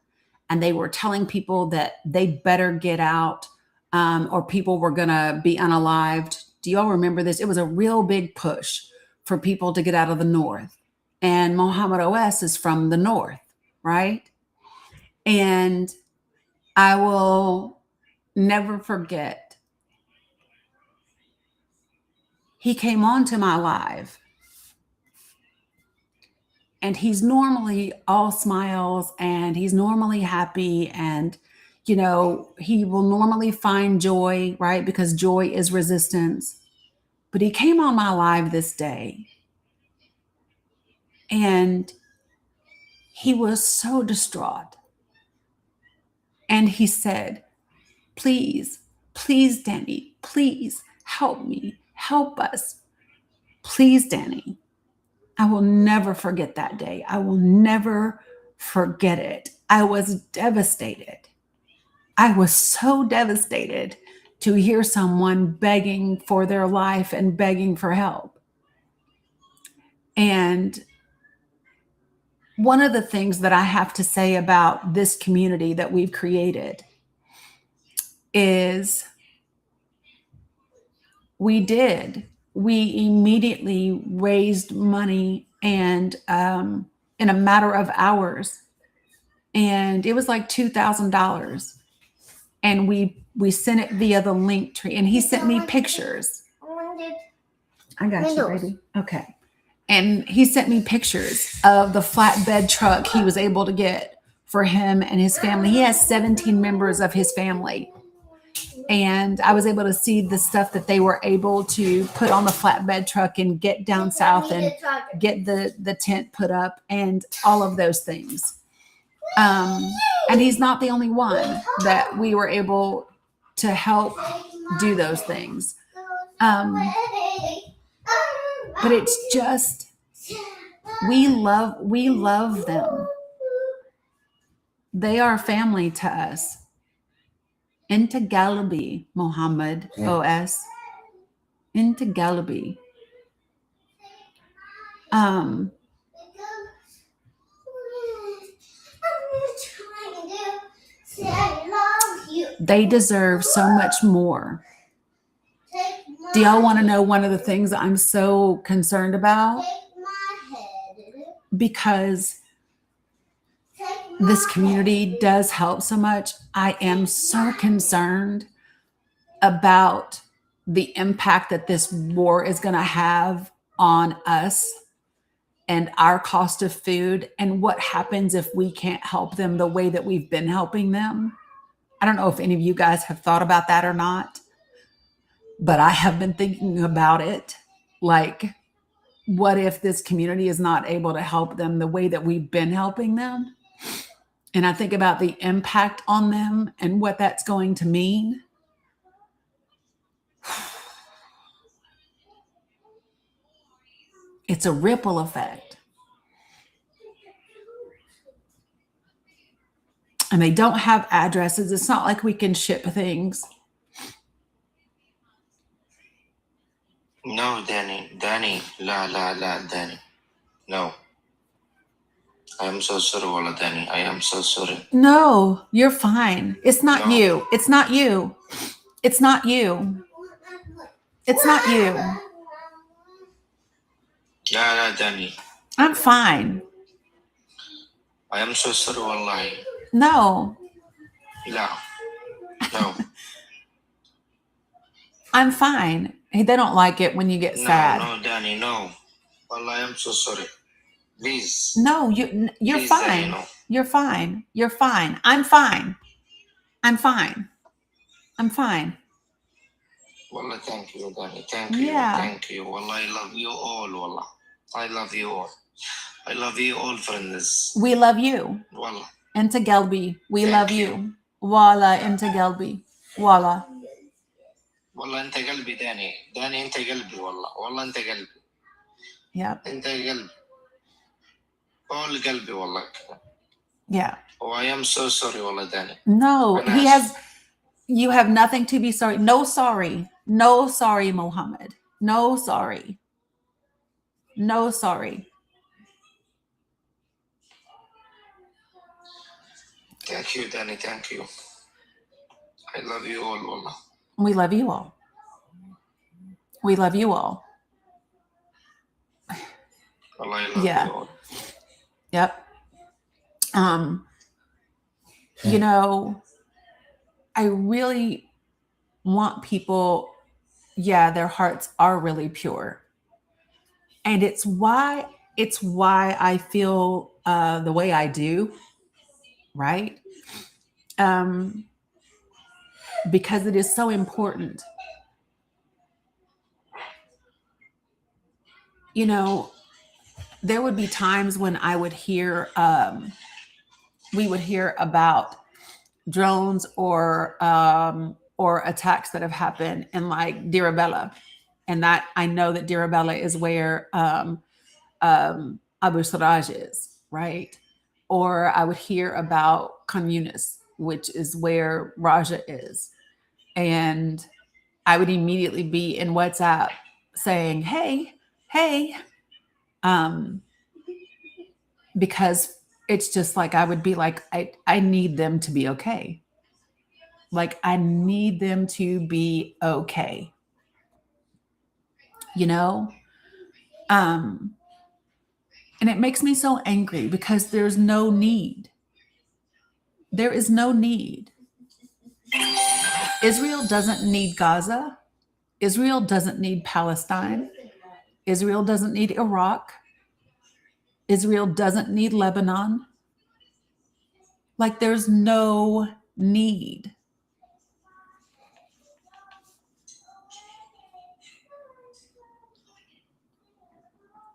A: And they were telling people that they better get out or people were going to be unalived. Do you all remember this? It was a real big push for people to get out of the north. And Mohammed OS is from the north, right? And I will never forget. He came onto my live. And he's normally all smiles and he's normally happy. And, you know, he will normally find joy, right? Because joy is resistance. But he came on my live this day. And he was so distraught. And he said, please, please, Dani, please help me, help us. Please, Dani. I will never forget that day. I will never forget it. I was devastated. I was so devastated to hear someone begging for their life and begging for help. And one of the things that I have to say about this community that we've created is we immediately raised money and in a matter of hours, and it was like $2,000, and we sent it via the link tree, and he sent me pictures. I got you, baby. Okay. And he sent me pictures of the flatbed truck he was able to get for him and his family. He has 17 members of his family. And I was able to see the stuff that they were able to put on the flatbed truck and get down south and get the tent put up and all of those things. And he's not the only one that we were able to help do those things. But it's just, we love them. They are family to us. Into Galabi, Muhammad OS. Into Galabi. They deserve so much more. Do y'all want to know one of the things I'm so concerned about? Because this community does help so much. I am so concerned about the impact that this war is going to have on us and our cost of food and what happens if we can't help them the way that we've been helping them. I don't know if any of you guys have thought about that or not, but I have been thinking about it. Like, what if this community is not able to help them the way that we've been helping them? And I think about the impact on them and what that's going to mean. It's a ripple effect. And they don't have addresses. It's not like we can ship things.
E: No, Dani, la, Dani. No. I am so sorry, Wallah, Dani. I am so sorry.
A: No, you're fine. It's not
E: No.
A: you. It's not you. It's not you. It's not you.
E: La, Dani.
A: I'm fine.
E: I am so sorry, Wallahi.
A: No,
E: La. No.
A: I'm fine. They don't like it when you get sad.
E: No, Dani, no. Wallah, I am so sorry. Please.
A: No, you're
E: Please,
A: fine.
E: Dani, no.
A: You're fine. You're fine. I'm fine. I'm fine. I'm fine.
E: Wallah, thank you, Dani. Thank you.
A: Yeah.
E: Thank you. Wallah, I love you all, Wallah. I love you all. I love you all, friends.
A: We love you.
E: Wallah.
A: Into Gelbi. We
E: Thank
A: love you. Wala into Gelbi. Wala.
E: والله انت قلبي داني انت قلبي والله انت قلبي
A: Yep.
E: انت قلبي all قلبي والله.
A: Yeah.
E: Oh, I am so sorry والله داني.
A: No, you have nothing to be sorry. No sorry. No sorry, Muhammad. No sorry. No sorry.
E: Thank you, Dani. Thank you. I love you all, والله.
A: We love you all. We love you all.
E: والله I love
A: Yeah.
E: you all.
A: Yep. You know, I really want people, their hearts are really pure. And it's why I feel the way I do, right? Because it is so important. You know, there would be times when I would hear, we would hear about drones or attacks that have happened in like Dirabella. And that I know that Dirabella is where Abu Sarraj is, right? Or I would hear about Khan Yunis, which is where Raja is. And I would immediately be in WhatsApp saying, hey, because it's just like, I would be like, I need them to be okay. Like, I need them to be okay. You know? And it makes me so angry because there's no need. There is no need. Israel doesn't need Gaza. Israel doesn't need Palestine. Israel doesn't need Iraq. Israel doesn't need Lebanon. Like, there's no need.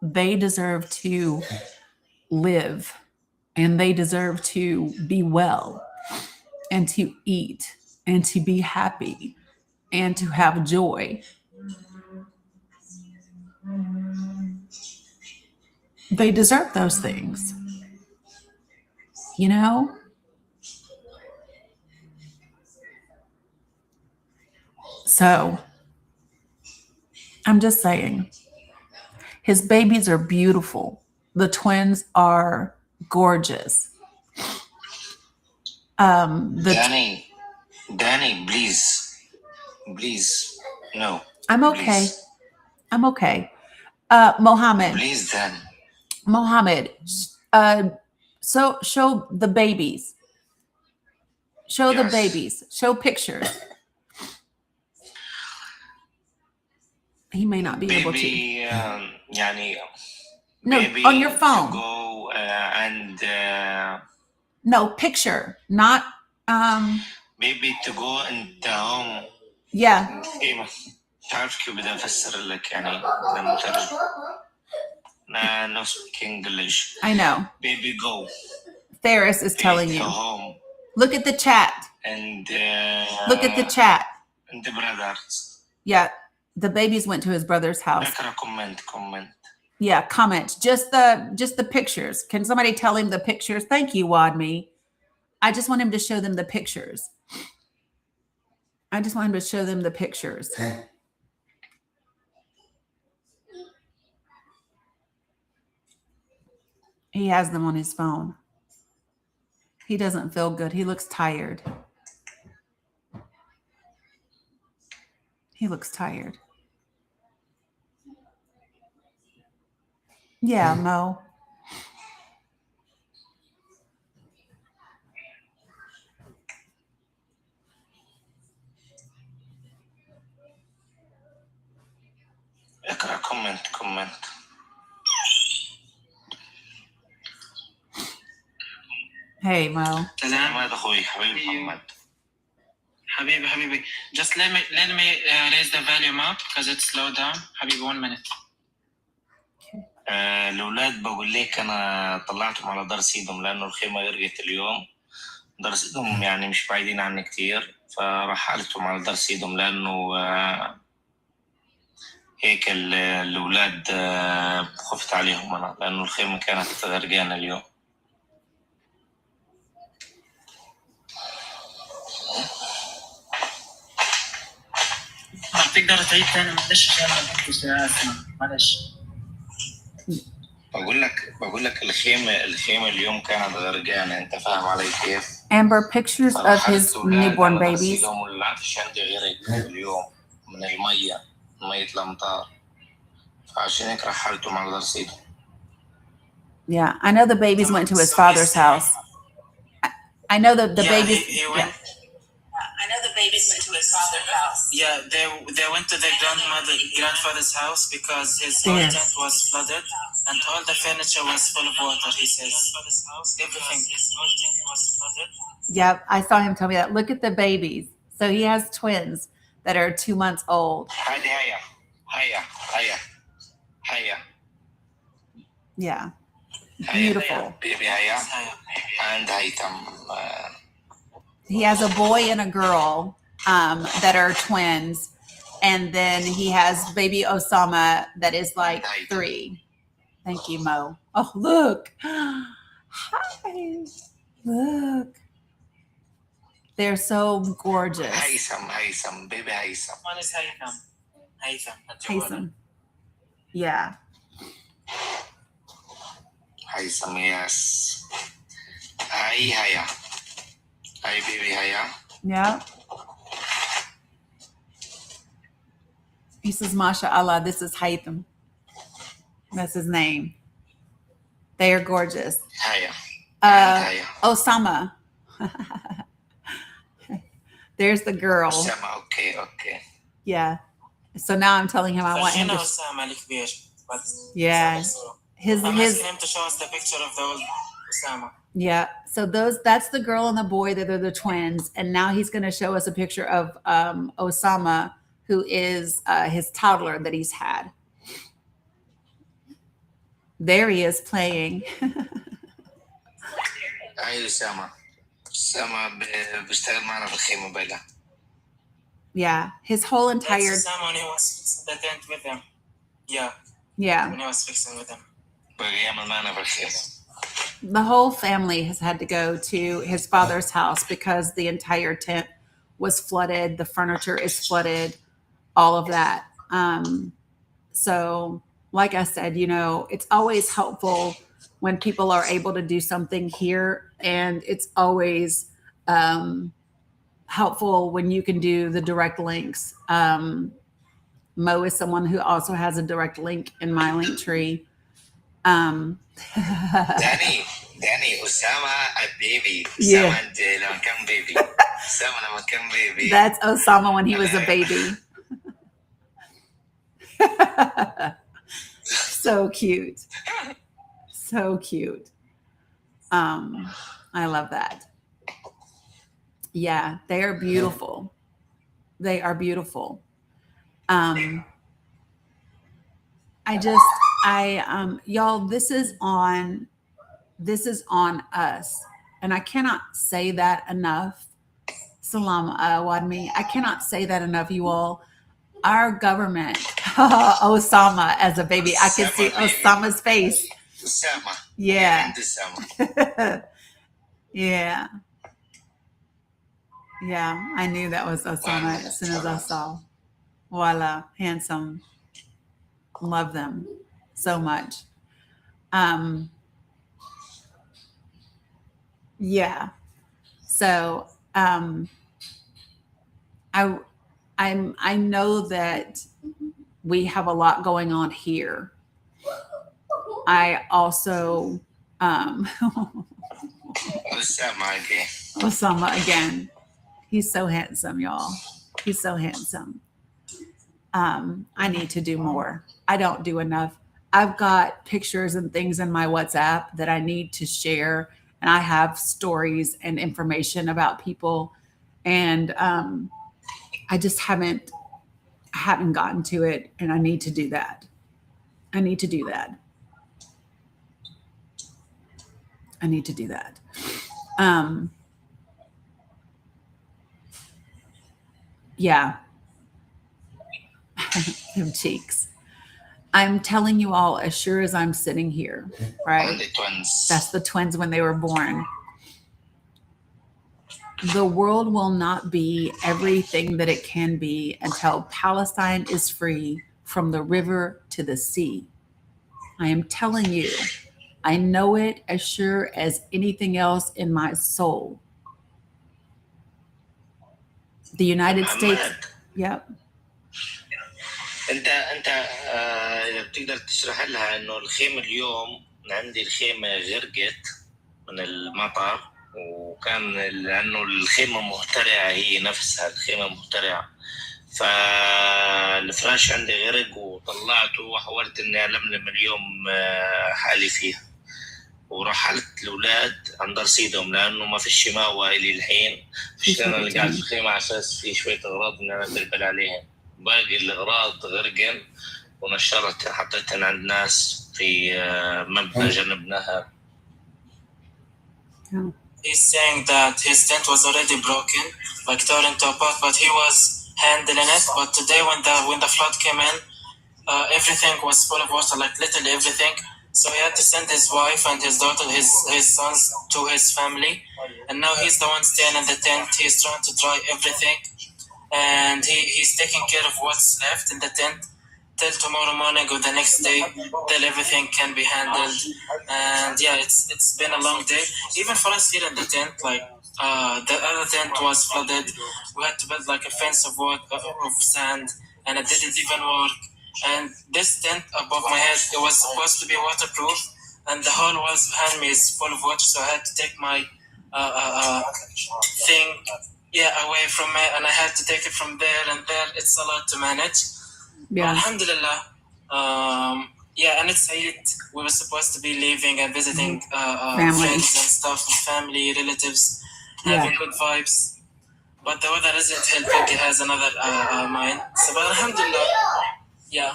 A: they deserve to live, and they deserve to be well, and to eat, and to be happy, and to have joy. They deserve those things, you know? So I'm just saying, his babies are beautiful. The twins are gorgeous.
E: Danny, Danny, please, please, no.
A: I'm okay.
E: Please,
A: I'm okay. Mohammed,
E: please, Danny.
A: so show the babies. Show the
E: Yes.
A: babies. Show pictures. He may not be able to.
E: Maybe, يعني,
A: No,
E: maybe
A: on your
E: to
A: phone.
E: go and
A: No, picture, not
E: maybe to go and home.
A: yeah.
E: إيه، مش عارف كيف بدي أفسر لك يعني للمترجم. No speak English.
A: I know.
E: Baby, go.
A: Ferris is telling
E: Baby,
A: you.
E: go home.
A: Look at the chat.
E: And
A: Look at the chat.
E: and the brothers.
A: Yeah. The babies went to his brother's house.
E: نقرأ comment.
A: Yeah, comment. Just the pictures. Can somebody tell him the pictures? Thank you, Wadmi. I just want him to show them the pictures. I just want him to show them the pictures. He has them on his phone. He doesn't feel good. He looks tired. He looks tired. Yeah, Mo.
E: اقرأ comment.
A: Hey, Mo.
E: سلامات أخوي حبيبي محمد.
C: حبيبي just let me raise the volume up because it's slow down. حبيبي 1 minute.
E: الأولاد بقول لك أنا طلعتهم على دار سيدهم لأنه الخيمة غرقت اليوم. دار سيدهم يعني مش بعيدين عني كتير، فرحلتهم على دار سيدهم لأنه هيك الأولاد خفت عليهم أنا لأنه الخيمة كانت غرقانة اليوم.
C: تقدر تعيد تاني معلش عشان ما كنتش اسمع معلش.
E: بقول لك الخيمة اليوم كانت غرقانة، أنت فاهم علي كيف؟
A: Amber, pictures of his newborn babies.
E: العفش عندي غرق اليوم من مية الأمطار، فعشان هيك رحلتهم على دار سيدهم.
A: Yeah, I know the babies went to his father's house. I know the babies.
C: He went. I know the babies went to his father's house. Yeah, they went to their grandfather's house because his whole tent was flooded and all the furniture was full of water. He says everything. His whole tent was flooded.
A: Yep, I saw him tell me that. Look at the babies. So he has twins that are 2 months old.
E: هيا.
A: Yeah, beautiful.
E: Baby هيا. And هيثم.
A: He has a boy and a girl that are twins. And then he has baby Osama that is like 3. Thank you, Mo. Oh, look. Hi. Look. They're so gorgeous.
E: هيثم. Baby هيثم.
C: One is Haytham.
A: Haytham. Yeah.
E: هيثم, yes. هيا. Hi, baby, hiya.
A: Yeah. He says, MashaAllah, this is Haytham. That's his name. They are gorgeous.
E: Hiya.
A: Hiya. Osama. There's the girl.
E: Osama, okay.
A: Yeah. So now I'm telling him I want him to. Yeah.
C: I'm asking him to show us the picture of the old Osama.
A: Yeah. So that's the girl and the boy that are the twins. And now he's going to show us a picture of Osama, who is his toddler that he's had. There he is playing.
E: أيوة سامع بيشتغل معنا في الخيمة بقى.
A: Yeah, his whole entire.
C: That's Sam when he was the tent with them. Yeah.
A: Yeah.
C: When he was fixing with them.
E: بقى يعمل معنا في الخيمة.
A: The whole family has had to go to his father's house because the entire tent was flooded. The furniture is flooded, all of that. So, like I said, you know, it's always helpful when people are able to do something here, and it's always helpful when you can do the direct links. Mo is someone who also has a direct link in my link tree.
E: Dani, Osama a baby.
A: Yeah.
E: Osama لما كان baby. Osama لما كان baby.
A: That's Osama when he was a baby. So cute. So cute. I love that. Yeah, they are beautiful. They are beautiful. Y'all, this is on us. And I cannot say that enough. Salam Wadmi. I cannot say that enough, you all. Our government, Osama as a baby. I can see Osama's face.
E: Osama.
A: Yeah.
E: Osama.
A: Yeah. Yeah, I knew that was Osama as soon as I saw. Voila, handsome. Love them so much. Yeah. So I know that we have a lot going on here. I also Osama again. He's so handsome, y'all. He's so handsome. I need to do more. I don't do enough. I've got pictures and things in my WhatsApp that I need to share, and I have stories and information about people, and I just haven't gotten to it, and I need to do that. I need to do that. Yeah. Them cheeks. I'm telling you all, as sure as I'm sitting here, right?
E: The twins.
A: That's the twins when they were born. The world will not be everything that it can be until Palestine is free from the river to the sea. I am telling you, I know it as sure as anything else in my soul. The United States. Yep.
E: انت اذا بتقدر تشرح لها انه الخيمه اليوم عندي الخيمه غرقت من المطر، وكان لانه الخيمه مهترعه، هي نفسها الخيمه مهترعه، فالفراش عندي غرق وطلعته وحاولت اني الملم اليوم حالي فيها، ورحلت الاولاد عن رصيدهم لانه ما فيش ماوى الي الحين. مش انا اللي قاعد في الخيمه على اساس في شويه اغراض ان انا بلبل عليهم، باقي الاغراض غرقن ونشرت حطيتها عند ناس في مبنى جنب نهر.
C: He's saying that his tent was already broken, like torn apart, but he was handling it. But today, when the flood came in, everything was full of water, like literally everything. So he had to send his wife and his daughter, his sons, to his family, and now he's the one staying in the tent. He's trying to dry everything, and he's taking care of what's left in the tent till tomorrow morning or the next day, till everything can be handled. And yeah, it's been a long day, even for us here in the tent. Like the other tent was flooded. We had to build like a fence of sand, and it didn't even work. And this tent above my head, it was supposed to be waterproof, and the whole walls behind me is full of water, so I had to take my thing away from it, and I had to take it from there and there. It's a lot to manage.
A: Yeah.
C: Alhamdulillah. And it's Eid. We were supposed to be leaving and visiting friends and stuff, and family, relatives, having good vibes. But the weather isn't helping. It has another mind. So, but alhamdulillah. Yeah,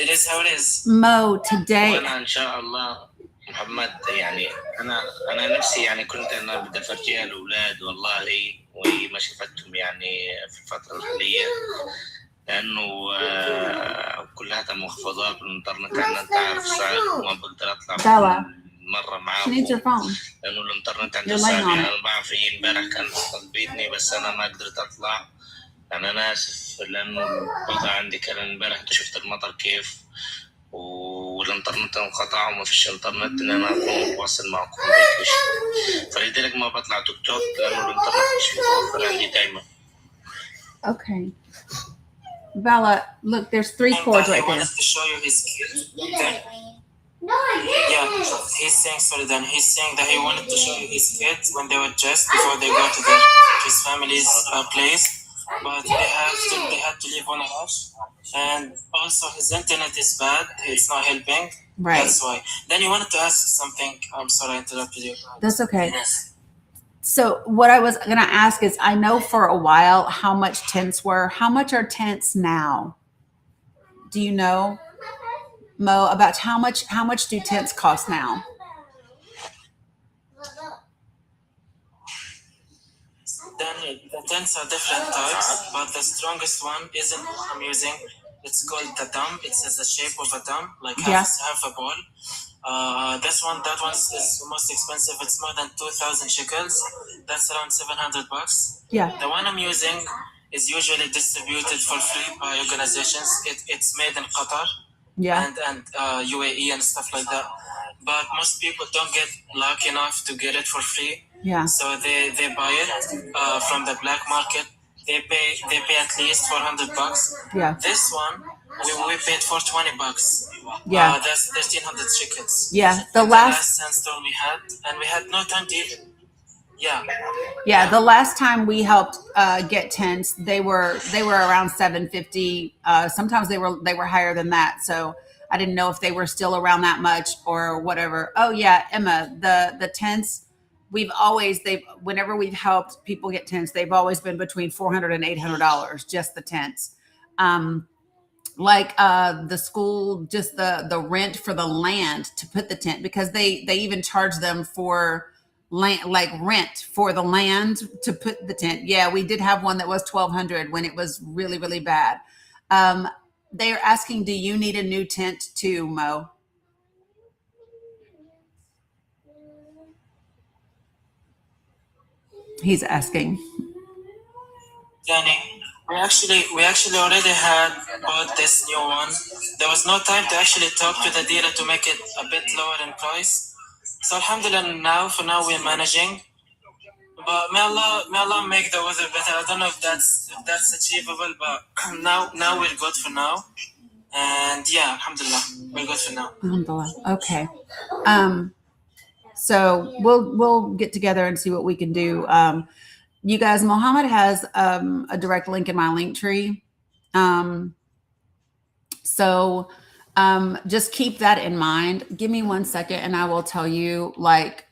C: it is how it is.
A: Mo, today
E: وانا ان شاء الله محمد يعني انا نفسي يعني كنت انا بدي افرجيها الاولاد والله وهي ما شفتهم يعني في الفتره الحاليه لانه كلها مخفضات بالانترنت عندنا انت عارف السعر ما بقدر اطلع
A: Bella,
E: مره
A: she
E: معاكم
A: needs her phone.
E: لانه الانترنت عنده
A: You're laying
E: صعب
A: on
E: يعني
A: it.
E: انا بعرف هي امبارح كانت طلبتني بس انا ما قدرت اطلع يعني انا اسف لانه الوضع عندي كان امبارح انت شفت المطر كيف والانترنت انقطع وما فيش انترنت ان انا اكون متواصل معكم بهيك شيء فلذلك ما بطلع تيك توك لانه الانترنت مش متوفر عندي دايما.
A: Okay. Bella, look, there's 3 cords
C: He
A: right there.
C: wants to show you his kids.
D: No, I didn't.
C: Yeah, he's saying, sorry, Dan. He's saying that he wanted to show you his kids when they were dressed before they go to his family's place, but they had to leave on a rush, and also his internet is bad. It's not helping.
A: Right.
C: That's why. Then you wanted to ask something. I'm sorry I interrupted you.
A: That's okay.
C: Yes.
A: So what I was going to ask is, I know for a while how much tents were. How much are tents now? Do you know, Mo, about how much do tents cost now?
C: Then the tents are different types, but the strongest one isn't what I'm using. It's called the dum. It has the shape of a dum, like half a ball. That one is most expensive. It's more than 2,000 shekels. That's around $700.
A: Yeah.
C: The one I'm using is usually distributed for free by organizations. It's made in Qatar.
A: Yeah.
C: And UAE and stuff like that. But most people don't get lucky enough to get it for free.
A: Yeah.
C: So they buy it from the black market. They pay at least $400.
A: Yeah.
C: This one we paid for $20.
A: Yeah.
C: That's 1,300 shekels.
A: Yeah. The last
C: sandstorm we had, and we had no time to even.
A: Yeah, the last time we helped get tents, they were around 750. Sometimes they were higher than that. So I didn't know if they were still around that much or whatever. Oh yeah, Emma, the tents, whenever we've helped people get tents, they've always been between $400 and $800, just the tents. Like the school, just the rent for the land to put the tent, because they even charge them for land, like rent for the land to put the tent. Yeah, we did have one that was $1,200 when it was really, really bad. They're asking, do you need a new tent too, Mo? He's asking.
C: Dani, we actually already had bought this new one. There was no time to actually talk to the dealer to make it a bit lower in price. So alhamdulillah, for now we're managing. But may Allah make the weather better. I don't know if that's achievable, but now we're good for now. And yeah, alhamdulillah, we're good for now.
A: Alhamdulillah. Okay. So we'll get together and see what we can do. You guys, Mohammed has a direct link in my link tree. So just keep that in mind. Give me 1 second and I will tell you like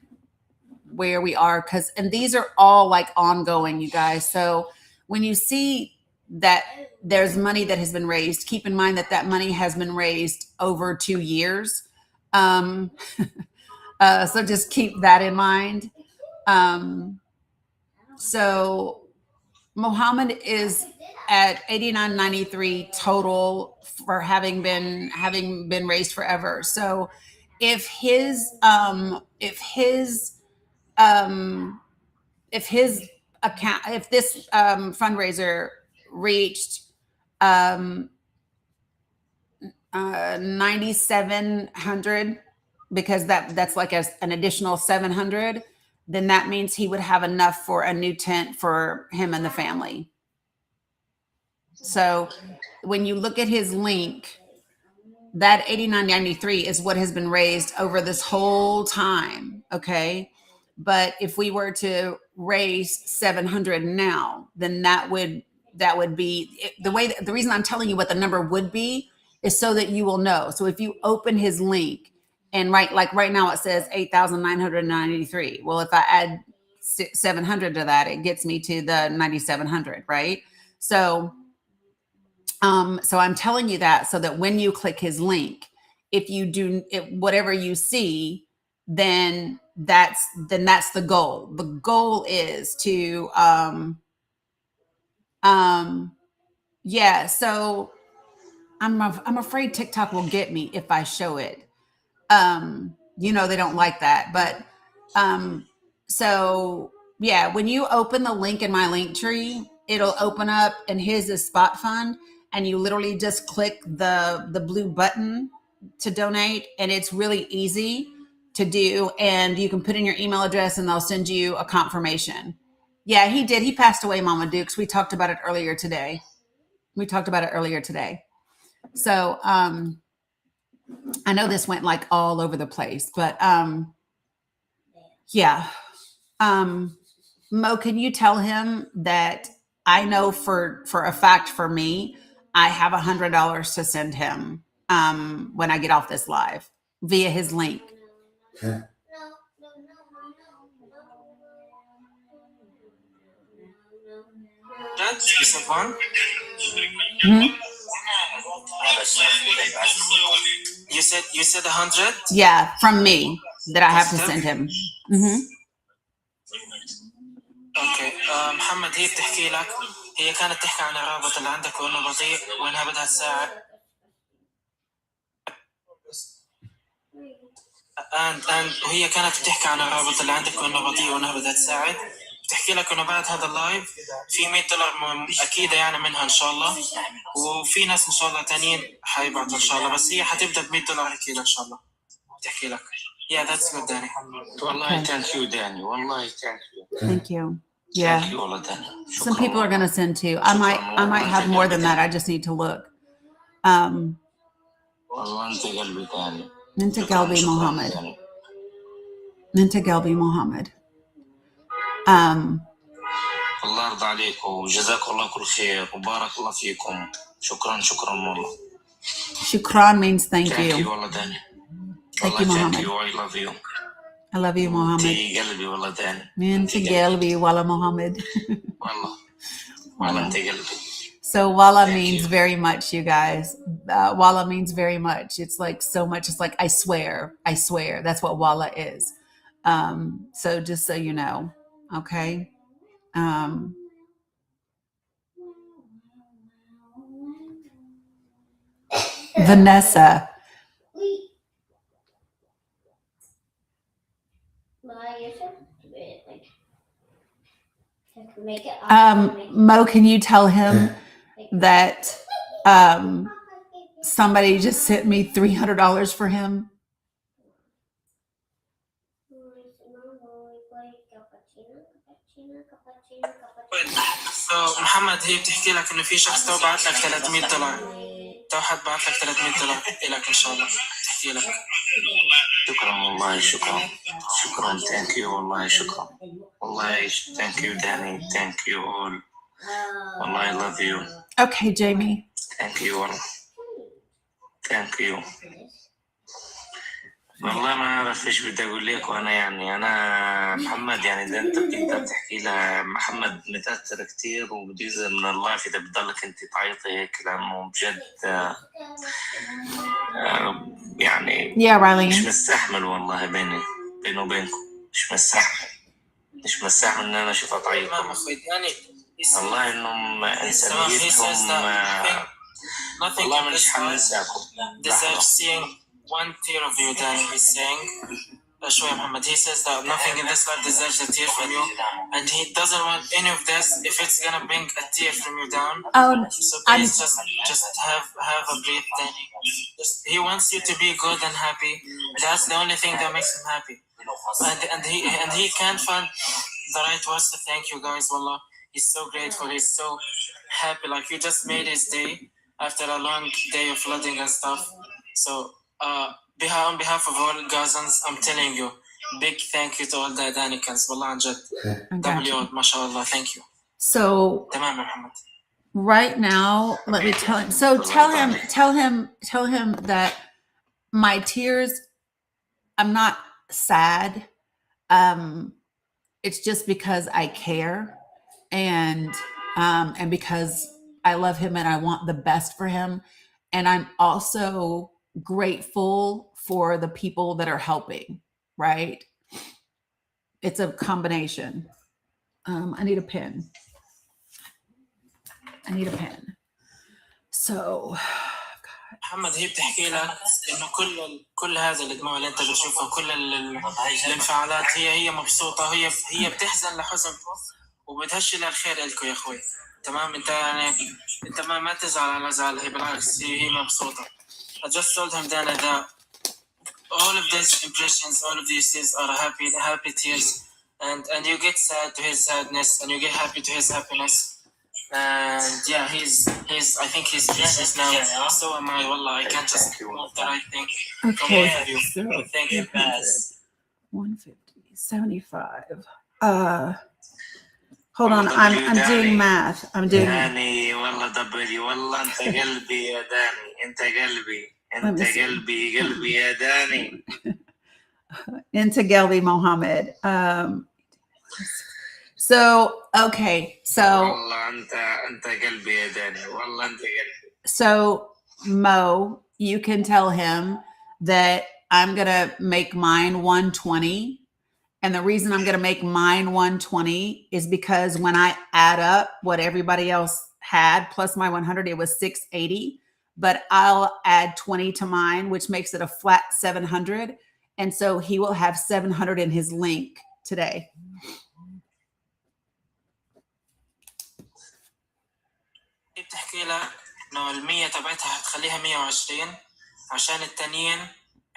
A: where we are, and these are all like ongoing, you guys. So when you see that there's money that has been raised, keep in mind that money has been raised over 2 years. So just keep that in mind. So Mohammed is at 89.93 total for having been raised forever. So if his account, if this fundraiser reached 9,700, because that's like an additional 700, then that means he would have enough for a new tent for him and the family. So when you look at his link, that 89.93 is what has been raised over this whole time. Okay. But if we were to raise 700 now, then that would be the reason I'm telling you what the number would be is so that you will know. So if you open his link and right now it says 8,993. Well, if I add 700 to that, it gets me to the 9,700, right? So So I'm telling you that so that when you click his link, if you do it, whatever you see, then that's the goal. The goal is to yeah. So I'm afraid TikTok will get me if I show it. They don't like that, but so yeah, when you open the link in my link tree, it'll open up, and his is Spot Fund, and you literally just click the blue button to donate, and it's really easy to do, and you can put in your email address and they'll send you a confirmation. Yeah, he did. He passed away, Mama Dukes. We talked about it earlier today. So I know this went like all over the place, but yeah. Mo, can you tell him that I know for a fact for me, I have $100 to send him when I get off this live via his link.
C: You said one?
A: Mhm.
C: You said 100?
A: Yeah, from me that I have to send him. Mm-hmm.
C: اوكي محمد، هي بتحكي لك، هي كانت تحكي عن الرابط اللي عندك وانه بطيء وانها بدها تساعد وهي كانت بتحكي عن الرابط اللي عندك وانه بطيء وانها بدها تساعد. بتحكي لك انه بعد هذا اللايف في $100 اكيد يعني منها ان شاء الله، وفي ناس ان شاء الله تانيين حيبعتوا ان شاء الله، بس هي حتبدا $100 اكيد ان شاء الله. بتحكي لك yeah that's good Dani.
E: والله thank you Dani. والله
A: Thank you. Yeah.
E: Thank you والله Dani.
A: Some people are going to send too. I might have more than that. I just need to look.
E: والله انت قلبي Dani.
A: Minta Galbi Mohammed. Minta Galbi Mohammed.
E: الله يرضى عليكم وجزاكم الله كل خير وبارك الله فيكم. شكرا والله.
A: Shukran means thank you.
E: Thank you والله Dani.
A: Thank you, Mohammed.
E: Thank you. I love you.
A: I love you, Mohammed.
E: انت قلبي والله Dani.
A: Minta Galbi Wala Mohammed.
E: والله انت قلبي.
A: So Wala means very much, you guys. Wala means very much. It's like so much. It's like I swear. That's what Wala is. So just so you know, okay. Vanessa. Mo, can you tell him that somebody just sent me $300 for him?
C: So محمد، هي بتحكي لك انه في شخص تو بعت لك $300. تو حد بعت لك $300 لك ان شاء الله. بتحكي لك
E: شكرا والله. شكرا thank you والله. شكرا والله. thank you Dani. thank you all. والله I love you.
A: Okay, Jamie.
E: thank you والله. thank you. والله ما اعرف ايش بدي اقول لك، وانا يعني انا محمد يعني اذا انت بتقدر تحكي لها محمد متاثر كتير وبده يزعل من اللايف اذا بتضلك انت تعيطي هيك، لانه بجد يعني مش مستحمل والله بينه وبينكم. مش مستحمل ان انا اشوفها تعيط. والله انهم انسانيتهم والله مش حننساكم.
C: one tear of you, Dani. He's saying, شوية محمد. He says that nothing in this life deserves a tear from you, and he doesn't want any of this if it's gonna bring a tear from you down.
A: Oh,
C: so please just have a breath, Dani. He wants you to be good and happy. That's the only thing that makes him happy. And he can't find the right words to thank you guys. Wallah, he's so grateful. He's so happy. Like you just made his day after a long day of flooding and stuff. So. On behalf of all Gazans, I'm telling you, big thank you to all the Danicans. Wallah عن جد. W ما شاء الله. Thank you.
A: So
C: تمام يا محمد.
A: Right now, let me tell him. So tell him that my tears, I'm not sad. It's just because I care and because I love him and I want the best for him. And I'm also grateful for the people that are helping, right? It's a combination. I need a pen. So
C: محمد هي بتحكي لك انه كل هذا الدموع اللي انت بتشوفها، كل الانفعالات، هي مبسوطه، هي بتحزن لحزن وبتهشي للخير لكم يا اخوي. تمام؟ انت يعني انت ما تزعل على زعل، هي بالعكس هي مبسوطه. I just told him Dana that all of these impressions, all of these tears are happy tears, and you get sad to his sadness and you get happy to his happiness. And yeah, he's I think he's speechless now. So am I. Wallah, I can't just want the right thing.
A: okay,
C: So thank you guys.
A: 150, 75. Hold on, I'm doing math. I'm doing
E: داني والله دبلي، والله انت قلبي يا داني، انت قلبي يا داني.
A: into Gelby Mohammed. So okay, so
E: والله انت قلبي يا داني، والله انت قلبي.
A: So Mo, you can tell him that I'm gonna make mine 120. And the reason I'm gonna make mine 120 is because when I add up what everybody else had plus my 100, it was 680. But I'll add 20 to mine, which makes it a flat 700. And so he will have 700 in his link today.
C: بتحكي لك انه المية تبعتها هتخليها 120 عشان التانيين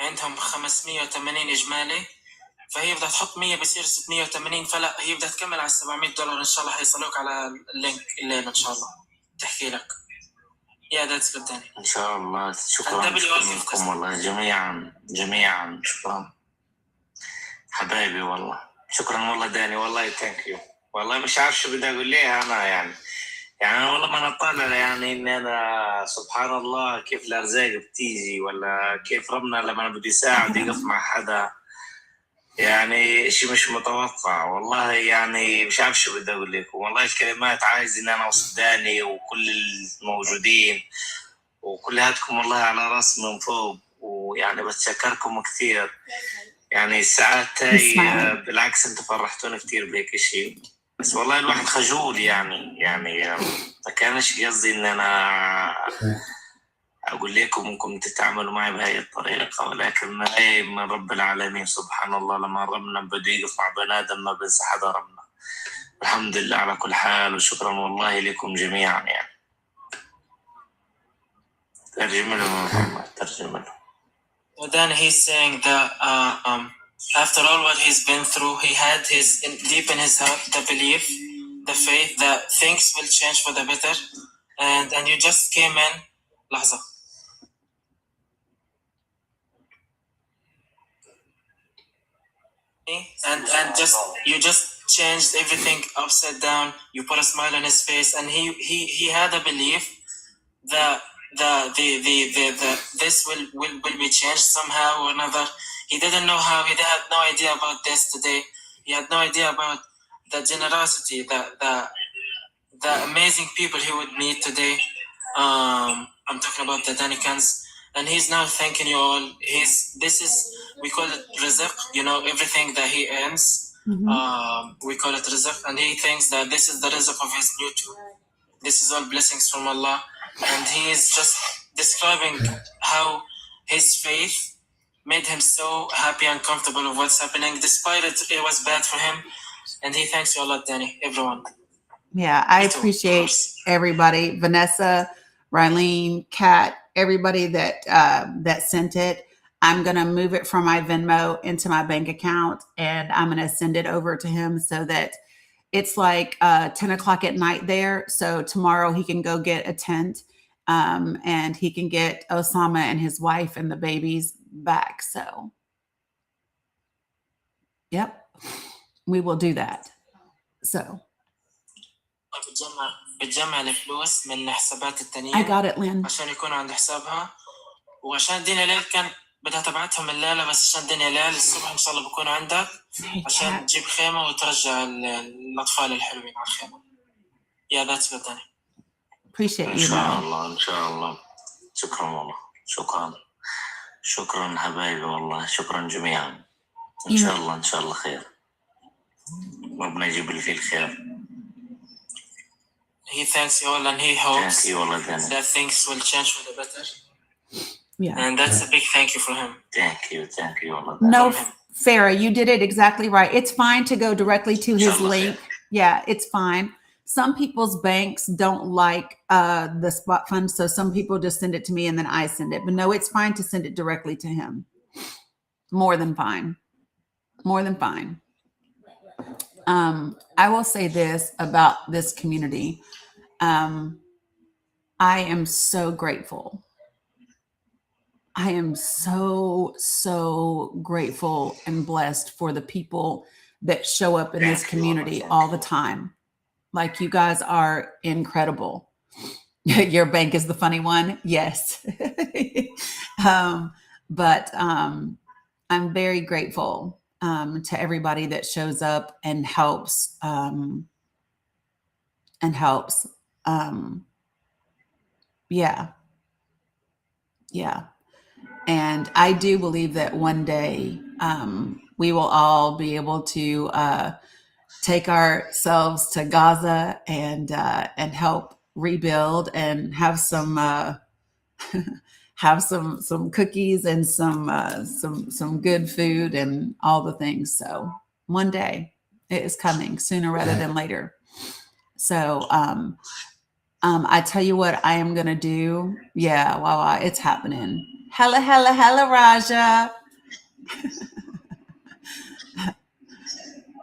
C: عندهم 580 اجمالي، فهي بدها تحط 100 بصير 680، فلا هي بدها تكمل على $700 ان شاء الله حيصلوك على اللينك الليل ان شاء الله. تحكي لك يا ذاتس جود داني
E: ان شاء الله. شكرا لكم والله جميعا شكرا حبايبي والله. شكرا والله داني، والله ثانك يو. والله مش عارف شو بدي اقول ليه انا، يعني انا والله ما نطالع يعني ان انا سبحان الله كيف الارزاق بتيجي، ولا كيف ربنا لما بده يساعد يقف مع حدا، يعني شيء مش متوقع والله. يعني مش عارف شو بدي اقول لكم والله. الكلمات عايز ان انا اوصف داني وكل الموجودين وكلياتكم والله على راس من فوق، ويعني بتشكركم كثير. يعني الساعات هاي بالعكس انتم فرحتوني كثير بهيك شيء. بس والله الواحد خجول يعني ما كانش قصدي ان انا اقول لكم انكم تتعاملوا معي بهاي الطريقه، ولكن هي من رب العالمين سبحان الله. لما ربنا بده يقف مع بني ادم ما بنسى حدا ربنا. الحمد لله على كل حال، وشكرا والله لكم جميعا. يعني ترجم له محمد، ترجم له.
C: Then he's saying that after all what he's been through, he had deep in his heart the belief, the faith that things will change for the better, and you just came in لحظة. And you just changed everything upside down. You put a smile on his face, and he had a belief that this will be changed somehow or another. He didn't know how. He had no idea about this today. He had no idea about the generosity, the amazing people he would meet today. I'm talking about the Danikans, and he's now thanking you all. We call it rizq, everything that he earns. We call it rizq, and he thinks that this is the rizq of his new too. This is all blessings from Allah, and he is just describing how his faith made him so happy and comfortable of what's happening, despite it was bad for him. And he thanks you a lot, Dani, everyone.
A: Yeah, I appreciate everybody. Vanessa, Rylene, Kat, everybody that sent it. I'm going to move it from my Venmo into my bank account, and I'm going to send it over to him so that it's like 10 o'clock at night there. So tomorrow he can go get a tent, and he can get Osama and his wife and the babies back. So, yep, we will do that. So.
C: بتجمع الفلوس من حسابات التانيين.
A: I got it, Lynn.
C: عشان يكونوا عند حسابها، وعشان الدنيا ليل كان بدها تبعتهم الليلة، بس عشان الدنيا ليل الصبح إن شاء الله بكونوا عندك عشان تجيب خيمة وترجع الأطفال الحلوين على الخيمة. Yeah, that's good, Dani.
A: Appreciate
E: إن
A: you,
E: شاء
A: Mo.
E: الله إن شاء الله. شكرا والله. شكرا حبايبي والله. شكرا جميعا. إن شاء الله خير. ربنا يجيب اللي فيه الخير.
C: He thanks you all and he hopes
E: Thank you والله Dani.
C: that things will change for the better.
A: Yeah.
C: And that's a big thank you for him.
E: Thank you والله Dani.
A: No, Farah, you did it exactly right. It's fine to go directly to his
E: Inshallah
A: link.
E: khair.
A: Yeah, it's fine. Some people's banks don't like the spot fund, so some people just send it to me and then I send it. But no, it's fine to send it directly to him. More than fine. More than fine. I will say this about this community. I am so grateful. I am so grateful and blessed for the people that show up in this community all the time. Like, you guys are incredible. Your bank is the funny one. Yes. But I'm very grateful to everybody that shows up and helps. Yeah. And I do believe that one day we will all be able to take ourselves to Gaza and help rebuild and have some some cookies and some good food and all the things. So one day it is coming, sooner rather than later. So I tell you what I am gonna do. Yeah, wow, it's happening. Hella, Raja.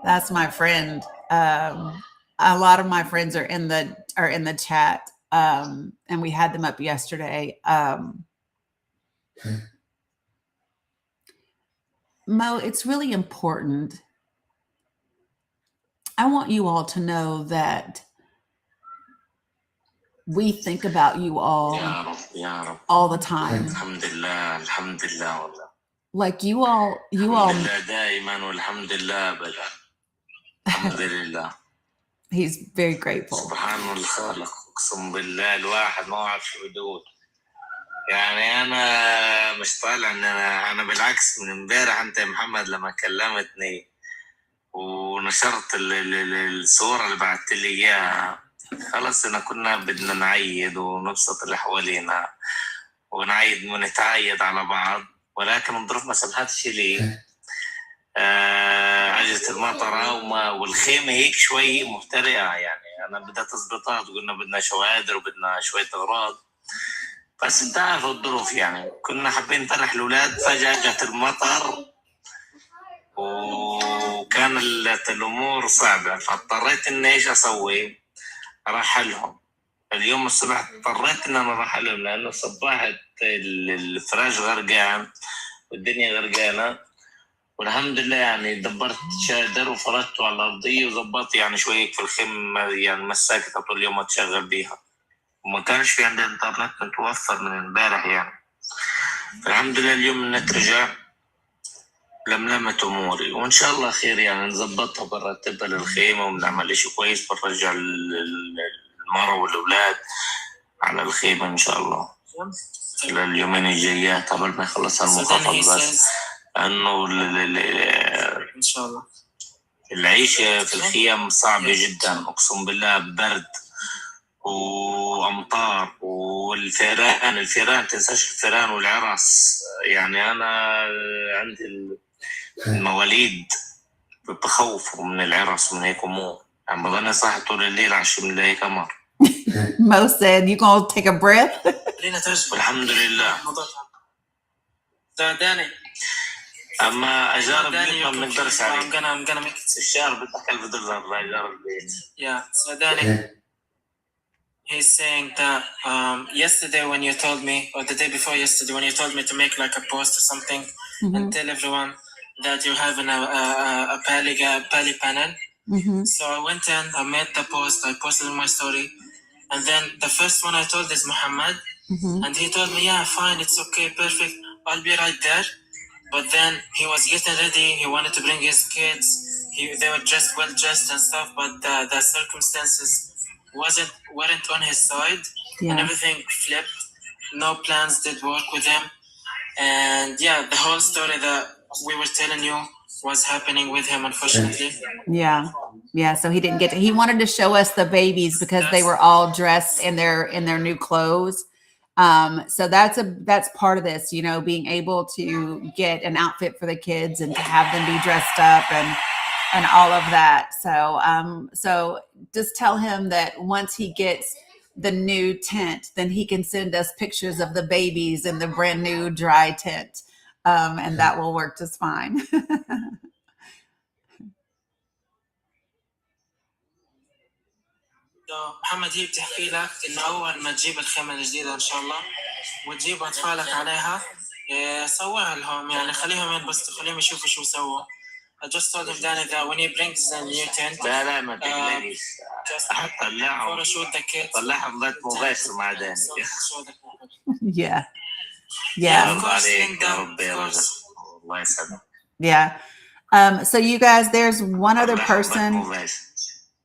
A: That's my friend. A lot of my friends are in the chat, and we had them up yesterday. Mo, it's really important. I want you all to know that we think about you all all the time.
E: Alhamdulillah.
A: Like you all.
E: دائما والحمد لله أبدا. الحمد لله.
A: He's very grateful.
E: سبحان الخالق. أقسم بالله الواحد ما أعرف شو بدول. يعني أنا مش طالع إن أنا بالعكس من امبارح أنت يا محمد لما كلمتني ونشرت الصورة اللي بعثت لي إياها. خلاص إن كنا بدنا نعيد ونبسط اللي حوالينا ونعيد ونتعايد على بعض، ولكن الظروف ما سمحتش لي. عجلة المطرة والخيمة هيك شوي محترقة، يعني أنا بدها تظبيطات، قلنا بدنا شوادر وبدنا شوية أغراض، بس أنت عارف الظروف. يعني كنا حابين نفرح الأولاد، فجأة جت المطر وكانت الأمور صعبة، فاضطريت إني إيش أسوي؟ أرحلهم. اليوم الصبح اضطريت إن أنا أرحلهم لأنه صباحت الفراش غرقان والدنيا غرقانة، والحمد لله يعني دبرت شادر وفرشته على الأرضية وظبطت يعني شوية في الخيمة، يعني مساكتها طول اليوم أتشغل بيها، وما كانش في عندي إنترنت متوفر من امبارح يعني. فالحمد لله اليوم النت رجع، لملمت أموري وإن شاء الله خير، يعني نظبطها برتبها للخيمة ونعمل إشي كويس، برجع المرة والأولاد على الخيمة إن شاء الله اليومين الجايات قبل ما يخلص المخفض. بس انه
C: ان شاء الله
E: العيشة في الخيام صعبة جدا، اقسم بالله، برد وامطار والفيران تنساش الفيران والعرس. يعني انا عندي المواليد بتخوفوا من العرس ومن هيك امور، يعني بضلني صاحي طول الليل عشان من هيك امر.
A: Mo said, "You gonna take a breath?"
E: الحمد لله.
C: Dani.
E: اما اجار البيت ما بنقدرش عليه.
C: I'm gonna make it.
E: الشهر بدك $1000 لاجار البيت.
C: Yeah. So Dani, he's saying that yesterday when you told me, or the day before yesterday when you told me to make like a post or something and tell everyone that you're having a Pali panel. So I went in, I made the post, I posted in my story, and then the first one I told is Muhammad, and he told me, yeah, fine, it's okay, perfect, I'll be right there. But then he was getting ready, he wanted to bring his kids, they were well dressed and stuff, but the circumstances weren't on his side. and
A: Yeah.
C: everything flipped. No plans did work with him, and yeah, the whole story that we were telling you was happening with him, unfortunately.
A: Yeah. Yeah. So he didn't get to, he wanted to show us the babies because they were all dressed in their new clothes. So that's part of this, you know, being able to get an outfit for the kids and to have them be dressed up and all of that. So just tell him that once he gets the new tent, then he can send us pictures of the babies in the brand new dry tent. And that will work just fine.
C: محمد، هي بتحكي لك انه اول ما تجيب الخيمه الجديده ان شاء الله وتجيب اطفالك عليها، سويها لهم، يعني خليهم ينبسطوا، خليهم يشوفوا شو سووا. I just told him Dani that when he brings the new tent
E: لا ما تقلقش،
C: just
E: طلعهم
C: photoshoot the kids.
E: طلعهم بث مباشر مع داني.
A: Yeah.
C: Yeah,
A: Yeah.
C: of course,
E: عليك
C: link
E: يا
C: them,
E: رب
C: of
E: يا رب.
C: course.
E: الله يسعدك.
A: Yeah. So you guys, there's one other
E: طلعهم بث
A: person.
E: مباشر.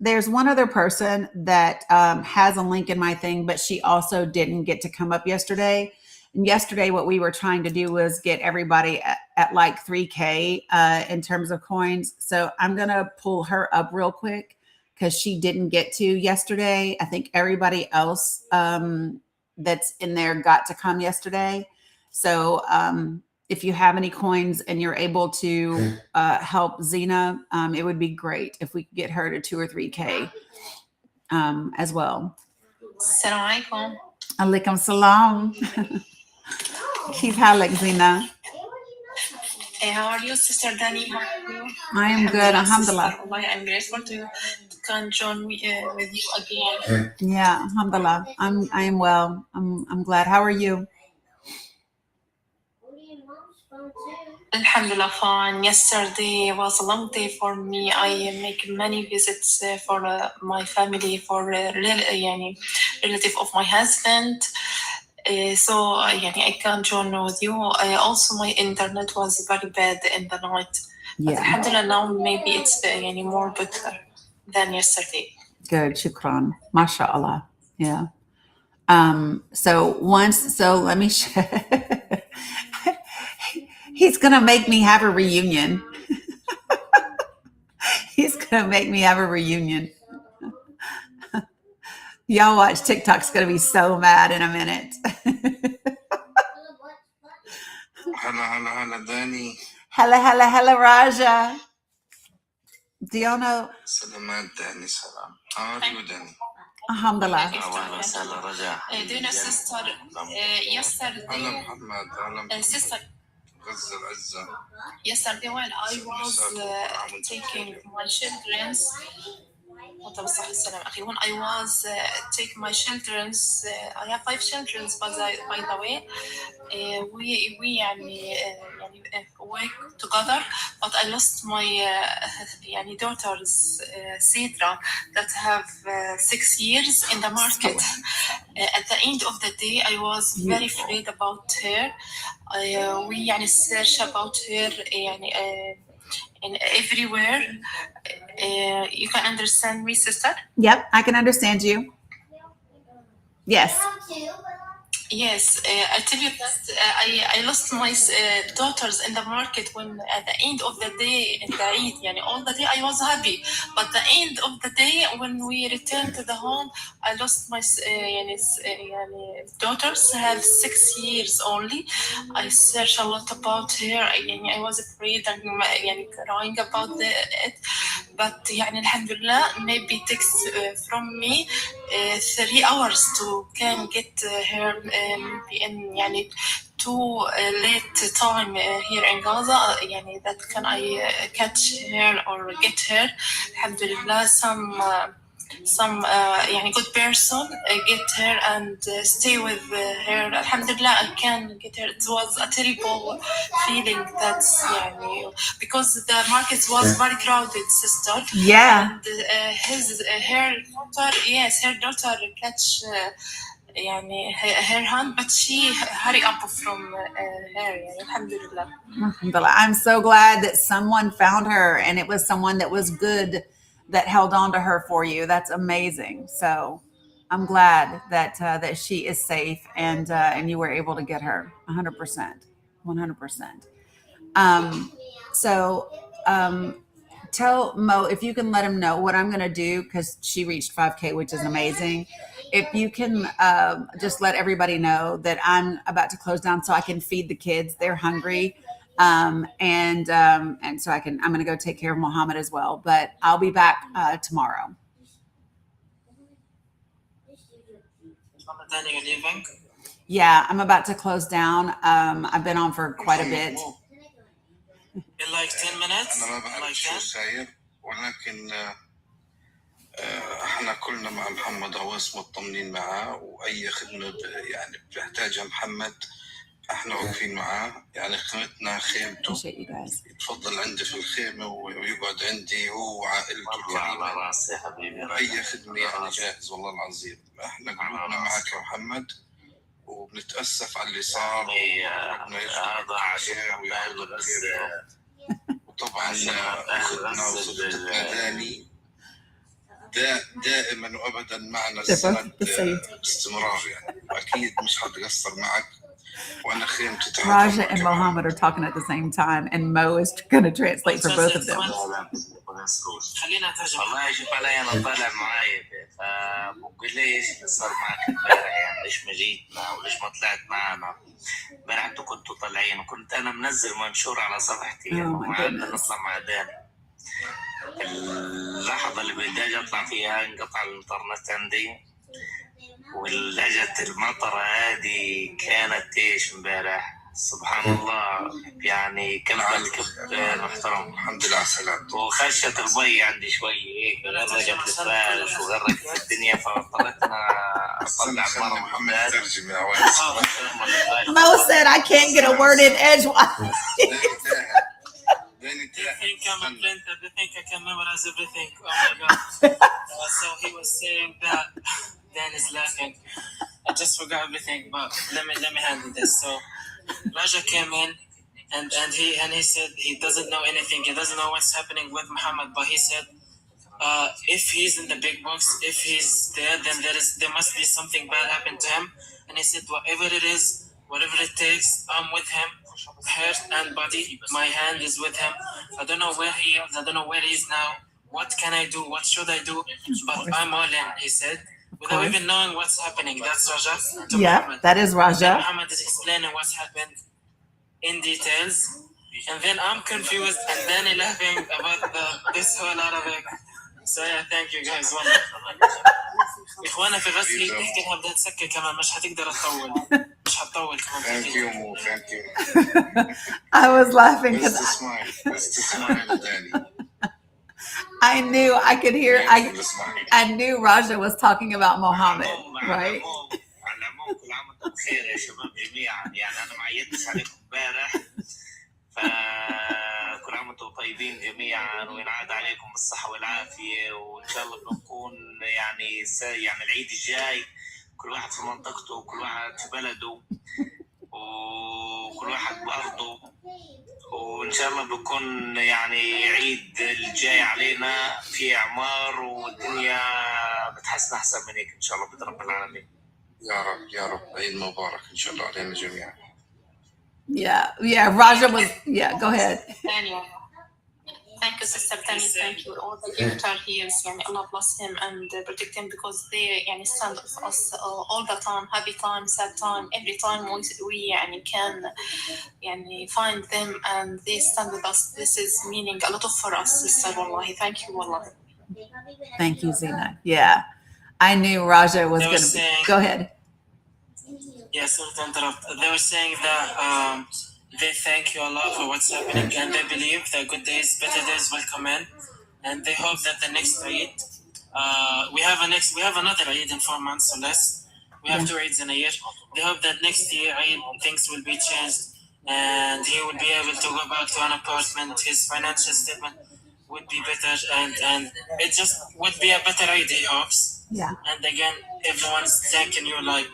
A: There's one other person that has a link in my thing, but she also didn't get to come up yesterday. And yesterday, what we were trying to do was get everybody at like 3K in terms of coins. So I'm going to pull her up real quick because she didn't get to yesterday. I think everybody else that's in there got to come yesterday. So if you have any coins and you're able to help Zena, it would be great if we could get her to 2 or 3K as well.
G: Assalamu alaikum.
A: Alaikum salam. Keep halak, Zena.
G: How are you, Sister Dani? How are you?
A: I am good, alhamdulillah.
G: Sister, wallahi, I'm grateful to come join me, with you again.
A: Yeah, alhamdulillah. I am well. I'm glad. How are you?
G: Alhamdulillah, fine. Yesterday was a long day for me. I make many visits for my family, for relative of my husband. So I can't join with you. Also, my internet was very bad in the night. But
A: Yeah.
G: alhamdulillah, now maybe it's more better than yesterday.
A: Good. Shukran. MashaAllah. Yeah. So let me he's gonna make me have a reunion. He's gonna make me have a reunion. Y'all watch, TikTok's gonna be so mad in a minute.
H: هلا داني.
A: Hella Raja. Do y'all know?
H: سلامات داني. سلام. How are you, Dani?
A: Alhamdulillah.
E: أهلا وسهلا رجاء.
G: Do you know, sister, yesterday,
H: هلا محمد. هلا
G: sister,
H: غزة العزة.
G: yesterday when I was taking my children's when I was taking my children's, I have 5 children by the way. We work together, but I lost my daughters, Sidra, that have 6 years in the market. At the end of the day, I was very afraid about her. We search about her in everywhere. You can understand me, sister?
A: Yep, I can understand you. Yes.
G: Yes, I tell you that I lost my daughters in the market when at the end of the day, in the Eid, all the day I was happy. But the end of the day, when we returned to the home, I lost my daughters, have 6 years only. I searched a lot about her. I was afraid and crying about it. But alhamdulillah, maybe it takes from me 3 hours to can get her in too late time here in Gaza. That can I catch her or get her. Alhamdulillah, some good person get her and stay with her. Alhamdulillah, I can get her. It was a terrible feeling. That's because the market was very crowded, sister.
A: Yeah.
G: And her daughter catch her hand, but she hurry up from her. Alhamdulillah.
A: Alhamdulillah. I'm so glad that someone found her and it was someone that was good that held on to her for you. That's amazing. So I'm glad that that she is safe and you were able to get her 100%, 100%. So tell Mo if you can let him know what I'm going to do because she reached 5K, which is amazing. If you can just let everybody know that I'm about to close down so I can feed the kids. They're hungry. And so I'm going to go take care of Mohammed as well, but I'll be back tomorrow.
C: Dani, you're leaving?
A: Yeah, I'm about to close down. I've been on for quite a bit.
C: In like 10 minutes?
H: أنا ما بعرف
C: Like
H: شو
C: that?
H: ساير ولكن احنا كلنا مع محمد عواصم مطمنين معاه واي خدمه يعني بيحتاجها محمد احنا واقفين معاه يعني خيمتنا خيمته
A: Appreciate you guys.
H: يتفضل عندي في الخيمه ويقعد عندي هو وعائلته
E: والله على
H: الكريمه
E: راسي يا حبيبي.
H: اي خدمه يعني جاهز والله العظيم احنا قلوبنا معك يا محمد وبنتاسف على اللي صار وربنا
E: هذا عشان
H: ويعوضك بخير. وطبعا اختنا وصديقتنا داني دائما وابدا معنا السند باستمرار يعني اكيد مش حتقصر معك وانا خيمتي تحت
A: Raja and Mohammed are talking at the same time, and Mo is going to translate for both of them.
C: خلينا نترجم.
E: والله شوف علي انا طالع معاي فبقول لي ايش اللي صار معك امبارح يعني ليش ما جيتنا وليش ما طلعت معنا امبارح انتوا كنتوا طالعين وكنت انا منزل منشور على صفحتي يعني وعدنا نطلع مع داني. اللحظة اللي بدي أجي أطلع فيها انقطع الإنترنت عندي واللجة المطرة هذه كانت إيش امبارح سبحان الله يعني كبت محترم.
H: الحمد لله على السلامة.
E: وخشت المي عندي شوي هيك غرقت الفارش وغرقت الدنيا فاضطريت أنا أطلع مرة
H: محمد ترجم يا ويس.
A: Mo said I can't get a word in edgewise.
C: They think I'm a printer. They think I can memorize everything. Oh my god! So he was saying that. Dan is laughing. I just forgot everything, but let me handle this. So Raja came in, and he said he doesn't know anything. He doesn't know what's happening with Muhammad, but he said if he's in the big box, if he's there, then there must be something bad happened to him. And he said whatever it is, whatever it takes, I'm with him. Heart and body, my hand is with him. I don't know where he is. I don't know where he is now. What can I do? What should I do? But I'm all in, he said, without even knowing what's happening. That's Raja.
A: Yeah,
C: Muhammad.
A: that is Raja.
C: And Muhammad is explaining what's happened in details. And then I'm confused and then laughing about this whole Arabic. So yeah, thank you guys. إخوانا في غسلي تحكي لها بدها تسكر كمان مش حتقدر تطول. مش حتطول كمان.
H: Thank you, Mo. Thank you.
A: I was laughing
H: That's
A: because
H: the smile, Danny.
A: I knew I could hear. I knew Raja was talking about Mohammed, right?
E: على العموم كل عام وانتم بخير يا شباب جميعا يعني انا ما عيدتش عليكم امبارح فكل عام وانتم طيبين جميعا وينعاد عليكم بالصحه والعافيه وان شاء الله بنكون يعني العيد الجاي كل واحد في منطقته وكل واحد في بلده وكل واحد بأرضه وإن شاء الله بكون يعني عيد الجاي علينا في إعمار والدنيا بتحسن أحسن من هيك إن شاء الله بإذن رب العالمين.
H: يا رب يا رب عيد مبارك إن شاء الله علينا جميعا.
A: Yeah. Raja was. Yeah, go ahead.
G: Daniel. Thank you, Sister Dani. Thank you. All the gifter here, Allah bless him and protect him because they stand with us all the time, happy time, sad time, every time we can find them and they stand with us. This is meaning a lot for us, Sister. Wallahi. Thank you, Wallahi.
A: Thank you, Zina. Yeah, I knew Raja was going to be. Go ahead.
C: Yes, sorry to interrupt. They were saying that they thank you Allah for what's happening and they believe that good days, better days will come in and they hope that the next Eid, we have another Eid in 4 months or less. We have 2 Eids in a year. They hope that next year Eid things will be changed and he will be able to go back to an apartment. His financial statement would be better and it just would be a better Eid, he hopes.
A: Yeah.
C: And again, everyone's thanking you like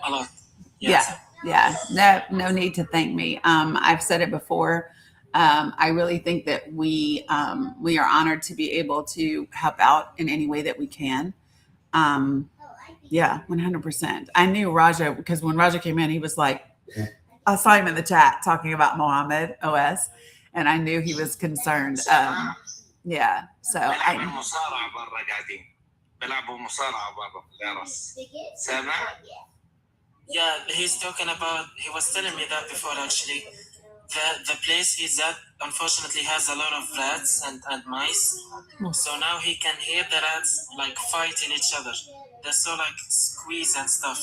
C: a lot.
A: Yeah. No need to thank me. I've said it before. I really think that we are honored to be able to help out in any way that we can. Yeah, 100%. I knew Raja because when Raja came in, he was like, I saw him in the chat talking about Mohammed OS, and I knew he was concerned. Yeah, so
C: Yeah, he's talking about. He was telling me that before actually. The place he's at unfortunately has a lot of rats and mice. So now he can hear the rats like fighting each other. They're so like squeeze and stuff.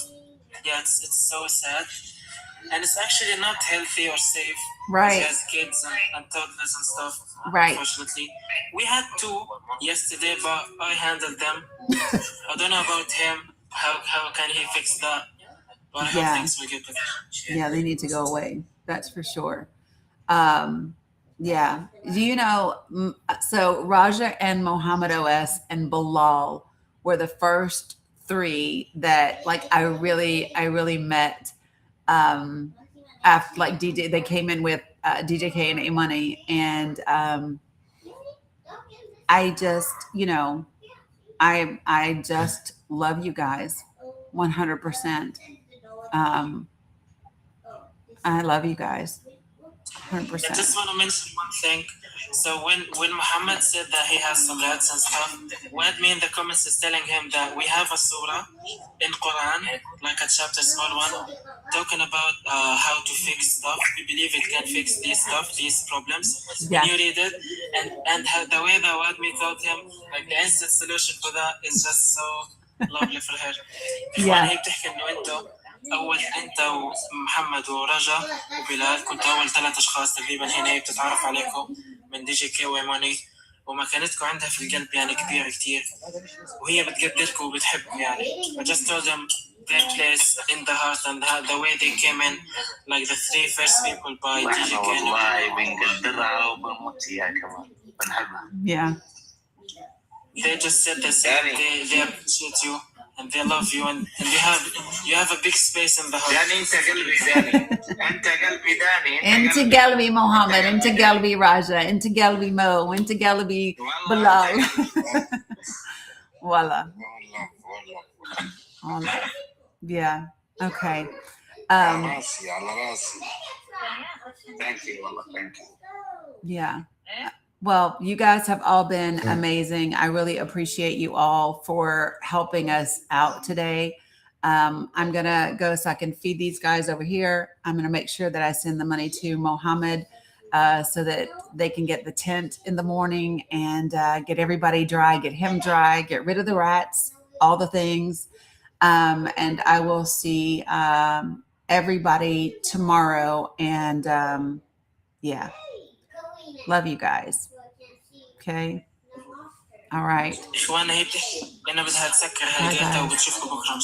C: Yeah, it's so sad. And it's actually not healthy or safe.
A: Right.
C: He has kids and toddlers and stuff.
A: Right.
C: Unfortunately. We had 2 yesterday, but I handled them. I don't know about him. How can he fix that? But I hope things will get better.
A: Yeah, they need to go away. That's for sure. Yeah. Do you know? So Raja and Mohammed OS and Bilal were the first 3 that like I really met. After like DJ, they came in with DJ K and A Money, and I just I just love you guys 100%. I love you guys 100%.
C: I just want to mention one thing. So when Muhammad said that he has some rats and stuff, what me in the comments is telling him that we have a surah in Quran, like a chapter, small one, talking about how to fix stuff. We believe it can fix these problems.
A: Yeah.
C: When you read it, and the way that what me told him, like the instant solution for that is just so lovely for her.
A: Yeah.
C: هي بتحكي انه انت ومحمد ورجا وبلال كنتوا اول 3 اشخاص تقريبا هنا هي بتتعرف عليكم من دي جي كي وإيماني، ومكانتكم عندها في القلب يعني كبيره كتير، وهي بتقدركم وبتحبكم يعني. I just told them their place in the heart and the way they came in, like the 3 first people by دي جي كي.
E: والله بنقدرها وبنموت فيها كمان بنحبها.
A: Yeah.
C: They just said this. They appreciate you and they love you and you have a big space in the heart.
E: داني انت قلبي داني. انت قلبي داني.
A: انت قلبي محمد، انت قلبي راجا، انت قلبي مو، انت قلبي بلال. والله. Yeah. Okay.
H: راسي على راسي.
E: Thank you. Thank you.
A: Yeah. Well, you guys have all been amazing. I really appreciate you all for helping us out today. I'm going to go so I can feed these guys over here. I'm going to make sure that I send the money to Mohammed so that they can get the tent in the morning and get everybody dry, get him dry, get rid of the rats, all the things. And I will see everybody tomorrow. And yeah. Love you guys. Okay. All right.
C: إخواننا هي بتحكي إنها بدها تسكر هالقيادة وبتشوفكم بكرة.